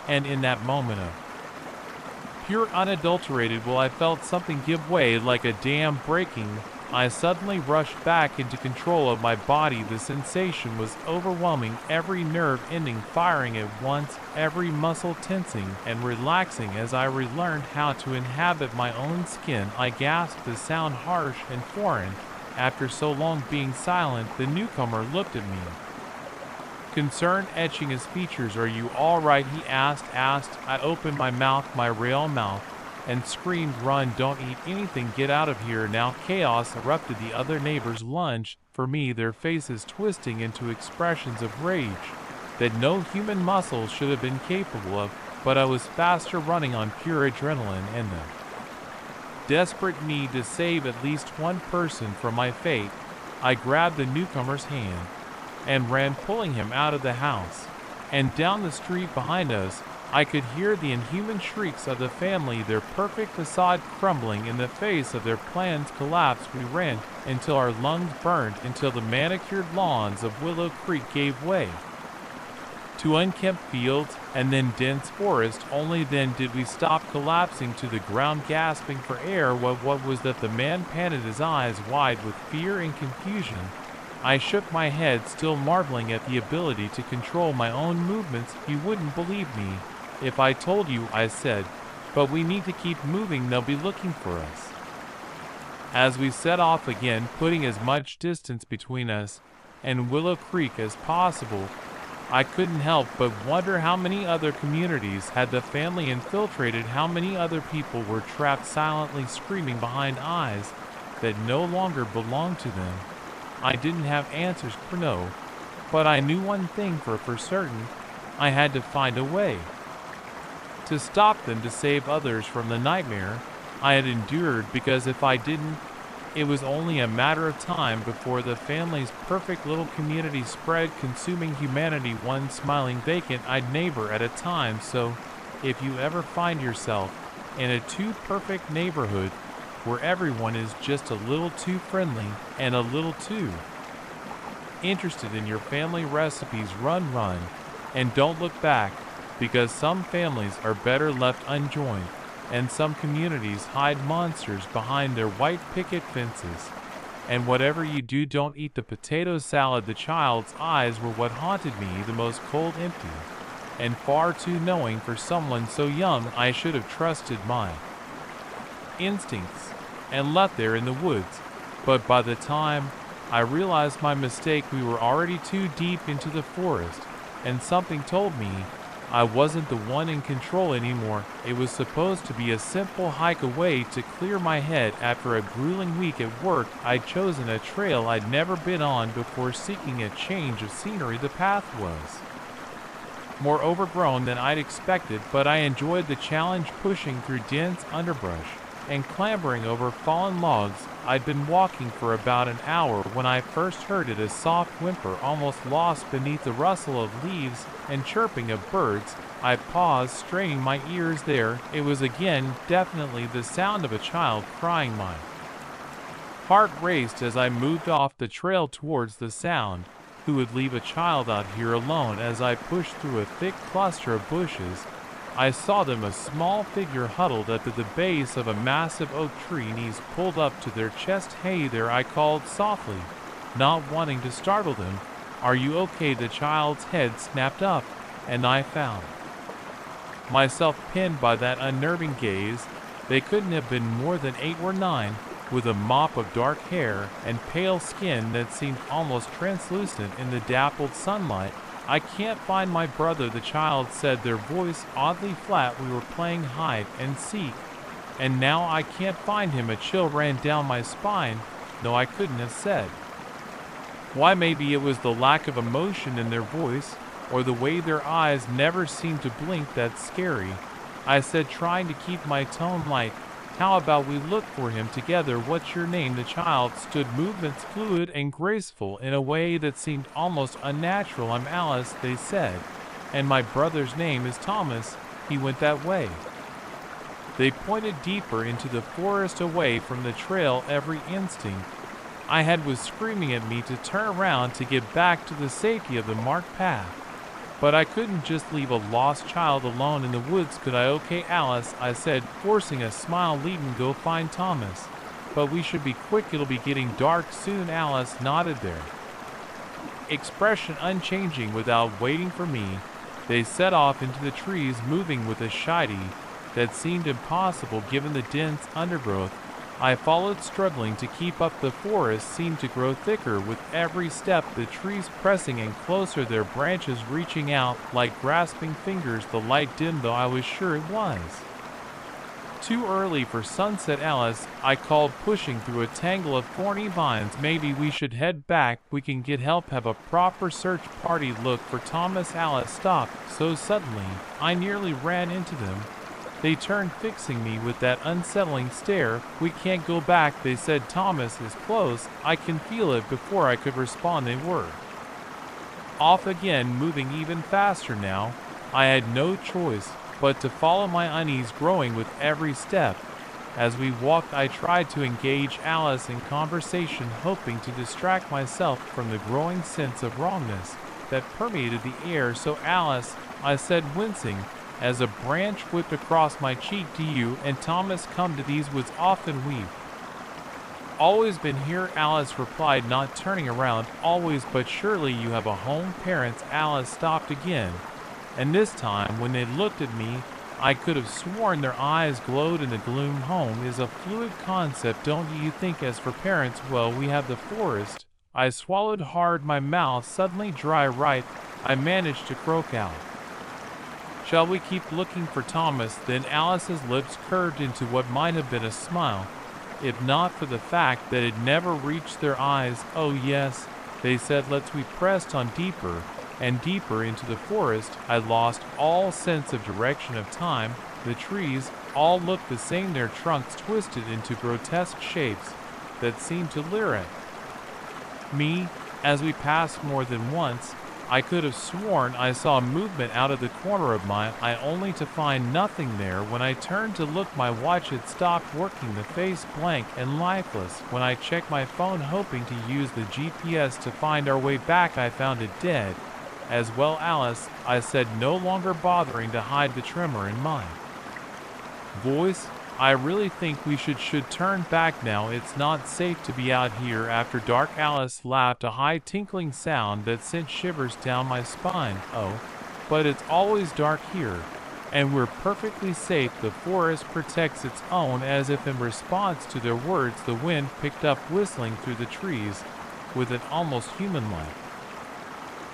And in that moment of pure unadulterated will, I felt something give way, like a dam breaking. I suddenly rushed back into control of my body. The sensation was overwhelming, every nerve ending firing at once, every muscle tensing and relaxing as I relearned how to inhabit my own skin. I gasped, the sound harsh and foreign. After so long being silent, the newcomer looked at me, concern etching his features. "Are you all right?" he asked. I opened my mouth, my real mouth, and screamed, "Run, don't eat anything, get out of here now." Chaos erupted. The other neighbors lunged for me, their faces twisting into expressions of rage that no human muscle should have been capable of, but I was faster, running on pure adrenaline and the desperate need to save at least one person from my fate. I grabbed the newcomer's hand and ran, pulling him out of the house and down the street behind us. I could hear the inhuman shrieks of the family, their perfect facade crumbling in the face of their plans collapse. We ran until our lungs burned, until the manicured lawns of Willow Creek gave way to unkempt fields and then dense forest. Only then did we stop collapsing to the ground, gasping for air. What was that? The man panted, his eyes wide with fear and confusion. I shook my head, still marveling at the ability to control my own movements. "You wouldn't believe me if I told you," I said, "but we need to keep moving, they'll be looking for us." As we set off again, putting as much distance between us and Willow Creek as possible, I couldn't help but wonder how many other communities had the family infiltrated, how many other people were trapped silently, screaming behind eyes that no longer belonged to them. I didn't have answers for no, but I knew one thing for certain: I had to find a way to stop them, to save others from the nightmare I had endured, because if I didn't, it was only a matter of time before the family's perfect little community spread, consuming humanity, one smiling, vacant-eyed neighbor at a time. So, if you ever find yourself in a too perfect neighborhood where everyone is just a little too friendly and a little too interested in your family recipes, run, and don't look back, because some families are better left unjoined, and some communities hide monsters behind their white picket fences. And whatever you do, don't eat the potato salad. The child's eyes were what haunted me the most, cold, empty, and far too knowing for someone so young. I should have trusted my instincts and left there in the woods, but by the time I realized my mistake, we were already too deep into the forest, and something told me I wasn't the one in control anymore. It was supposed to be a simple hike away to clear my head. After a grueling week at work, I'd chosen a trail I'd never been on before, seeking a change of scenery. The path was more overgrown than I'd expected, but I enjoyed the challenge, pushing through dense underbrush and clambering over fallen logs. I'd been walking for about an hour when I first heard it, a soft whimper, almost lost beneath the rustle of leaves and chirping of birds. I paused, straining my ears. There it was again, definitely the sound of a child crying. My heart raced as I moved off the trail towards the sound. Who would leave a child out here alone? As I pushed through a thick cluster of bushes, I saw them, a small figure huddled at the base of a massive oak tree, knees pulled up to their chest. "Hey there," I called softly, not wanting to startle them. "Are you okay?" The child's head snapped up, and I found myself pinned by that unnerving gaze. They couldn't have been more than 8 or 9, with a mop of dark hair and pale skin that seemed almost translucent in the dappled sunlight. "I can't find my brother," the child said, their voice oddly flat. "We were playing hide and seek, and now I can't find him." A chill ran down my spine. No, I couldn't have said why. Maybe it was the lack of emotion in their voice, or the way their eyes never seemed to blink. "That's scary," I said, trying to keep my tone light. "How about we look for him together? What's your name?" The child stood, movements fluid and graceful in a way that seemed almost unnatural. "I'm Alice," they said, "and my brother's name is Thomas. He went that way." They pointed deeper into the forest, away from the trail. Every instinct I had was screaming at me to turn around, to get back to the safety of the marked path. But I couldn't just leave a lost child alone in the woods, could I? "Okay, Alice," I said, forcing a smile, "leave him, go find Thomas." but we should be quick, it'll be getting dark soon." Alice nodded there, expression unchanging. Without waiting for me, they set off into the trees, moving with a shyty that seemed impossible given the dense undergrowth. I followed, struggling to keep up. The forest seemed to grow thicker with every step, the trees pressing in closer, their branches reaching out like grasping fingers. The light dimmed, though I was sure it was too early for sunset. "Alice," I called, pushing through a tangle of thorny vines, "maybe we should head back. We can get help, have a proper search party, look for Thomas." Alice stopped so suddenly I nearly ran into them. They turned, fixing me with that unsettling stare. "We can't go back," they said. "Thomas is close. I can feel it." Before I could respond, they were off again, moving even faster now. I had no choice but to follow, my unease growing with every step. As we walked, I tried to engage Alice in conversation, hoping to distract myself from the growing sense of wrongness that permeated the air. "So Alice," I said, wincing, as a branch whipped across my cheek, "do you and Thomas come to these woods often?" "We've always been here," Alice replied, not turning around. "Always, but surely you have a home." "Parents." Alice stopped again, and this time when they looked at me, I could have sworn their eyes glowed in the gloom. "Home is a fluid concept, don't you think? As for parents, well, we have the forest." I swallowed hard, my mouth suddenly dry. "Right," I managed to croak out. "Shall we keep looking for Thomas?" Then Alice's lips curved into what might have been a smile, if not for the fact that it never reached their eyes. "Oh yes," they said. "Let's." We pressed on deeper and deeper into the forest. I lost all sense of direction, of time. The trees all looked the same, their trunks twisted into grotesque shapes that seemed to leer at me as we passed. More than once I could have sworn I saw movement out of the corner of my eye, only to find nothing there. When I turned to look, my watch had stopped working, the face blank and lifeless. When I checked my phone, hoping to use the GPS to find our way back, I found it dead as well. "Alice," I said, no longer bothering to hide the tremor in my voice, "I really think we should turn back now. It's not safe to be out here after dark." Alice laughed, a high tinkling sound that sent shivers down my spine. "Oh, but it's always dark here, and we're perfectly safe. The forest protects its own." As if in response to their words, the wind picked up, whistling through the trees with an almost human-like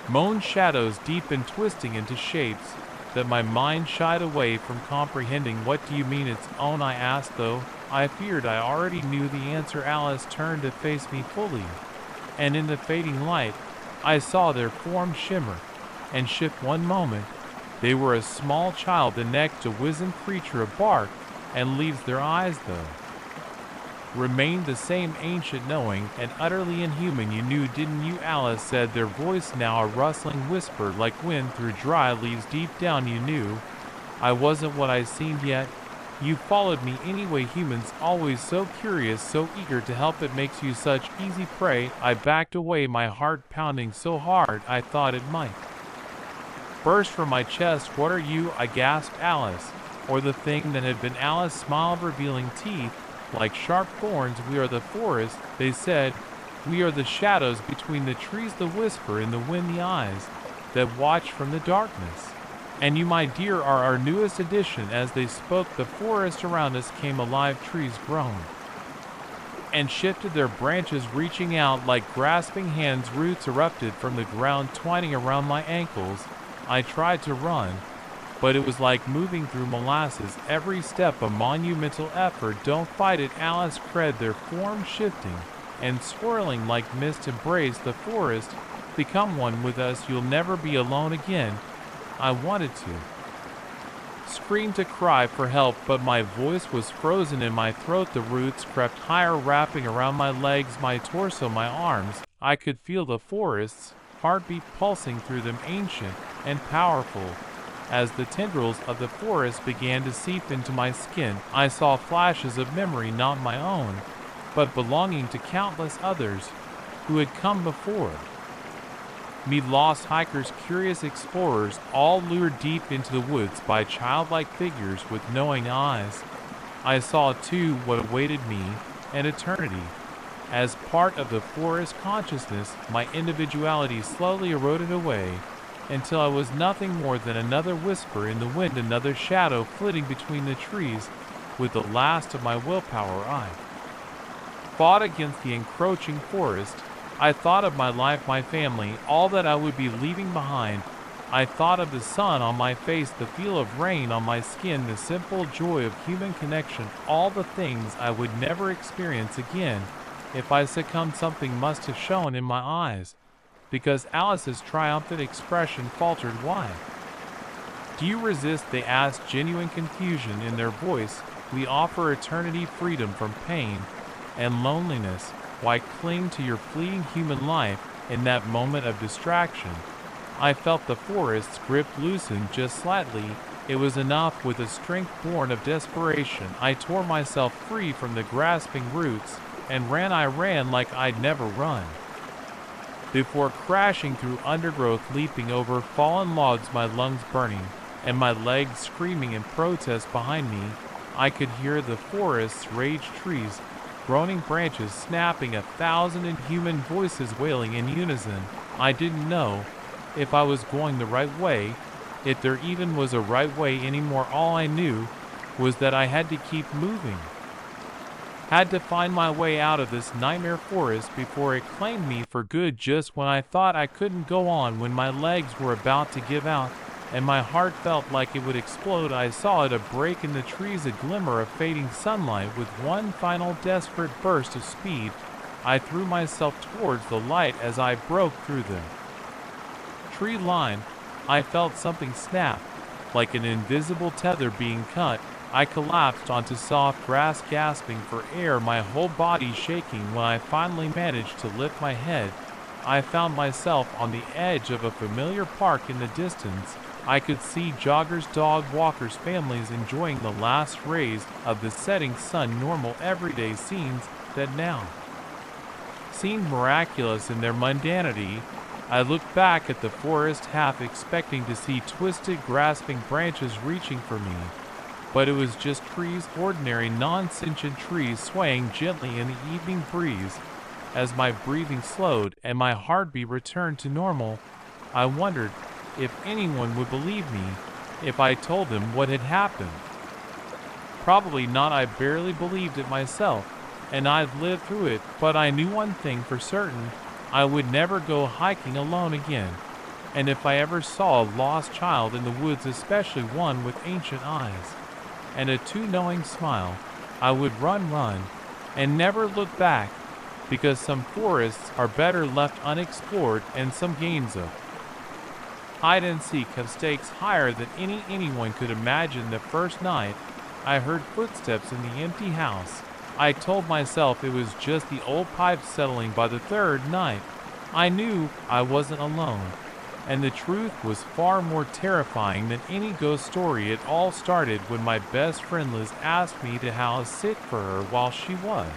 moan. Shadows deepened, twisting into shapes that my mind shied away from comprehending. "What do you mean its own?" I asked, though I feared I already knew the answer. Alice turned to face me fully, and in the fading light, I saw their forms shimmer and shift. One moment, they were a small child, the next a wizened creature of bark and leaves. Their eyes, though, remained the same, ancient, knowing, and utterly inhuman. "You knew, didn't you?" Alice said, their voice now a rustling whisper like wind through dry leaves. "Deep down you knew I wasn't what I seemed, yet you followed me anyway. Humans, always so curious, so eager to help. It makes you such easy prey." I backed away, my heart pounding so hard I thought it might burst from my chest. "What are you?" I gasped. "Alice," or the thing that had been Alice smiled, revealing teeth like sharp thorns. "We are the forest," they said. "We are the shadows between the trees, the whisper in the wind, the eyes that watch from the darkness. And you, my dear, are our newest addition." As they spoke, the forest around us came alive. Trees groaned and shifted, their branches reaching out like grasping hands. Roots erupted from the ground, twining around my ankles. I tried to run, but it was like moving through molasses, every step a monumental effort. "Don't fight it," Alice cried, their forms shifting and swirling like mist. "Embrace the forest, become one with us. You'll never be alone again." I wanted to scream, to cry for help, but my voice was frozen in my throat. The roots crept higher, wrapping around my legs, my torso, my arms. I could feel the forest's heartbeat pulsing through them, ancient and powerful. As the tendrils of the forest began to seep into my skin, I saw flashes of memory, not my own, but belonging to countless others who had come before me. Lost hikers, curious explorers, all lured deep into the woods by childlike figures with knowing eyes. I saw, too, what awaited me, and eternity. As part of the forest consciousness, my individuality slowly eroded away until I was nothing more than another whisper in the wind, another shadow flitting between the trees. With the last of my willpower, I fought against the encroaching forest. I thought of my life, my family, all that I would be leaving behind. I thought of the sun on my face, the feel of rain on my skin, the simple joy of human connection, all the things I would never experience again. If I succumbed, something must have shone in my eyes, because Alice's triumphant expression faltered. Why do you resist? They asked, genuine confusion in their voice. We offer eternity, freedom from pain and loneliness. Why cling to your fleeting human life in that moment of distraction? I felt the forest's grip loosen just slightly. It was enough. With a strength born of desperation, I tore myself free from the grasping roots and ran. I ran like I'd never run before, crashing through undergrowth, leaping over fallen logs, my lungs burning and my legs screaming in protest. Behind me, I could hear the forest's rage, trees groaning, branches snapping, 1,000 inhuman voices wailing in unison. I didn't know if I was going the right way, if there even was a right way anymore. All I knew was that I had to keep moving, had to find my way out of this nightmare forest before it claimed me for good. Just when I thought I couldn't go on, when my legs were about to give out and my heart felt like it would explode, I saw it, a break in the trees, a glimmer of fading sunlight. With one final desperate burst of speed, I threw myself towards the light. As I broke through the tree line, I felt something snap, like an invisible tether being cut. I collapsed onto soft grass, gasping for air, my whole body shaking. When I finally managed to lift my head, I found myself on the edge of a familiar park. In the distance, I could see joggers, dog walkers, families enjoying the last rays of the setting sun. Normal, everyday scenes that now seemed miraculous in their mundanity. I looked back at the forest, half expecting to see twisted, grasping branches reaching for me. But it was just trees, ordinary, non-sentient trees swaying gently in the evening breeze. As my breathing slowed and my heartbeat returned to normal, I wondered if anyone would believe me if I told them what had happened. Probably not. I barely believed it myself, and I'd lived through it. But I knew one thing for certain: I would never go hiking alone again. And if I ever saw a lost child in the woods, especially one with ancient eyes and a too knowing smile, I would run, and never look back, because some forests are better left unexplored, and some games of hide and seek have stakes higher than anyone could imagine. The first night I heard footsteps in the empty house, I told myself it was just the old pipes settling. By the third night, I knew I wasn't alone. And the truth was far more terrifying than any ghost story. It all started when my best friend Liz asked me to house sit for her while she was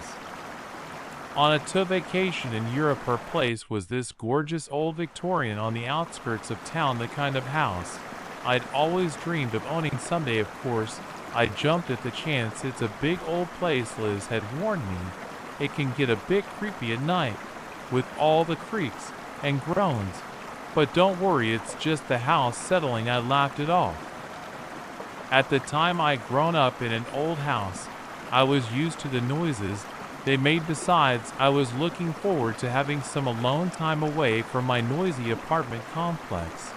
on a vacation in Europe. Her place was this gorgeous old Victorian on the outskirts of town, the kind of house I'd always dreamed of owning someday. Of course, I jumped at the chance. It's a big old place, Liz had warned me. It can get a bit creepy at night, with all the creaks and groans. But don't worry, it's just the house settling. I laughed it off. At the time, I'd grown up in an old house. I was used to the noises they made. Besides, I was looking forward to having some alone time away from my noisy apartment complex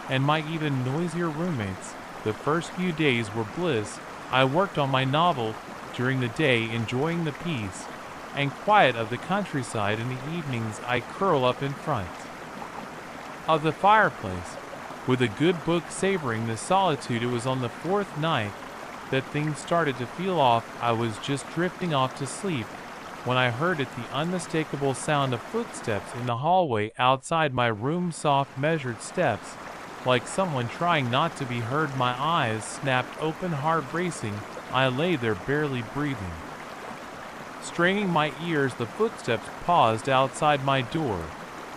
and my even noisier roommates. The first few days were bliss. I worked on my novel during the day, enjoying the peace and quiet of the countryside. In the evenings, I curl up in front of the fireplace with a good book, savoring the solitude. It was on the fourth night that things started to feel off. I was just drifting off to sleep when I heard it, the unmistakable sound of footsteps in the hallway outside my room, soft, measured steps, like someone trying not to be heard. My eyes snapped open, heart racing. I lay there barely breathing, straining my ears. The footsteps paused outside my door,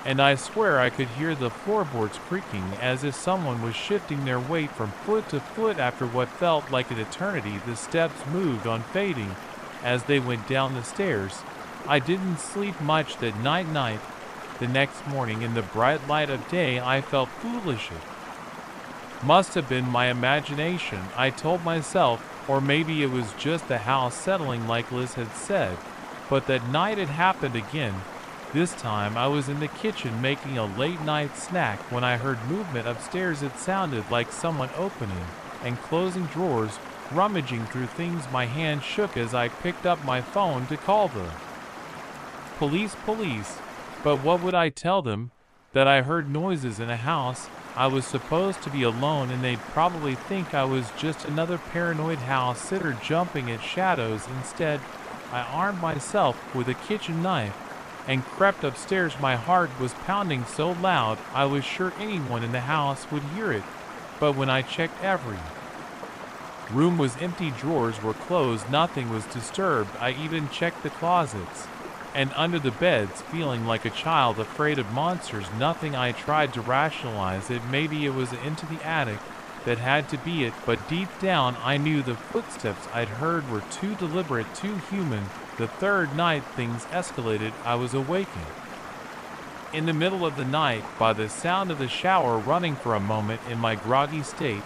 and I swear I could hear the floorboards creaking as if someone was shifting their weight from foot to foot. After what felt like an eternity, the steps moved on, fading as they went down the stairs. I didn't sleep much that night. The next morning in the bright light of day I felt foolish. It must have been my imagination, I told myself, or maybe it was just the house settling like Liz had said. But that night it happened again. This time I was in the kitchen making a late night snack when I heard movement upstairs. It sounded like someone opening and closing drawers, rummaging through things. My hand shook as I picked up my phone to call the police. But what would I tell them? That I heard noises in a house. I was supposed to be alone and they'd probably think I was just another paranoid house sitter jumping at shadows. Instead, I armed myself with a kitchen knife and crept upstairs. My heart was pounding so loud I was sure anyone in the house would hear it. But when I checked, every room was empty, drawers were closed, nothing was disturbed. I even checked the closets and under the beds, feeling like a child afraid of monsters. Nothing. I tried to rationalize it. Maybe it was into the attic that had to be it, but deep down I knew the footsteps I'd heard were too deliberate, too human. The third night things escalated. I was awakened in the middle of the night by the sound of the shower running. For a moment, in my groggy state,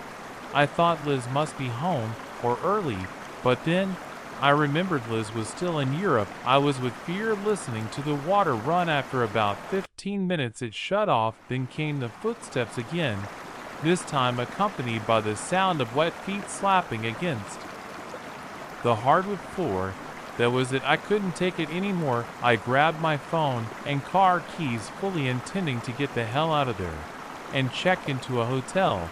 I thought Liz must be home or early, but then I remembered Liz was still in Europe. I was with fear listening to the water run. After about 15 minutes it shut off. Then came the footsteps again, this time accompanied by the sound of wet feet slapping against the hardwood floor. That was it. I couldn't take it anymore. I grabbed my phone and car keys, fully intending to get the hell out of there and check into a hotel.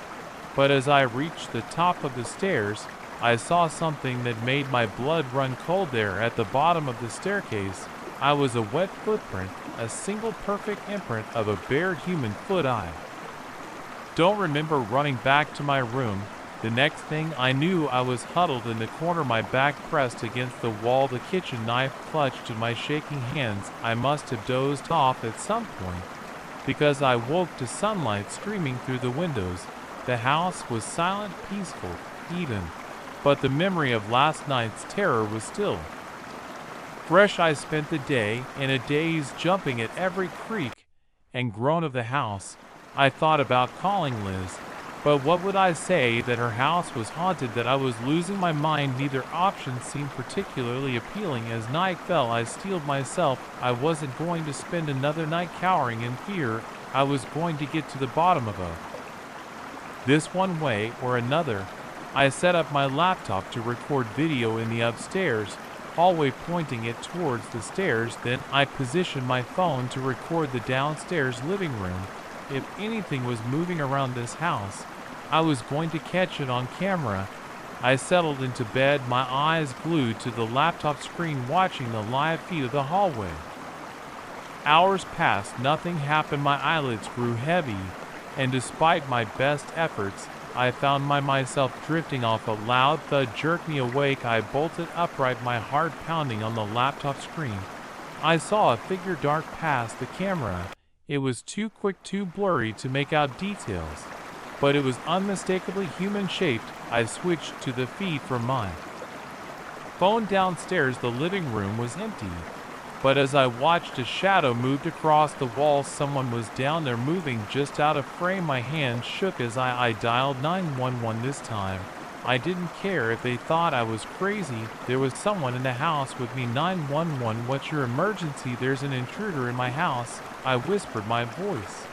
But as I reached the top of the stairs, I saw something that made my blood run cold. There at the bottom of the staircase, I was a wet footprint, a single perfect imprint of a bare human foot. I don't remember running back to my room. The next thing I knew, I was huddled in the corner, my back pressed against the wall, the kitchen knife clutched in my shaking hands. I must have dozed off at some point, because I woke to sunlight streaming through the windows. The house was silent, peaceful, even. But the memory of last night's terror was still fresh. I spent the day in a daze, jumping at every creak and groan of the house. I thought about calling Liz, but what would I say? That her house was haunted, that I was losing my mind? Neither option seemed particularly appealing. As night fell, I steeled myself. I wasn't going to spend another night cowering in fear. I was going to get to the bottom of this one way or another. I set up my laptop to record video in the upstairs hallway, pointing it towards the stairs. Then I positioned my phone to record the downstairs living room. If anything was moving around this house, I was going to catch it on camera. I settled into bed, my eyes glued to the laptop screen, watching the live feed of the hallway. Hours passed, nothing happened. My eyelids grew heavy, and despite my best efforts, I found myself drifting off. A loud thud jerked me awake. I bolted upright, my heart pounding on the laptop screen. I saw a figure dart past the camera. It was too quick, too blurry to make out details, but it was unmistakably human-shaped. I switched to the feed from my phone. Downstairs, the living room was empty, but as I watched, a shadow moved across the wall. Someone was down there, moving just out of frame. My hand shook as I dialed 911. This time, I didn't care if they thought I was crazy. There was someone in the house with me. 911, what's your emergency? There's an intruder in my house, I whispered, my voice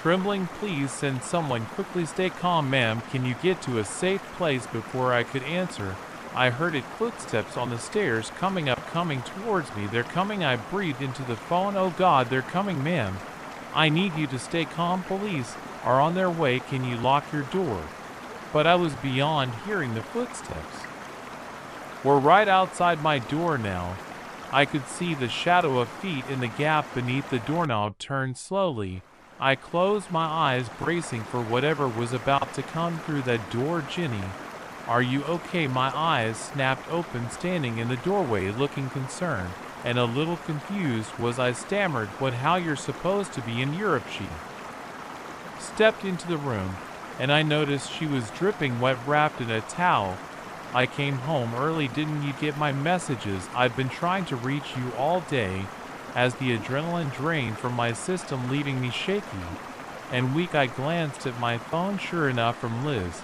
trembling. Please send someone quickly. Stay calm, ma'am. Can you get to a safe place? Before I could answer, I heard it. Footsteps on the stairs, coming towards me. They're coming. I breathed into the phone. Oh God, they're coming, ma'am. I need you to stay calm. Police are on their way. Can you lock your door? But I was beyond hearing. The footsteps were right outside my door now. I could see the shadow of feet in the gap beneath the doorknob. Turned slowly. I closed my eyes, bracing for whatever was about to come through that door. Jenny, are you okay? My eyes snapped open. Standing in the doorway, looking concerned and a little confused, was I stammered. What? How? You're supposed to be in Europe. She stepped into the room, and I noticed she was dripping wet, wrapped in a towel. I came home early. Didn't you get my messages? I've been trying to reach you all day, as the adrenaline drained from my system, leaving me shaky and weak. I glanced at my phone, sure enough from Liz.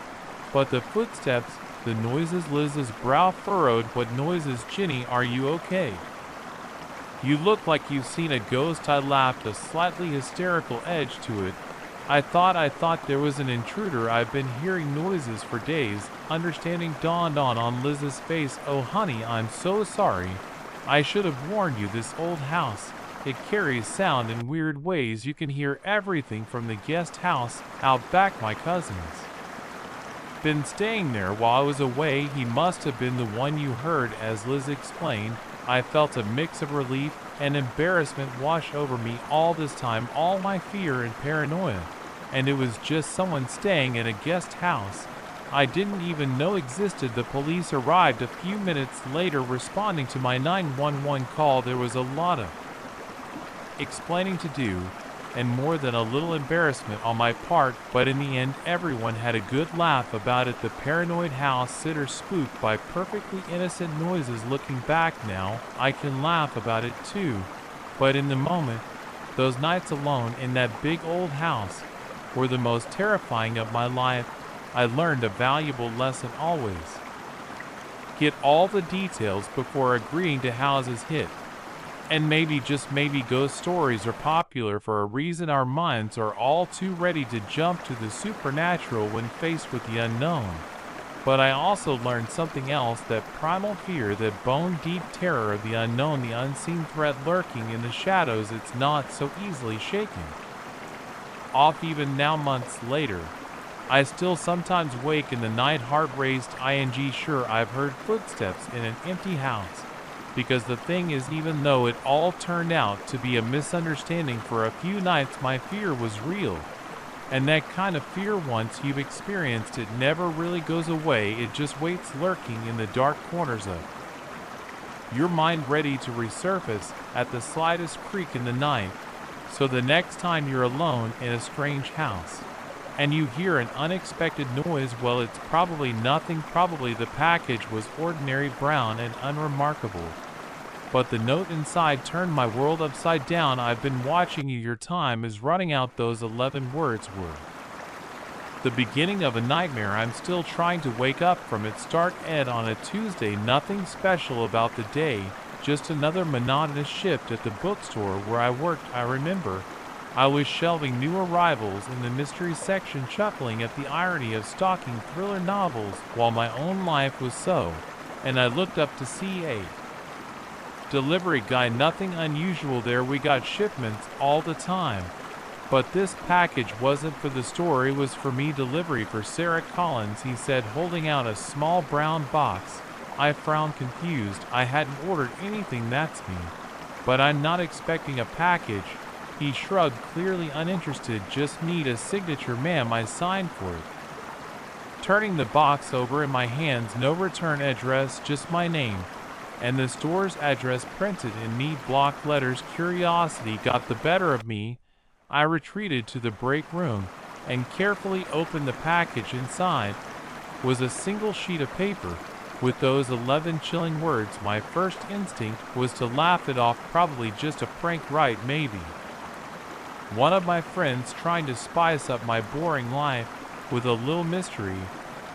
But the footsteps, the noises, Liz's brow furrowed. What noises? Ginny, are you okay? You look like you've seen a ghost. I laughed, a slightly hysterical edge to it. I thought there was an intruder. I've been hearing noises for days. Understanding dawned on Liz's face. Oh honey, I'm so sorry. I should have warned you. This old house, it carries sound in weird ways. You can hear everything from the guest house out back. My cousin's been staying there while I was away. He must have been the one you heard. As Liz explained, I felt a mix of relief and embarrassment wash over me. All this time, all my fear and paranoia, and it was just someone staying at a guest house I didn't even know existed. The police arrived a few minutes later, responding to my 911 call. There was a lot of explaining to do, and more than a little embarrassment on my part, but in the end everyone had a good laugh about it. The paranoid house sitter spooked by perfectly innocent noises. Looking back now, I can laugh about it too, but in the moment, those nights alone in that big old house were the most terrifying of my life. I learned a valuable lesson: always get all the details before agreeing to houses hit. And maybe, just maybe, ghost stories are popular for a reason. Our minds are all too ready to jump to the supernatural when faced with the unknown. But I also learned something else: that primal fear, that bone-deep terror of the unknown, the unseen threat lurking in the shadows. It's not so easily shaken off. Even now, months later, I still sometimes wake in the night, heart raced, sure I've heard footsteps in an empty house. Because the thing is, even though it all turned out to be a misunderstanding for a few nights, my fear was real. And that kind of fear, once you've experienced it, never really goes away. It just waits, lurking in the dark corners of your mind, ready to resurface at the slightest creak in the night. So the next time you're alone in a strange house and you hear an unexpected noise, well, it's probably nothing. Probably the package was ordinary, brown and unremarkable. But the note inside turned my world upside down. I've been watching you. Your time is running out. Those 11 words were the beginning of a nightmare. I'm still trying to wake up from it. Start Ed on a Tuesday. Nothing special about the day, just another monotonous shift at the bookstore where I worked. I remember I was shelving new arrivals in the mystery section, chuckling at the irony of stocking thriller novels while my own life was so, and I looked up to see a delivery guy. Nothing unusual there. We got shipments all the time. But this package wasn't for the store, it was for me. Delivery for Sarah Collins, he said, holding out a small brown box. I frowned, confused. I hadn't ordered anything. That's me. But I'm not expecting a package. He shrugged, clearly uninterested. Just need a signature, ma'am. I signed for it. Turning the box over in my hands, no return address, just my name and the store's address printed in neat block letters. Curiosity got the better of me. I retreated to the break room and carefully opened the package. Inside was a single sheet of paper with those 11 chilling words. My first instinct was to laugh it off. Probably just a prank, right? Maybe one of my friends trying to spice up my boring life with a little mystery.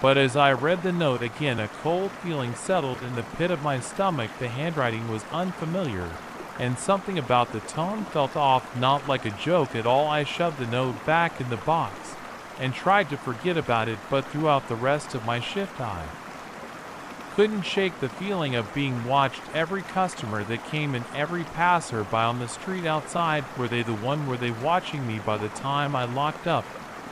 But as I read the note again, a cold feeling settled in the pit of my stomach. The handwriting was unfamiliar, and something about the tone felt off, not like a joke at all. I shoved the note back in the box and tried to forget about it, but throughout the rest of my shift I couldn't shake the feeling of being watched. Every customer that came in, every passer-by on the street outside, were they watching me? By the time I locked up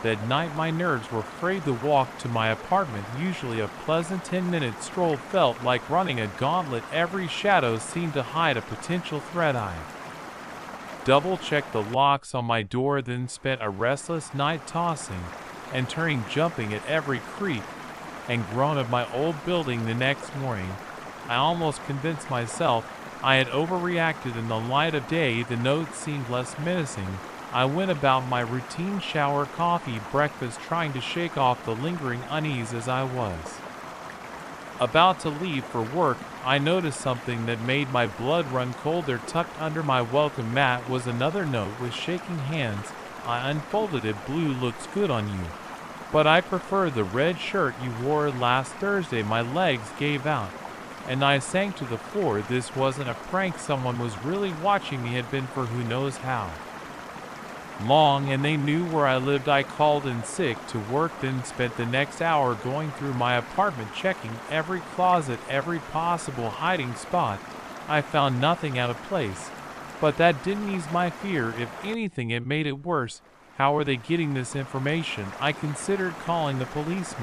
that night, my nerves were frayed. The walk to my apartment, usually a pleasant 10-minute stroll, felt like running a gauntlet. Every shadow seemed to hide a potential threat. I double-checked the locks on my door, then spent a restless night tossing and turning, jumping at every creak and groan of my old building. The next morning, I almost convinced myself I had overreacted. In the light of day, the note seemed less menacing. I went about my routine: shower, coffee, breakfast, trying to shake off the lingering unease as I was About to leave for work, I noticed something that made my blood run cold. There, tucked under my welcome mat, was another note with shaking hands. I unfolded it. Blue looks good on you, but I prefer the red shirt you wore last Thursday. My legs gave out, and I sank to the floor. This wasn't a prank. Someone was really watching me. Had been for who knows how long, and they knew where I lived. I called in sick to work, then spent the next hour going through my apartment, checking every closet, every possible hiding spot. I found nothing out of place, but that didn't ease my fear. If anything, it made it worse. How are they getting this information? I considered calling the police,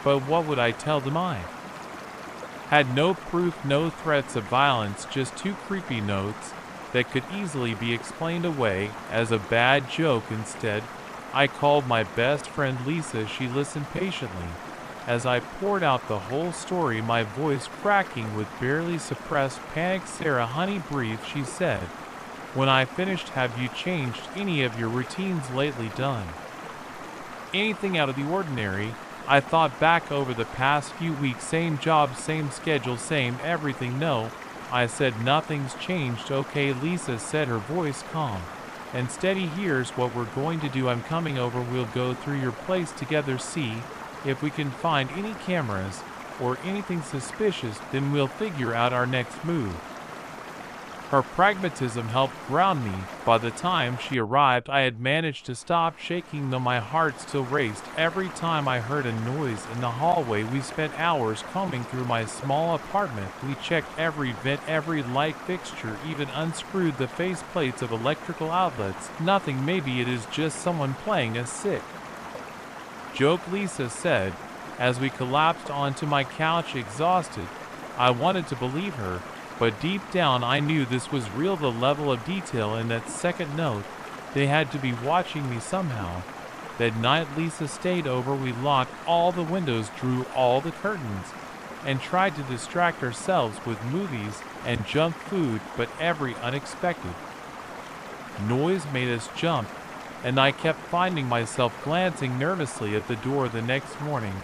but what would I tell them? I had no proof, no threats of violence, just two creepy notes that could easily be explained away as a bad joke. Instead, I called my best friend Lisa. She listened patiently as I poured out the whole story, my voice cracking with barely suppressed panic. "Sarah, honey, breathe," she said. "When I finished, have you changed any of your routines lately? Done anything out of the ordinary?" I thought back over the past few weeks. Same job, same schedule, same everything. "No," I said, "nothing's changed." "Okay," Lisa said, her voice calm and steady. "Here's what we're going to do. I'm coming over. We'll go through your place together, see if we can find any cameras or anything suspicious, then we'll figure out our next move." Her pragmatism helped ground me. By the time she arrived, I had managed to stop shaking, though my heart still raced every time I heard a noise in the hallway. We spent hours combing through my small apartment. We checked every vent, every light fixture, even unscrewed the faceplates of electrical outlets. Nothing. "Maybe it is just someone playing a sick joke," Lisa said as we collapsed onto my couch, exhausted. I wanted to believe her, but deep down I knew this was real. The level of detail in that second note. They had to be watching me somehow. That night Lisa stayed over. We locked all the windows, drew all the curtains, and tried to distract ourselves with movies and junk food, but every unexpected noise made us jump, and I kept finding myself glancing nervously at the door. The next morning,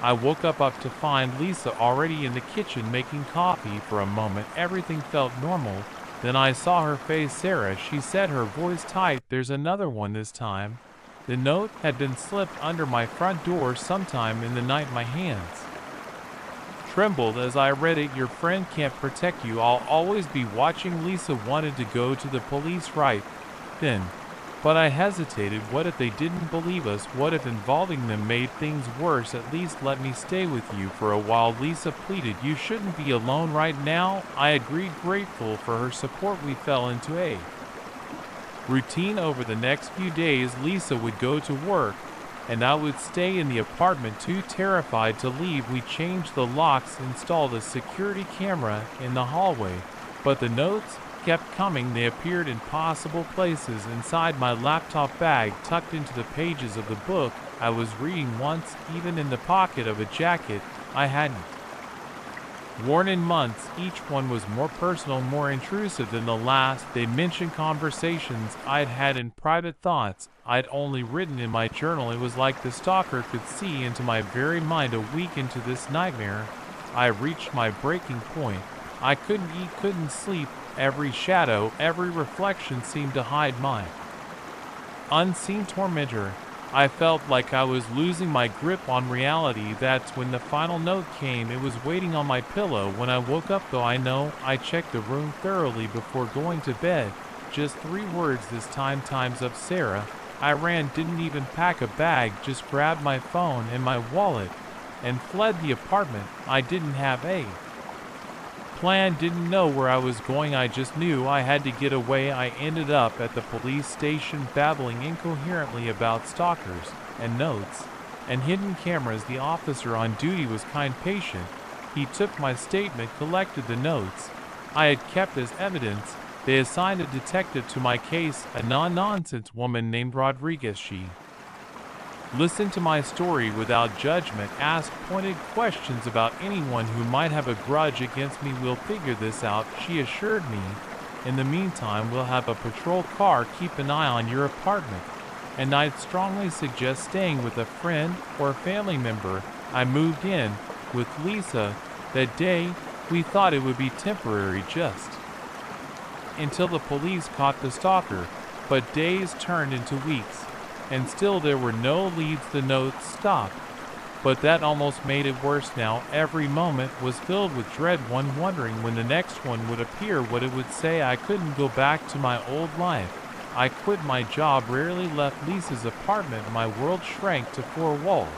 I woke up to find Lisa already in the kitchen making coffee. For a moment, everything felt normal. Then I saw her face. "Sarah," she said, her voice tight, "there's another one this time." The note had been slipped under my front door sometime in the night. My hands trembled as I read it. "Your friend can't protect you. I'll always be watching." Lisa wanted to go to the police right then, but I hesitated. What if they didn't believe us? What if involving them made things worse? "At least let me stay with you for a while," Lisa pleaded. "You shouldn't be alone right now." I agreed, grateful for her support. We fell into a routine. Over the next few days, Lisa would go to work, and I would stay in the apartment, too terrified to leave. We changed the locks, installed a security camera in the hallway, but the notes kept coming. They appeared in possible places: inside my laptop bag, tucked into the pages of the book I was reading once, even in the pocket of a jacket I hadn't worn in months. Each one was more personal, more intrusive than the last. They mentioned conversations I'd had in private, thoughts I'd only written in my journal. It was like the stalker could see into my very mind. A week into this nightmare, I reached my breaking point. I couldn't eat, couldn't sleep. Every shadow, every reflection seemed to hide my unseen tormentor. I felt like I was losing my grip on reality. That's when the final note came. It was waiting on my pillow. When I woke up, though, I checked the room thoroughly before going to bed. Just 3 words this time: "Time's up, Sarah." I ran, didn't even pack a bag, just grabbed my phone and my wallet and fled the apartment. I didn't have a plan, didn't know where I was going. I just knew I had to get away. I ended up at the police station, babbling incoherently about stalkers and notes and hidden cameras. The officer on duty was kind, patient. He took my statement, collected the notes I had kept as evidence. They assigned a detective to my case, a non-nonsense woman named Rodriguez. She listened to my story without judgment, asked pointed questions about anyone who might have a grudge against me. "We'll figure this out," she assured me. "In the meantime, we'll have a patrol car keep an eye on your apartment, and I'd strongly suggest staying with a friend or family member." I moved in with Lisa That day, we thought it would be temporary just until the police caught the stalker, but days turned into weeks, and still there were no leads. The notes stopped. But that almost made it worse now. Every moment was filled with dread, one wondering when the next one would appear, what it would say. I couldn't go back to my old life. I quit my job, rarely left Lisa's apartment. My world shrank to four walls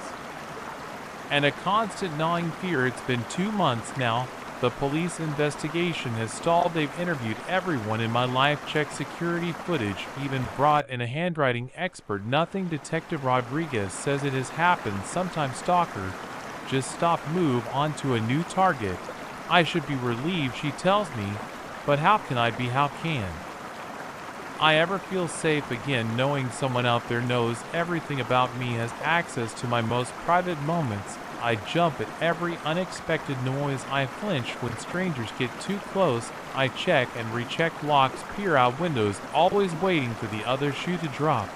and a constant gnawing fear. It's been 2 months now. The police investigation has stalled. They've interviewed everyone in my life, checked security footage, even brought in a handwriting expert. Nothing. Detective Rodriguez says it has happened. Sometimes stalker just stop, move on to a new target. I should be relieved, she tells me, but how can I be? How can I ever feel safe again knowing someone out there knows everything about me, has access to my most private moments? I jump at every unexpected noise. I flinch when strangers get too close. I check and recheck locks, peer out windows, always waiting for the other shoe to drop.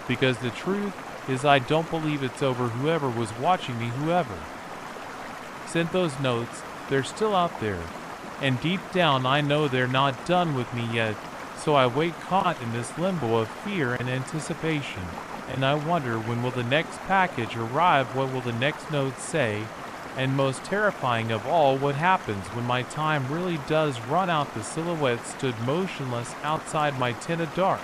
Because the truth is, I don't believe it's over. Whoever was watching me, whoever sent those notes, they're still out there. And deep down I know they're not done with me yet. So I wait, caught in this limbo of fear and anticipation. And I wonder, when will the next package arrive? What will the next note say? And most terrifying of all, what happens when my time really does run out? The silhouette stood motionless outside my tent, a dark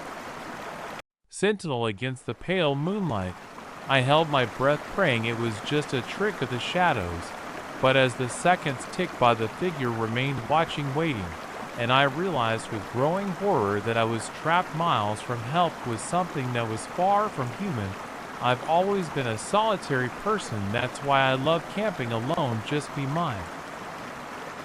sentinel against the pale moonlight. I held my breath, praying it was just a trick of the shadows. But as the seconds ticked by, the figure remained watching, waiting. And I realized with growing horror that I was trapped miles from help, with something that was far from human. I've always been a solitary person. That's why I love camping alone, just be mine.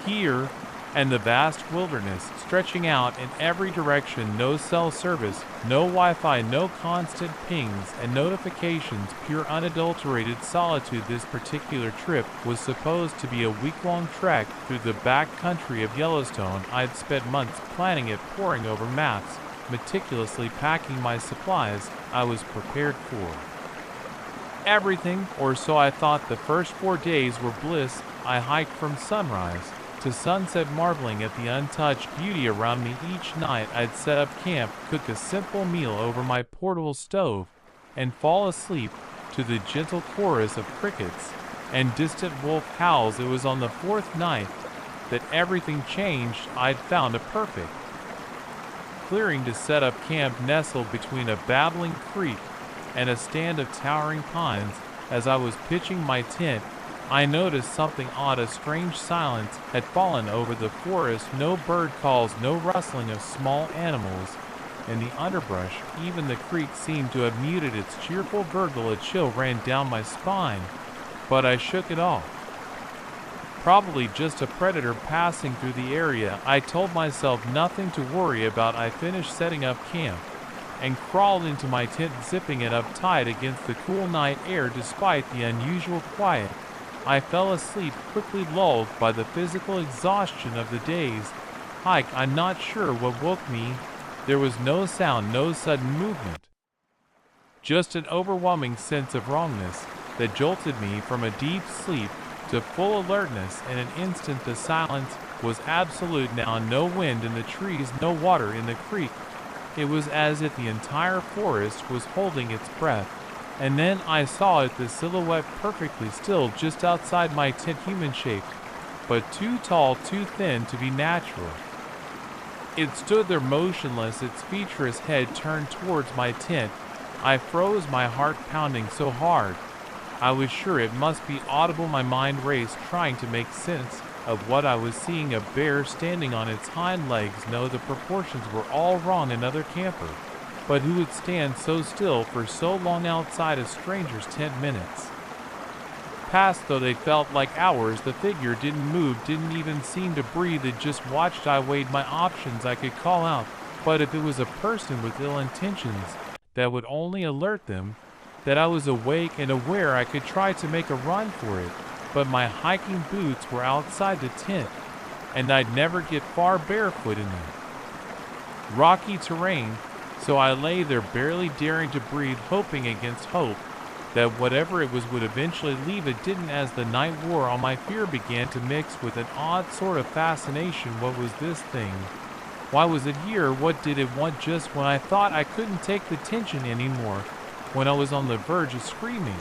Here, and the vast wilderness stretching out in every direction. No cell service, no Wi-Fi, no constant pings and notifications, pure unadulterated solitude. This particular trip was supposed to be a week-long trek through the back country of Yellowstone. I'd spent months planning it, poring over maps, meticulously packing my supplies. I was prepared for everything, or so I thought. The first 4 days were bliss. I hiked from sunrise to sunset, marveling at the untouched beauty around me. Each night I'd set up camp, cook a simple meal over my portable stove, and fall asleep to the gentle chorus of crickets and distant wolf howls. It was on the 4th night that everything changed. I'd found a perfect clearing to set up camp, nestled between a babbling creek and a stand of towering pines. As I was pitching my tent, I noticed something odd. A strange silence had fallen over the forest. No bird calls, no rustling of small animals in the underbrush. Even the creek seemed to have muted its cheerful gurgle. A chill ran down my spine, but I shook it off. Probably just a predator passing through the area, I told myself. Nothing to worry about. I finished setting up camp and crawled into my tent, zipping it up tight against the cool night air. Despite the unusual quiet, I fell asleep, quickly lulled by the physical exhaustion of the day's hike. I'm not sure what woke me. There was no sound, no sudden movement, just an overwhelming sense of wrongness that jolted me from a deep sleep to full alertness. In an instant the silence was absolute now. No wind in the trees, no water in the creek. It was as if the entire forest was holding its breath. And then I saw it, the silhouette perfectly still just outside my tent, human-shaped, but too tall, too thin to be natural. It stood there motionless, its featureless head turned towards my tent. I froze, my heart pounding so hard I was sure it must be audible. My mind raced, trying to make sense of what I was seeing. A bear standing on its hind legs. No, the proportions were all wrong. Another camper. But who would stand so still for so long outside a stranger's tent? Minutes passed, though they felt like hours. The figure didn't move, didn't even seem to breathe. It just watched. I weighed my options. I could call out, but if it was a person with ill intentions, that would only alert them that I was awake and aware. I could try to make a run for it, but my hiking boots were outside the tent, and I'd never get far barefoot in them. Rocky terrain. So I lay there, barely daring to breathe, hoping against hope that whatever it was would eventually leave. It didn't. As the night wore on, my fear began to mix with an odd sort of fascination. What was this thing? Why was it here? What did it want just when I thought I couldn't take the tension anymore, when I was on the verge of screaming?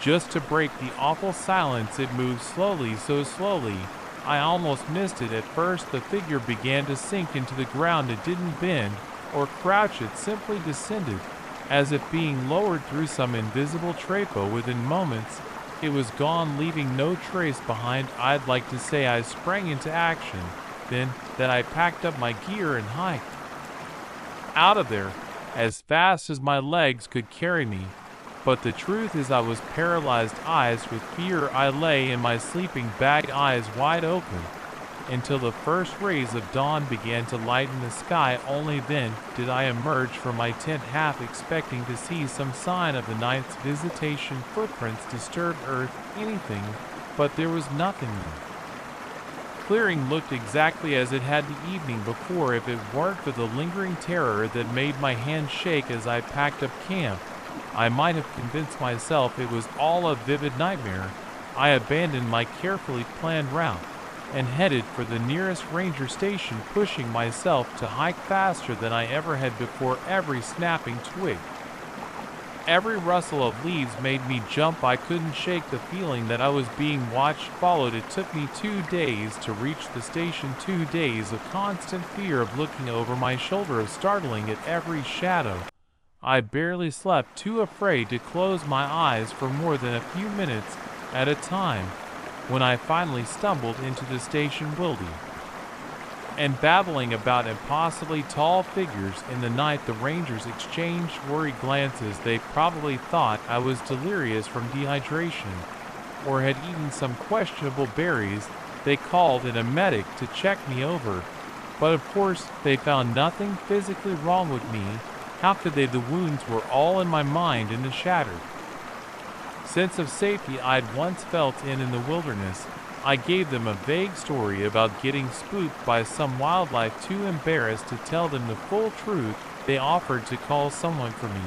Just to break the awful silence, it moved slowly, so slowly, I almost missed it. At first, the figure began to sink into the ground. It didn't bend or crouch, it simply descended, as if being lowered through some invisible trapo. Within moments, it was gone, leaving no trace behind. I'd like to say I sprang into action, then that I packed up my gear and hiked out of there as fast as my legs could carry me. But the truth is, I was paralyzed, eyes with fear. I lay in my sleeping bag, eyes wide open, until the first rays of dawn began to lighten the sky. Only then did I emerge from my tent, half expecting to see some sign of the night's visitation, footprints, disturbed earth, anything, but there was nothing there. Clearing looked exactly as it had the evening before. If it weren't for the lingering terror that made my hands shake as I packed up camp, I might have convinced myself it was all a vivid nightmare. I abandoned my carefully planned route and headed for the nearest ranger station, pushing myself to hike faster than I ever had before. Every snapping twig, every rustle of leaves made me jump. I couldn't shake the feeling that I was being watched, followed. It took me 2 days to reach the station, 2 days of constant fear, of looking over my shoulder, of startling at every shadow. I barely slept, too afraid to close my eyes for more than a few minutes at a time. When I finally stumbled into the station building and babbling about impossibly tall figures in the night, the rangers exchanged worried glances. They probably thought I was delirious from dehydration or had eaten some questionable berries. They called in a medic to check me over, but of course they found nothing physically wrong with me. How could they? The wounds were all in my mind, in the shattered sense of safety I'd once felt in the wilderness. I gave them a vague story about getting spooked by some wildlife. Too embarrassed to tell them the full truth, they offered to call someone for me,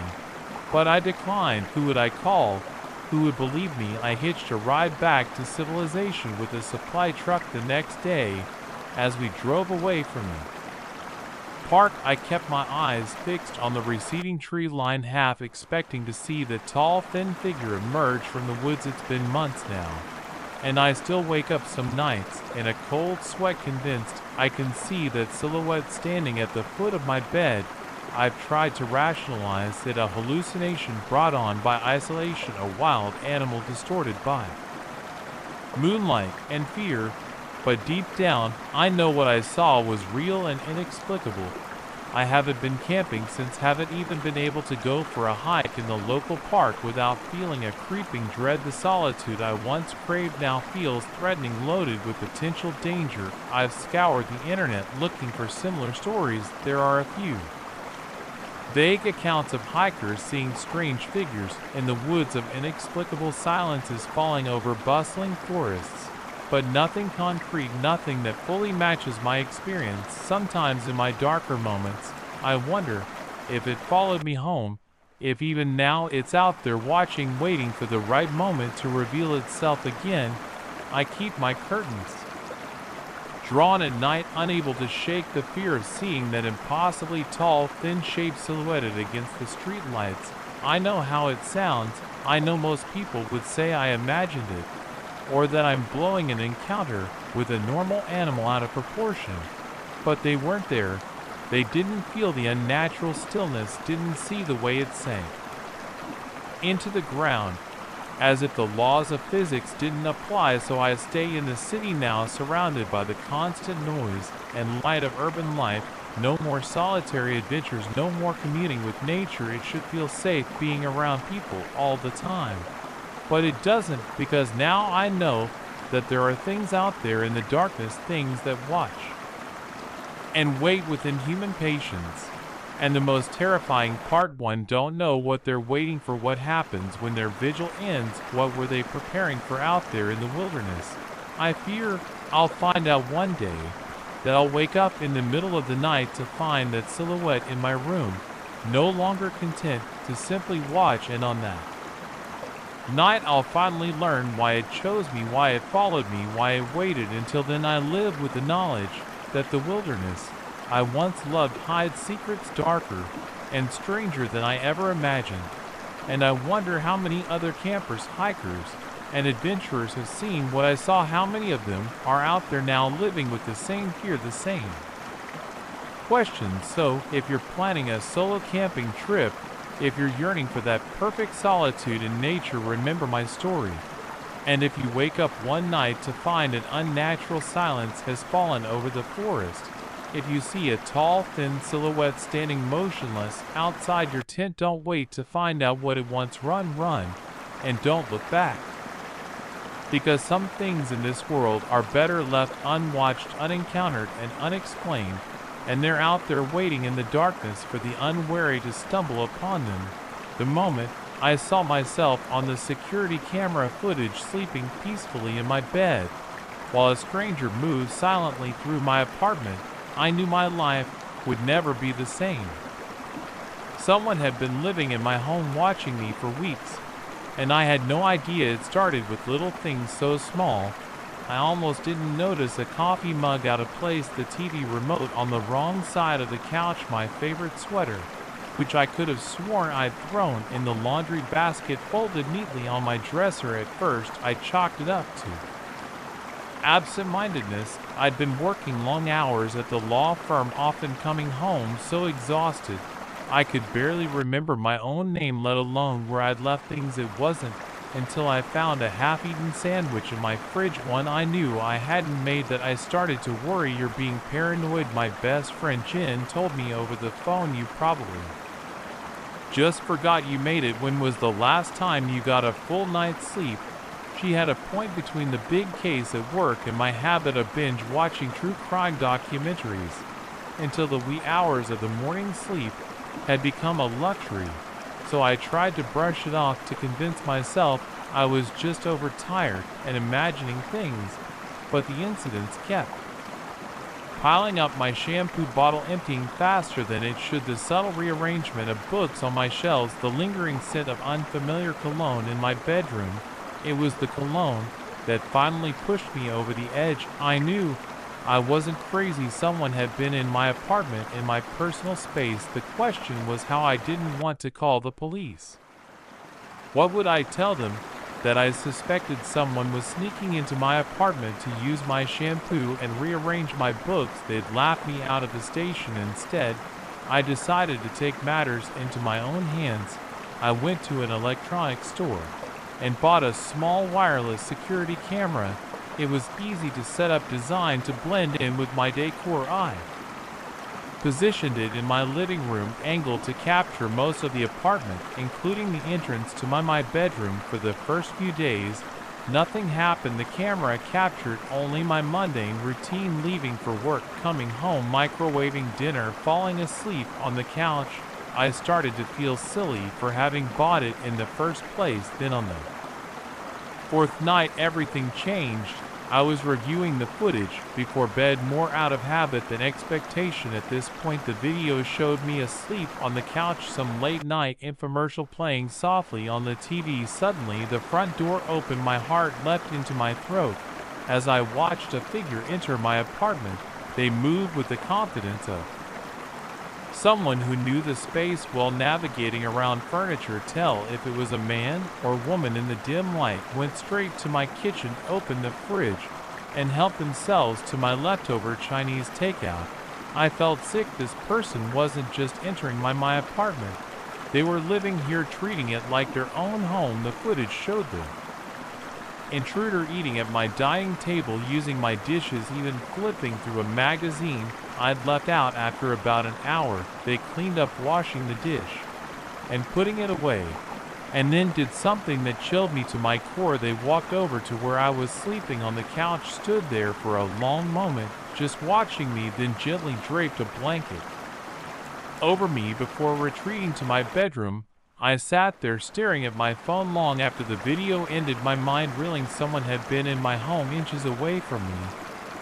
but I declined. Who would I call? Who would believe me? I hitched a ride back to civilization with a supply truck the next day. As we drove away from the park, I kept my eyes fixed on the receding tree line, half expecting to see the tall, thin figure emerge from the woods. It's been months now, and I still wake up some nights in a cold sweat, convinced I can see that silhouette standing at the foot of my bed. I've tried to rationalize it, a hallucination brought on by isolation, a wild animal distorted by moonlight and fear. But deep down, I know what I saw was real and inexplicable. I haven't been camping since, haven't even been able to go for a hike in the local park without feeling a creeping dread. The solitude I once craved now feels threatening, loaded with potential danger. I've scoured the internet looking for similar stories. There are a few vague accounts of hikers seeing strange figures in the woods, of inexplicable silences falling over bustling forests, but nothing concrete, nothing that fully matches my experience. Sometimes in my darker moments, I wonder if it followed me home, if even now it's out there watching, waiting for the right moment to reveal itself again. I keep my curtains drawn at night, unable to shake the fear of seeing that impossibly tall, thin shape silhouetted against the street lights. I know how it sounds. I know most people would say I imagined it, or that I'm blowing an encounter with a normal animal out of proportion. But they weren't there. They didn't feel the unnatural stillness, didn't see the way it sank into the ground, as if the laws of physics didn't apply. So I stay in the city now, surrounded by the constant noise and light of urban life. No more solitary adventures, no more communing with nature. It should feel safe being around people all the time. But it doesn't, because now I know that there are things out there in the darkness, things that watch and wait with inhuman patience. And the most terrifying part, one don't know what they're waiting for. What happens when their vigil ends? What were they preparing for out there in the wilderness? I fear I'll find out one day, that I'll wake up in the middle of the night to find that silhouette in my room, no longer content to simply watch, and on that night I'll finally learn why it chose me, why it followed me, why it waited. Until then I live with the knowledge that the wilderness I once loved hides secrets darker and stranger than I ever imagined. And I wonder how many other campers, hikers, and adventurers have seen what I saw. How many of them are out there now living with the same fear, the same questions. So, if you're planning a solo camping trip, if you're yearning for that perfect solitude in nature, remember my story. And if you wake up one night to find an unnatural silence has fallen over the forest, if you see a tall, thin silhouette standing motionless outside your tent, don't wait to find out what it wants. Run, and don't look back. Because some things in this world are better left unwatched, unencountered, and unexplained, and they're out there waiting in the darkness for the unwary to stumble upon them. The moment I saw myself on the security camera footage sleeping peacefully in my bed, while a stranger moved silently through my apartment, I knew my life would never be the same. Someone had been living in my home watching me for weeks, and I had no idea it started with little things so small. I almost didn't notice a coffee mug out of place, the TV remote on the wrong side of the couch, my favorite sweater, which I could have sworn I'd thrown in the laundry basket folded neatly on my dresser. At first, I chalked it up to absent-mindedness. I'd been working long hours at the law firm, often coming home so exhausted I could barely remember my own name, let alone where I'd left things. It wasn't until I found a half-eaten sandwich in my fridge, one I knew I hadn't made, that I started to worry. You're being paranoid, my best friend Jen told me over the phone. You probably just forgot you made it. When was the last time you got a full night's sleep? She had a point between the big case at work and my habit of binge watching true crime documentaries until the wee hours of the morning sleep had become a luxury. So I tried to brush it off, to convince myself I was just overtired and imagining things, but the incidents kept piling up. My shampoo bottle emptying faster than it should, the subtle rearrangement of books on my shelves, the lingering scent of unfamiliar cologne in my bedroom. It was the cologne that finally pushed me over the edge. I knew I wasn't crazy. Someone had been in my apartment, in my personal space. The question was how. I didn't want to call the police. What would I tell them? That I suspected someone was sneaking into my apartment to use my shampoo and rearrange my books. They'd laugh me out of the station. Instead, I decided to take matters into my own hands. I went to an electronics store and bought a small wireless security camera. It was easy to set up, designed to blend in with my decor. I positioned it in my living room, angled to capture most of the apartment, including the entrance to my bedroom. For the first few days, nothing happened. The camera captured only my mundane routine: leaving for work, coming home, microwaving dinner, falling asleep on the couch. I started to feel silly for having bought it in the first place. Then on the fourth night, everything changed. I was reviewing the footage before bed, more out of habit than expectation. At this point, the video showed me asleep on the couch, some late-night infomercial playing softly on the TV. Suddenly, the front door opened. My heart leapt into my throat as I watched a figure enter my apartment. They moved with the confidence of someone who knew the space well, navigating around furniture. Tell if it was a man or woman in the dim light. Went straight to my kitchen, opened the fridge, and helped themselves to my leftover Chinese takeout. I felt sick. This person wasn't just entering my apartment. They were living here, treating it like their own home. The footage showed them intruder eating at my dining table, using my dishes, even flipping through a magazine I'd left out. After about an hour, they cleaned up, washing the dish and putting it away, and then did something that chilled me to my core. They walked over to where I was sleeping on the couch, stood there for a long moment, just watching me, then gently draped a blanket over me before retreating to my bedroom. I sat there staring at my phone long after the video ended, my mind reeling. Someone had been in my home, inches away from me,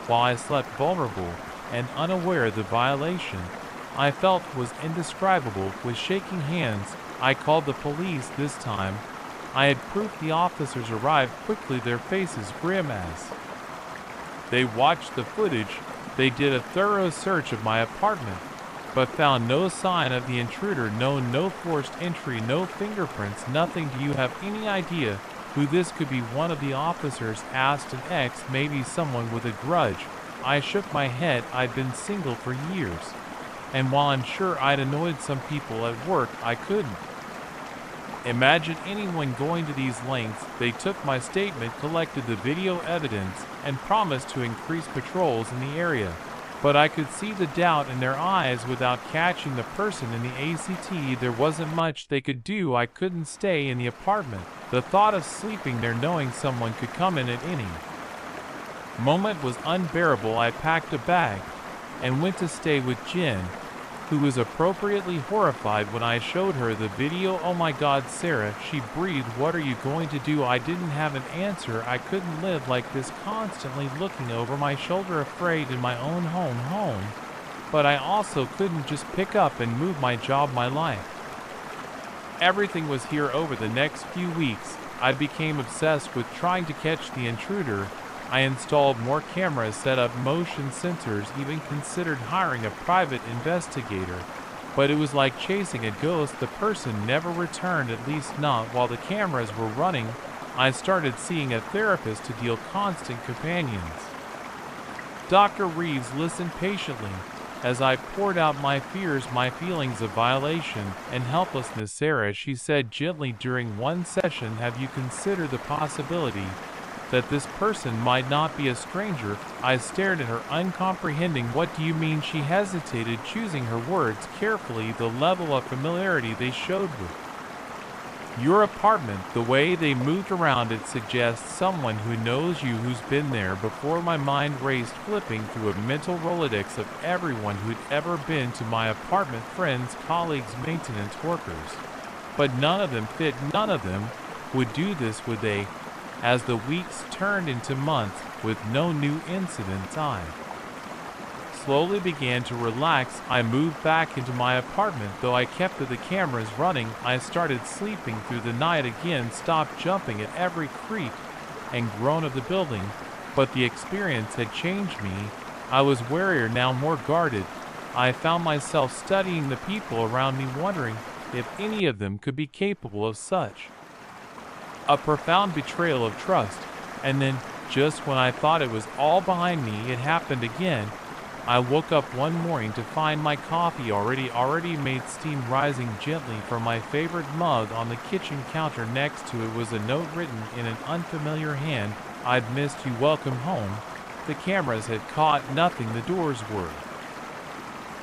while I slept, vulnerable and unaware. The violation I felt was indescribable. With shaking hands, I called the police. This time, I had proof the officers arrived quickly, their faces grim as they watched the footage. They did a thorough search of my apartment, but found no sign of the intruder, no forced entry, no fingerprints, nothing. Do you have any idea who this could be? One of the officers asked. An ex, maybe someone with a grudge. I shook my head. I'd been single for years, and while I'm sure I'd annoyed some people at work, I couldn't imagine anyone going to these lengths. They took my statement, collected the video evidence, and promised to increase patrols in the area. But I could see the doubt in their eyes. Without catching the person in the ACT, there wasn't much they could do. I couldn't stay in the apartment. The thought of sleeping there knowing someone could come in at any moment was unbearable. I packed a bag and went to stay with Jen, who was appropriately horrified when I showed her the video. "Oh my God, Sarah," she breathed. "What are you going to do?" I didn't have an answer. I couldn't live like this, constantly looking over my shoulder, afraid in my own home. But I also couldn't just pick up and move my job, my life. Everything was here. Over the next few weeks, I became obsessed with trying to catch the intruder. I installed more cameras, set up motion sensors, even considered hiring a private investigator. But it was like chasing a ghost. The person never returned, at least not while the cameras were running. I started seeing a therapist to deal constant companions. Dr. Reeves listened patiently as I poured out my fears, my feelings of violation and helplessness. "Sarah," she said gently during one session, "have you considered the possibility that this person might not be a stranger?" I stared at her, uncomprehending. "What do you mean?" She hesitated, choosing her words carefully. "The level of familiarity they showed with your apartment, the way they moved around, it suggests someone who knows you, who's been there before." My mind raced, flipping through a mental Rolodex of everyone who'd ever been to my apartment, friends, colleagues, maintenance workers. But none of them fit. None of them would do this, would they? As the weeks turned into months with no new incidents, I slowly began to relax. I moved back into my apartment, though I kept the cameras running. I started sleeping through the night again, stopped jumping at every creak and groan of the building. But the experience had changed me. I was warier now, more guarded. I found myself studying the people around me, wondering if any of them could be capable of such a profound betrayal of trust. And then, just when I thought it was all behind me, it happened again. I woke up one morning to find my coffee already made, steam rising gently from my favorite mug on the kitchen counter. Next to it was a note written in an unfamiliar hand. "I'd missed you. Welcome home." The cameras had caught nothing. The doors were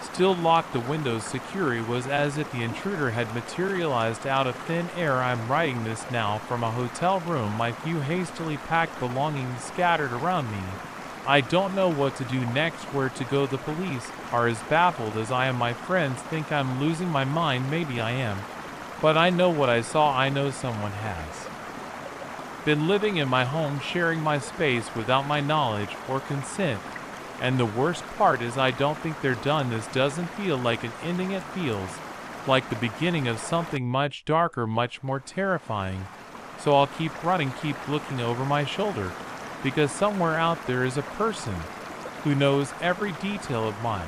still locked, the windows secure. It was as if the intruder had materialized out of thin air. I'm writing this now from a hotel room, my few hastily packed belongings scattered around me. I don't know what to do next, where to go. The police are as baffled as I am. My friends think I'm losing my mind. Maybe I am. But I know what I saw. I know someone has been living in my home, sharing my space without my knowledge or consent. And the worst part is I don't think they're done. This doesn't feel like an ending. It feels like the beginning of something much darker, much more terrifying. So I'll keep running, keep looking over my shoulder, because somewhere out there is a person who knows every detail of my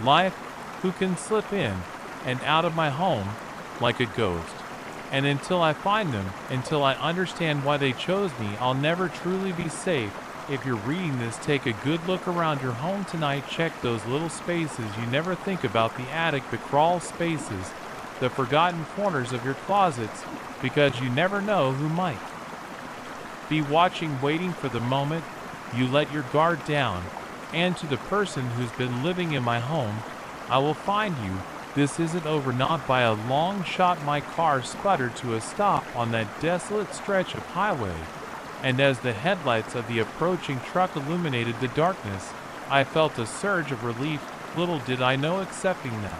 life, who can slip in and out of my home like a ghost. And until I find them, until I understand why they chose me, I'll never truly be safe. If you're reading this, take a good look around your home tonight. Check those little spaces you never think about, the attic, the crawl spaces, the forgotten corners of your closets, because you never know who might be watching, waiting for the moment you let your guard down. And to the person who's been living in my home, I will find you. This isn't over, not by a long shot. My car sputtered to a stop on that desolate stretch of highway, and as the headlights of the approaching truck illuminated the darkness, I felt a surge of relief. Little did I know accepting that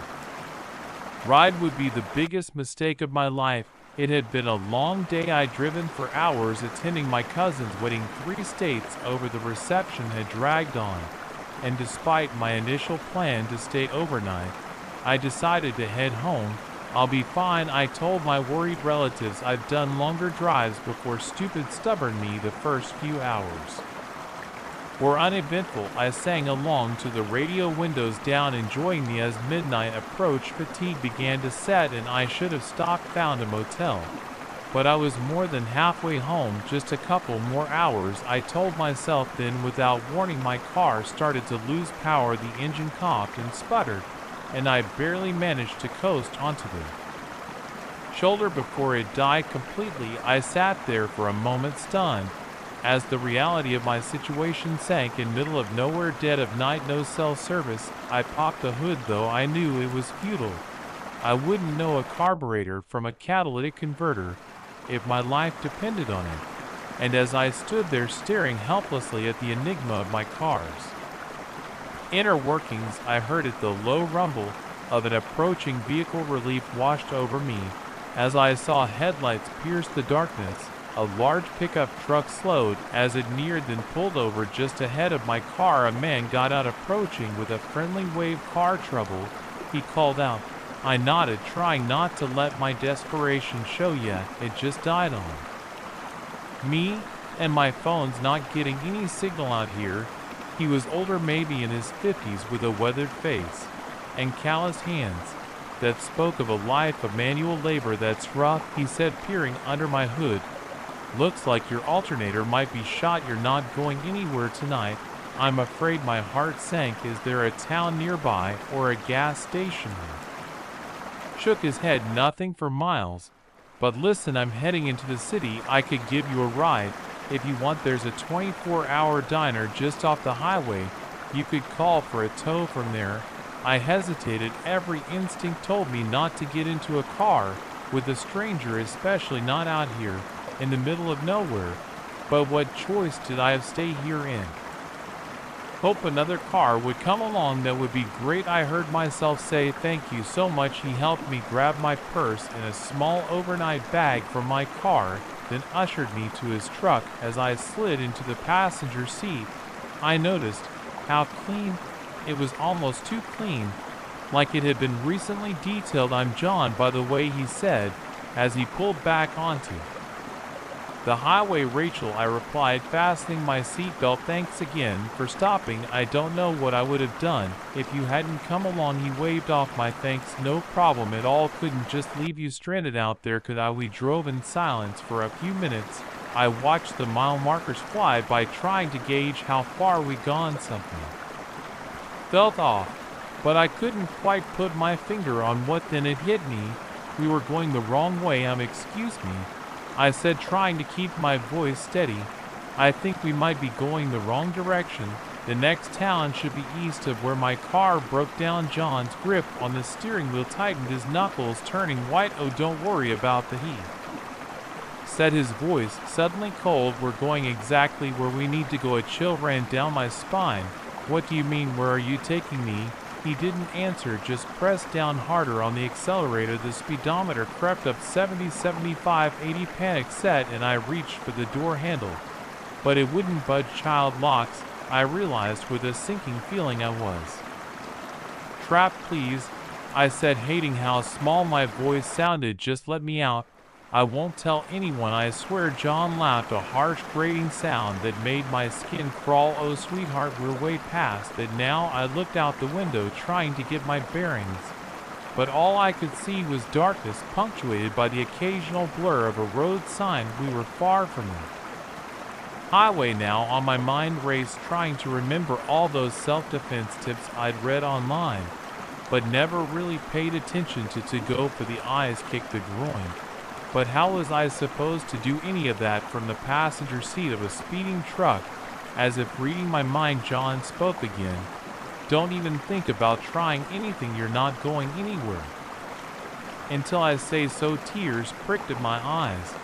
ride would be the biggest mistake of my life. It had been a long day. I'd driven for hours, attending my cousin's wedding. 3 states over. The reception had dragged on, and despite my initial plan to stay overnight, I decided to head home. I'll be fine, I told my worried relatives. I've done longer drives before stupid stubborn me the first few hours were uneventful. I sang along to the radio, windows down, enjoying me as midnight approached. Fatigue began to set and I should have stopped, found a motel. But I was more than halfway home, just a couple more hours, I told myself. Then without warning my car started to lose power, the engine coughed and sputtered, and I barely managed to coast onto the shoulder before it died completely. I sat there for a moment stunned, as the reality of my situation sank in. Middle of nowhere, dead of night, no cell service. I popped the hood, though I knew it was futile. I wouldn't know a carburetor from a catalytic converter if my life depended on it. And as I stood there staring helplessly at the enigma of my car's inner workings, I heard it, the low rumble of an approaching vehicle. Relief washed over me as I saw headlights pierce the darkness. A large pickup truck slowed as it neared, then pulled over just ahead of my car. A man got out, approaching with a friendly wave. "Car trouble?" he called out. I nodded, trying not to let my desperation show yet. It just died on me, and my phone's not getting any signal out here. He was older, maybe in his 50s, with a weathered face and calloused hands that spoke of a life of manual labor. "That's rough," he said, peering under my hood. "Looks like your alternator might be shot. You're not going anywhere tonight." I'm afraid. My heart sank. "Is there a town nearby or a gas station?" Shook his head. "Nothing for miles. But listen, I'm heading into the city. I could give you a ride if you want. There's a 24-hour diner just off the highway. You could call for a tow from there." I hesitated. Every instinct told me not to get into a car with a stranger, especially not out here in the middle of nowhere. But what choice did I have? Stay here in hope another car would come along that would be great. I heard myself say, "Thank you so much." He helped me grab my purse and a small overnight bag from my car, then ushered me to his truck. As I slid into the passenger seat, I noticed how clean it was, almost too clean, like it had been recently detailed. "I'm John, by the way," he said, as he pulled back onto the highway. "Rachel," I replied, fastening my seatbelt. "Thanks again for stopping. I don't know what I would have done if you hadn't come along." He waved off my thanks. "No problem at all. Couldn't just leave you stranded out there, could I?" We drove in silence for a few minutes. I watched the mile markers fly by, trying to gauge how far we'd gone. Something felt off, but I couldn't quite put my finger on what. Then it hit me. We were going the wrong way. Excuse me," I said, trying to keep my voice steady. "I think we might be going the wrong direction. The next town should be east of where my car broke down." John's grip on the steering wheel tightened, his knuckles turning white. "Oh, don't worry about the heat," said his voice suddenly cold. "We're going exactly where we need to go." A chill ran down my spine. "What do you mean? Where are you taking me?" He didn't answer, just pressed down harder on the accelerator. The speedometer crept up 70, 75, 80. Panic set, and I reached for the door handle, but it wouldn't budge. "Child locks," I realized with a sinking feeling. I was trapped. "Please," I said, hating how small my voice sounded. "Just let me out. I won't tell anyone, I swear." John laughed, a harsh grating sound that made my skin crawl. "Oh, sweetheart, we're way past that now." I looked out the window, trying to get my bearings, but all I could see was darkness, punctuated by the occasional blur of a road sign. We were far from the highway now. On my mind raced, trying to remember all those self-defense tips I'd read online, but never really paid attention to go for. The eyes kicked the groin. But how was I supposed to do any of that from the passenger seat of a speeding truck? As if reading my mind, John spoke again. "Don't even think about trying anything. You're not going anywhere until I say so." Tears pricked at my eyes,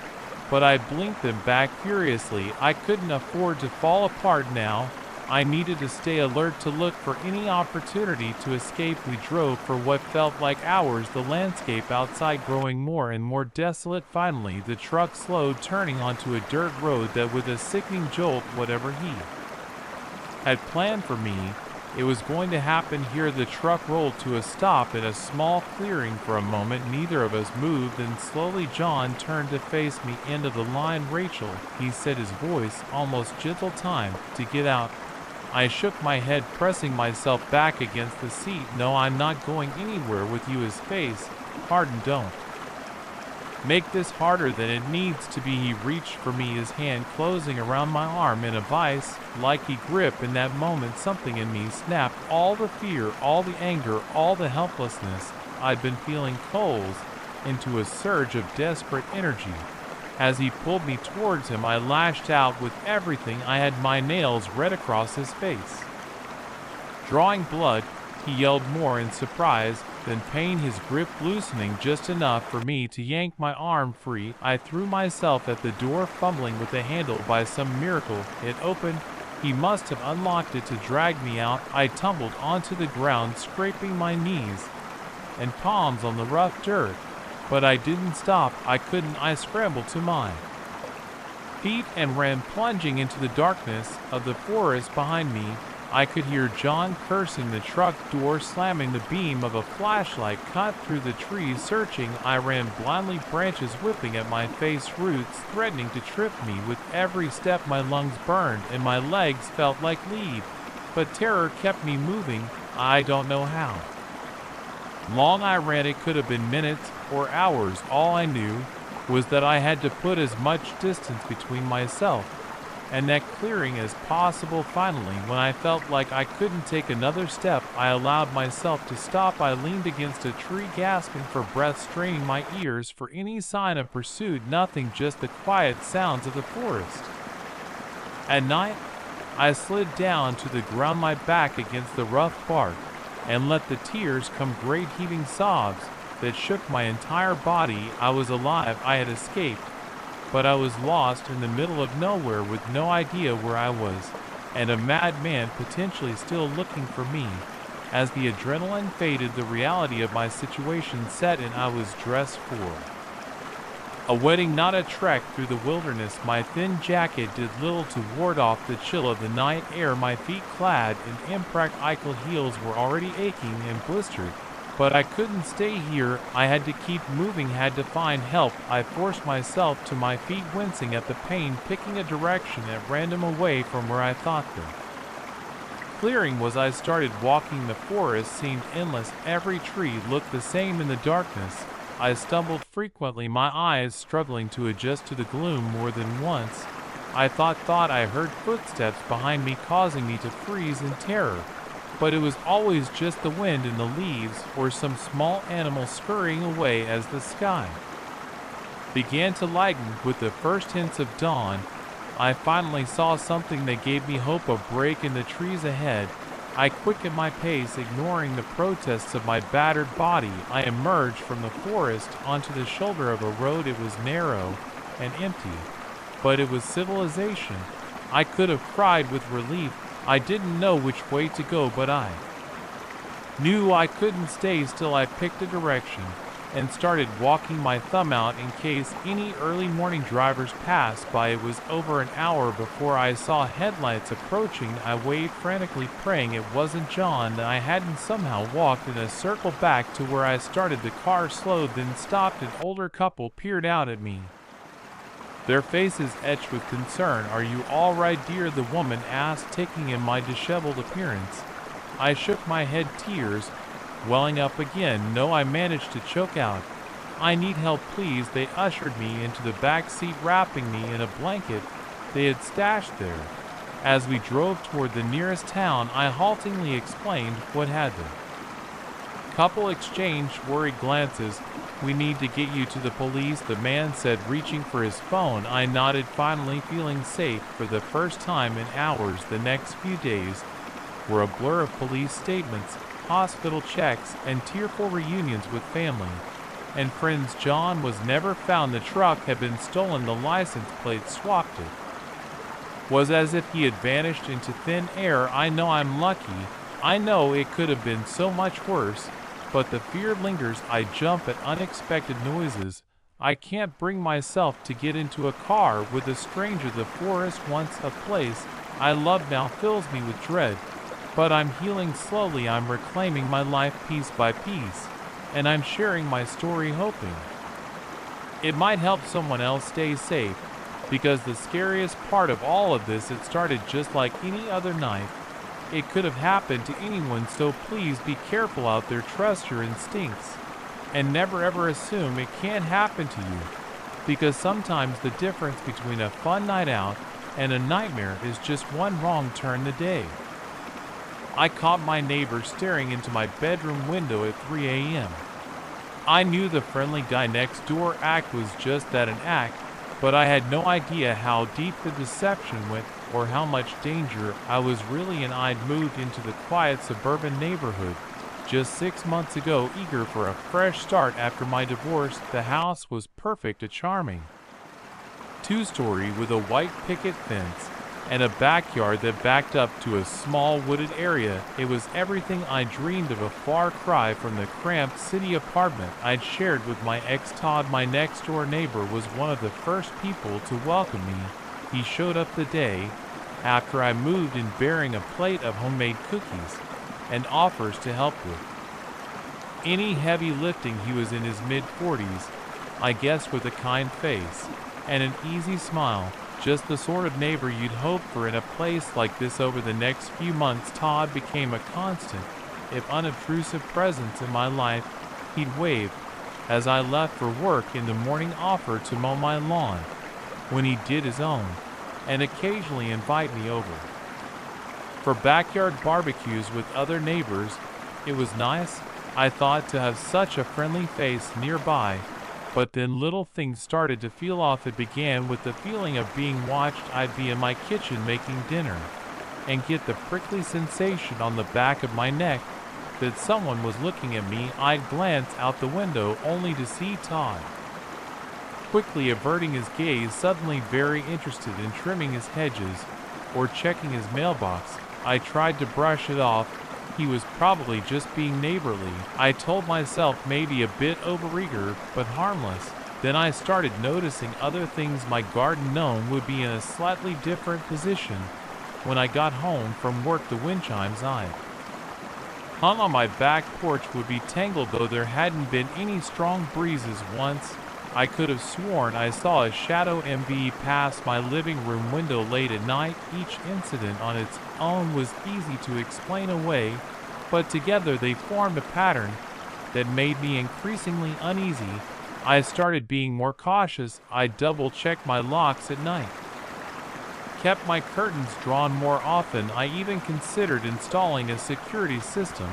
but I blinked them back furiously. I couldn't afford to fall apart now. I needed to stay alert, to look for any opportunity to escape. We drove for what felt like hours, the landscape outside growing more and more desolate. Finally, the truck slowed, turning onto a dirt road that, with a sickening jolt, whatever he had planned for me It was going to happen here. The truck rolled to a stop in a small clearing. For a moment, neither of us moved, and slowly John turned to face me. "End of the line, Rachel," he said, his voice almost gentle. "Time to get out." I shook my head, pressing myself back against the seat. "No, I'm not going anywhere with you." His face hardened. "Don't make this harder than it needs to be." He reached for me, his hand closing around my arm in a vice-like grip. In that moment, something in me snapped. All the fear, all the anger, all the helplessness I'd been feeling coalesced into a surge of desperate energy. As he pulled me towards him, I lashed out with everything I had, my nails red across his face, drawing blood. He yelled more in surprise than pain, his grip loosening just enough for me to yank my arm free. I threw myself at the door, fumbling with the handle. By some miracle, it opened. He must have unlocked it to drag me out. I tumbled onto the ground, scraping my knees and palms on the rough dirt. But I didn't stop. I couldn't. I scrambled to my feet and ran plunging into the darkness of the forest behind me. I could hear John cursing, the truck door slamming, the beam of a flashlight cut through the trees, searching. I ran blindly, branches whipping at my face, roots threatening to trip me with every step. My lungs burned and my legs felt like lead, but terror kept me moving. I don't know how long I ran. It could have been minutes or hours. All I knew was that I had to put as much distance between myself and that clearing as possible. Finally, when I felt like I couldn't take another step, I allowed myself to stop. I leaned against a tree, gasping for breath, straining my ears for any sign of pursuit. Nothing, just the quiet sounds of the forest. At night, I slid down to the ground, my back against the rough bark, and let the tears come, great heaving sobs that shook my entire body. I was alive. I had escaped, but I was lost in the middle of nowhere with no idea where I was, and a madman potentially still looking for me. As the adrenaline faded, the reality of my situation set in. I was dressed for a wedding, not a trek through the wilderness. My thin jacket did little to ward off the chill of the night air. My feet, clad in impractical heels, were already aching and blistered. But I couldn't stay here. I had to keep moving, had to find help. I forced myself to my feet, wincing at the pain, picking a direction at random away from where I thought the clearing was. I started walking. The forest seemed endless. Every tree looked the same in the darkness. I stumbled frequently, my eyes struggling to adjust to the gloom. More than once, I thought I heard footsteps behind me, causing me to freeze in terror. But it was always just the wind in the leaves or some small animal scurrying away. As the sky began to lighten with the first hints of dawn, I finally saw something that gave me hope. A break in the trees ahead. I quickened my pace, ignoring the protests of my battered body. I emerged from the forest onto the shoulder of a road. It was narrow and empty, but it was civilization. I could have cried with relief. I didn't know which way to go, but I knew I couldn't stay still. I picked a direction and started walking, my thumb out in case any early morning drivers passed by. It was over an hour before I saw headlights approaching. I waved frantically, praying it wasn't John, that I hadn't somehow walked in a circle back to where I started. The car slowed, then stopped. An older couple peered out at me, their faces etched with concern. "Are you all right, dear?" the woman asked, taking in my disheveled appearance. I shook my head, tears welling up again. "No," I managed to choke out. "I need help, please." They ushered me into the back seat, wrapping me in a blanket they had stashed there. As we drove toward the nearest town, I haltingly explained what had the couple exchanged worried glances. "We need to get you to the police," the man said, reaching for his phone. I nodded, finally feeling safe for the first time in hours. The next few days were a blur of police statements, hospital checks, and tearful reunions with family and friends. John was never found. The truck had been stolen. The license plate swapped. It was as if he had vanished into thin air. I know I'm lucky. I know it could have been so much worse, but the fear lingers. I jump at unexpected noises. I can't bring myself to get into a car with a stranger. The forest, once a place I loved, now fills me with dread. But I'm healing slowly, I'm reclaiming my life piece by piece, and I'm sharing my story hoping it might help someone else stay safe, because the scariest part of all of this, it started just like any other night. It could have happened to anyone, so please be careful out there, trust your instincts, and never ever assume it can't happen to you, because sometimes the difference between a fun night out and a nightmare is just one wrong turn a day. I caught my neighbor staring into my bedroom window at 3 a.m. I knew the friendly guy next door act was just that, an act, but I had no idea how deep the deception went or how much danger I was really in. I'd moved into the quiet suburban neighborhood just 6 months ago, eager for a fresh start after my divorce. The house was perfect, a charming two-story with a white picket fence and a backyard that backed up to a small wooded area. It was everything I dreamed of, a far cry from the cramped city apartment I'd shared with my ex. Todd, my next-door neighbor, was one of the first people to welcome me. He showed up the day after I moved in, bearing a plate of homemade cookies and offers to help with any heavy lifting. He was in his mid-40s, I guess, with a kind face and an easy smile. Just the sort of neighbor you'd hope for in a place like this. Over the next few months, Todd became a constant, if unobtrusive, presence in my life. He'd wave as I left for work in the morning, offer to mow my lawn when he did his own, and occasionally invite me over for backyard barbecues with other neighbors. It was nice, I thought, to have such a friendly face nearby. But then little things started to feel off. It began with the feeling of being watched. I'd be in my kitchen making dinner and get the prickly sensation on the back of my neck that someone was looking at me. I'd glance out the window only to see Todd quickly averting his gaze, suddenly very interested in trimming his hedges or checking his mailbox. I tried to brush it off. He was probably just being neighborly, I told myself, maybe a bit overeager, but harmless. Then I started noticing other things. My garden gnome would be in a slightly different position when I got home from work. The wind chimes I hung on my back porch would be tangled, though there hadn't been any strong breezes. Once I could have sworn I saw a shadow MV pass my living room window late at night. Each incident on its own was easy to explain away, but together they formed a pattern that made me increasingly uneasy. I started being more cautious. I double-checked my locks at night, kept my curtains drawn more often. I even considered installing a security system,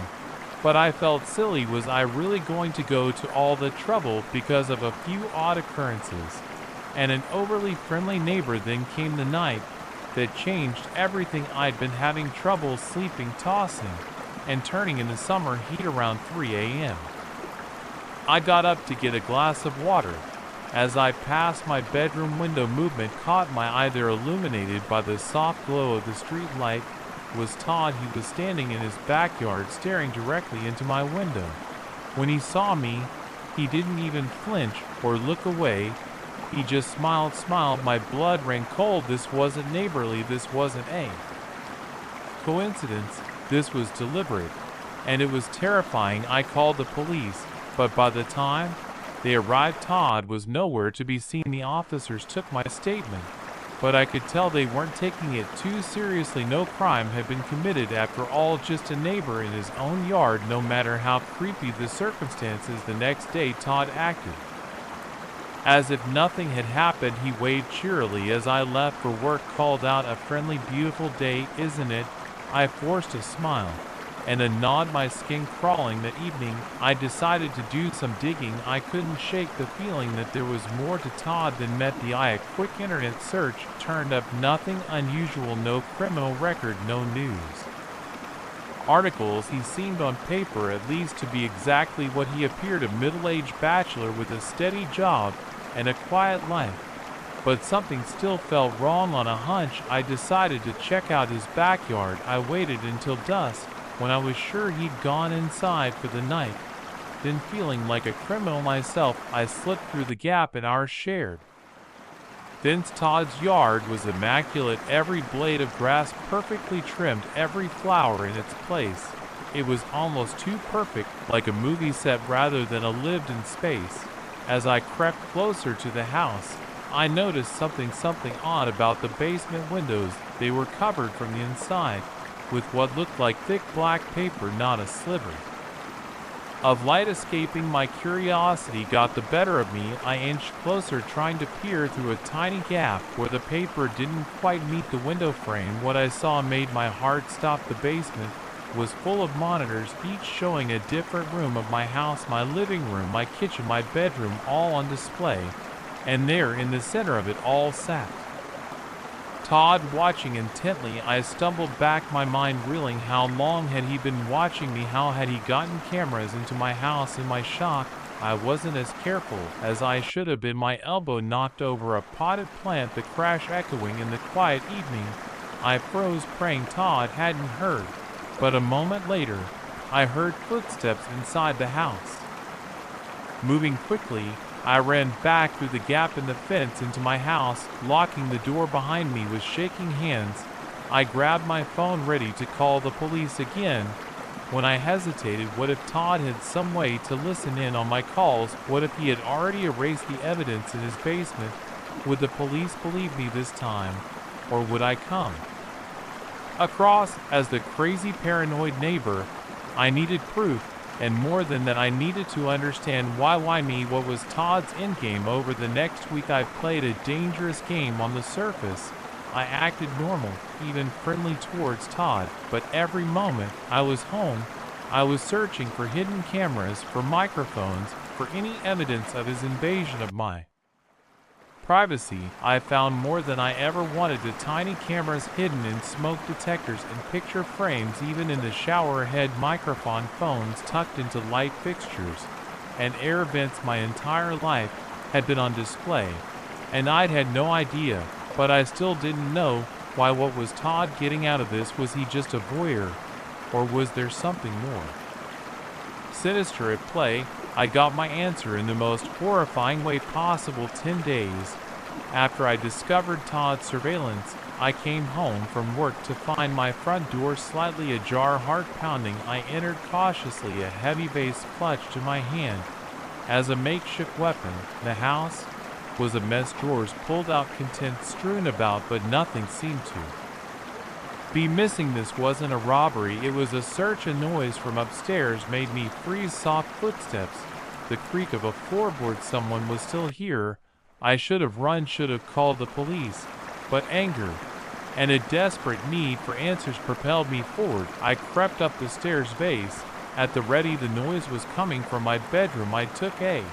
but I felt silly. Was I really going to go to all the trouble because of a few odd occurrences and an overly friendly neighbor? Then came the night that changed everything. I'd been having trouble sleeping, tossing and turning in the summer heat around 3 a.m. I got up to get a glass of water. As I passed my bedroom window, movement caught my eye there, illuminated by the soft glow of the street light was Todd. He was standing in his backyard, staring directly into my window. When he saw me, he didn't even flinch or look away. He just smiled. My blood ran cold. This wasn't neighborly. This wasn't a coincidence. This was deliberate, and it was terrifying. I called the police, but by the time they arrived, Todd was nowhere to be seen. The officers took my statement, but I could tell they weren't taking it too seriously. No crime had been committed after all, just a neighbor in his own yard. No matter how creepy the circumstances, the next day Todd acted as if nothing had happened. He waved cheerily as I left for work, called out a friendly, "Beautiful day, isn't it?" I forced a smile and a nod, my skin crawling. That evening, I decided to do some digging. I couldn't shake the feeling that there was more to Todd than met the eye. A quick internet search turned up nothing unusual, no criminal record, no news articles. He seemed on paper at least to be exactly what he appeared, a middle-aged bachelor with a steady job and a quiet life. But something still felt wrong. On a hunch, I decided to check out his backyard. I waited until dusk. When I was sure he'd gone inside for the night, then, feeling like a criminal myself, I slipped through the gap in our shared Thence Todd's yard was immaculate, every blade of grass perfectly trimmed, every flower in its place. It was almost too perfect, like a movie set rather than a lived-in space. As I crept closer to the house, I noticed something odd about the basement windows. They were covered from the inside with what looked like thick black paper, not a sliver of light escaping. My curiosity got the better of me. I inched closer, trying to peer through a tiny gap where the paper didn't quite meet the window frame. What I saw made my heart stop. The basement was full of monitors, each showing a different room of my house, my living room, my kitchen, my bedroom, all on display. And there, in the center of it all, sat Todd, watching intently. I stumbled back, my mind reeling. How long had he been watching me? How had he gotten cameras into my house? In my shock, I wasn't as careful as I should have been. My elbow knocked over a potted plant, the crash echoing in the quiet evening. I froze, praying Todd hadn't heard. But a moment later, I heard footsteps inside the house. Moving quickly, I ran back through the gap in the fence into my house, locking the door behind me. With shaking hands, I grabbed my phone, ready to call the police again. When I hesitated, what if Todd had some way to listen in on my calls? What if he had already erased the evidence in his basement? Would the police believe me this time, or would I come across as the crazy, paranoid neighbor? I needed proof. And more than that, I needed to understand why me. What was Todd's endgame? Over the next week, I played a dangerous game. On the surface, I acted normal, even friendly towards Todd, but every moment I was home, I was searching for hidden cameras, for microphones, for any evidence of his invasion of my privacy. I found more than I ever wanted. The tiny cameras hidden in smoke detectors and picture frames, even in the shower head, microphone phones tucked into light fixtures and air vents. My entire life had been on display, and I'd had no idea, but I still didn't know why. What was Todd getting out of this? Was he just a voyeur, or was there something more sinister at play? I got my answer in the most horrifying way possible. 10 days after I discovered Todd's surveillance, I came home from work to find my front door slightly ajar, heart pounding. I entered cautiously, a heavy vase clutched in my hand as a makeshift weapon. The house was a mess, drawers pulled out, contents strewn about, but nothing seemed to be missing. This wasn't a robbery, it was a search. A noise from upstairs made me freeze. Soft footsteps, the creak of a floorboard. Someone was still here. I should have run, should have called the police, but anger and a desperate need for answers propelled me forward. I crept up the stairs, vase at the ready. The noise was coming from my bedroom. I took a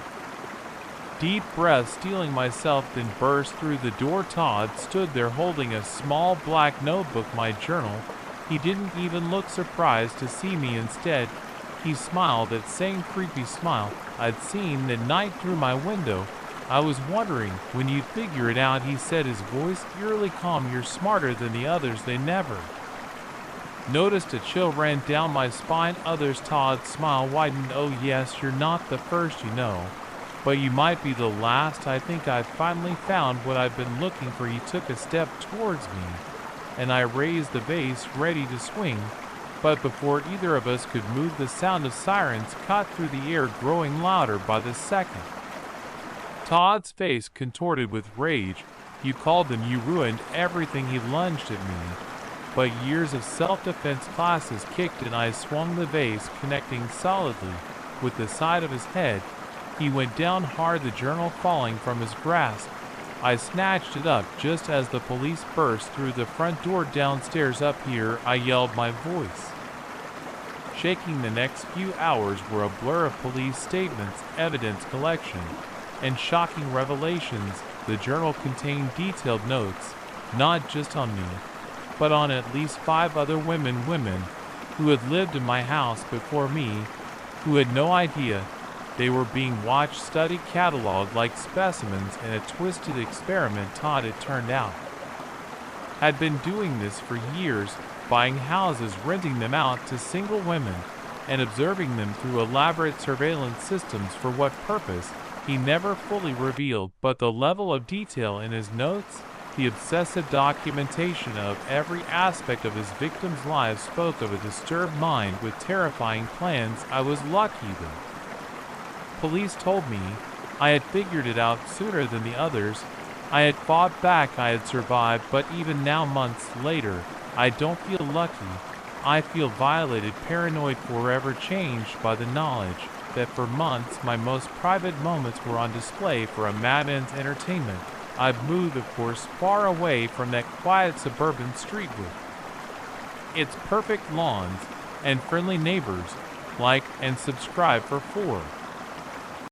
deep breath, steeling myself, then burst through the door. Todd stood there holding a small black notebook, my journal. He didn't even look surprised to see me. Instead, he smiled, that same creepy smile I'd seen that night through my window. I was wondering when you'd figure it out, he said, his voice eerily calm. You're smarter than the others, they never noticed. A chill ran down my spine. Others? Todd's smile widened. Oh yes, you're not the first, you know, but you might be the last. I think I've finally found what I've been looking for. He took a step towards me, and I raised the vase, ready to swing. But before either of us could move, the sound of sirens cut through the air, growing louder by the second. Todd's face contorted with rage. You called them, you ruined everything. He lunged at me, but years of self-defense classes kicked, and I swung the vase, connecting solidly with the side of his head. He went down hard, the journal falling from his grasp. I snatched it up just as the police burst through the front door. Downstairs. Up here, I yelled, my voice shaking. The next few hours were a blur of police statements, evidence collection, and shocking revelations. The journal contained detailed notes, not just on me, but on at least 5 other women who had lived in my house before me, who had no idea they were being watched, studied, cataloged like specimens in a twisted experiment. Todd, it turned out, had been doing this for years, buying houses, renting them out to single women, and observing them through elaborate surveillance systems. For what purpose, he never fully revealed, but the level of detail in his notes, the obsessive documentation of every aspect of his victims' lives spoke of a disturbed mind with terrifying plans. I was lucky though. Police told me I had figured it out sooner than the others. I had fought back, I had survived, but even now, months later, I don't feel lucky. I feel violated, paranoid, forever changed by the knowledge that for months my most private moments were on display for a madman's entertainment. I've moved, of course, far away from that quiet suburban street with its perfect lawns and friendly neighbors. Like and subscribe for 4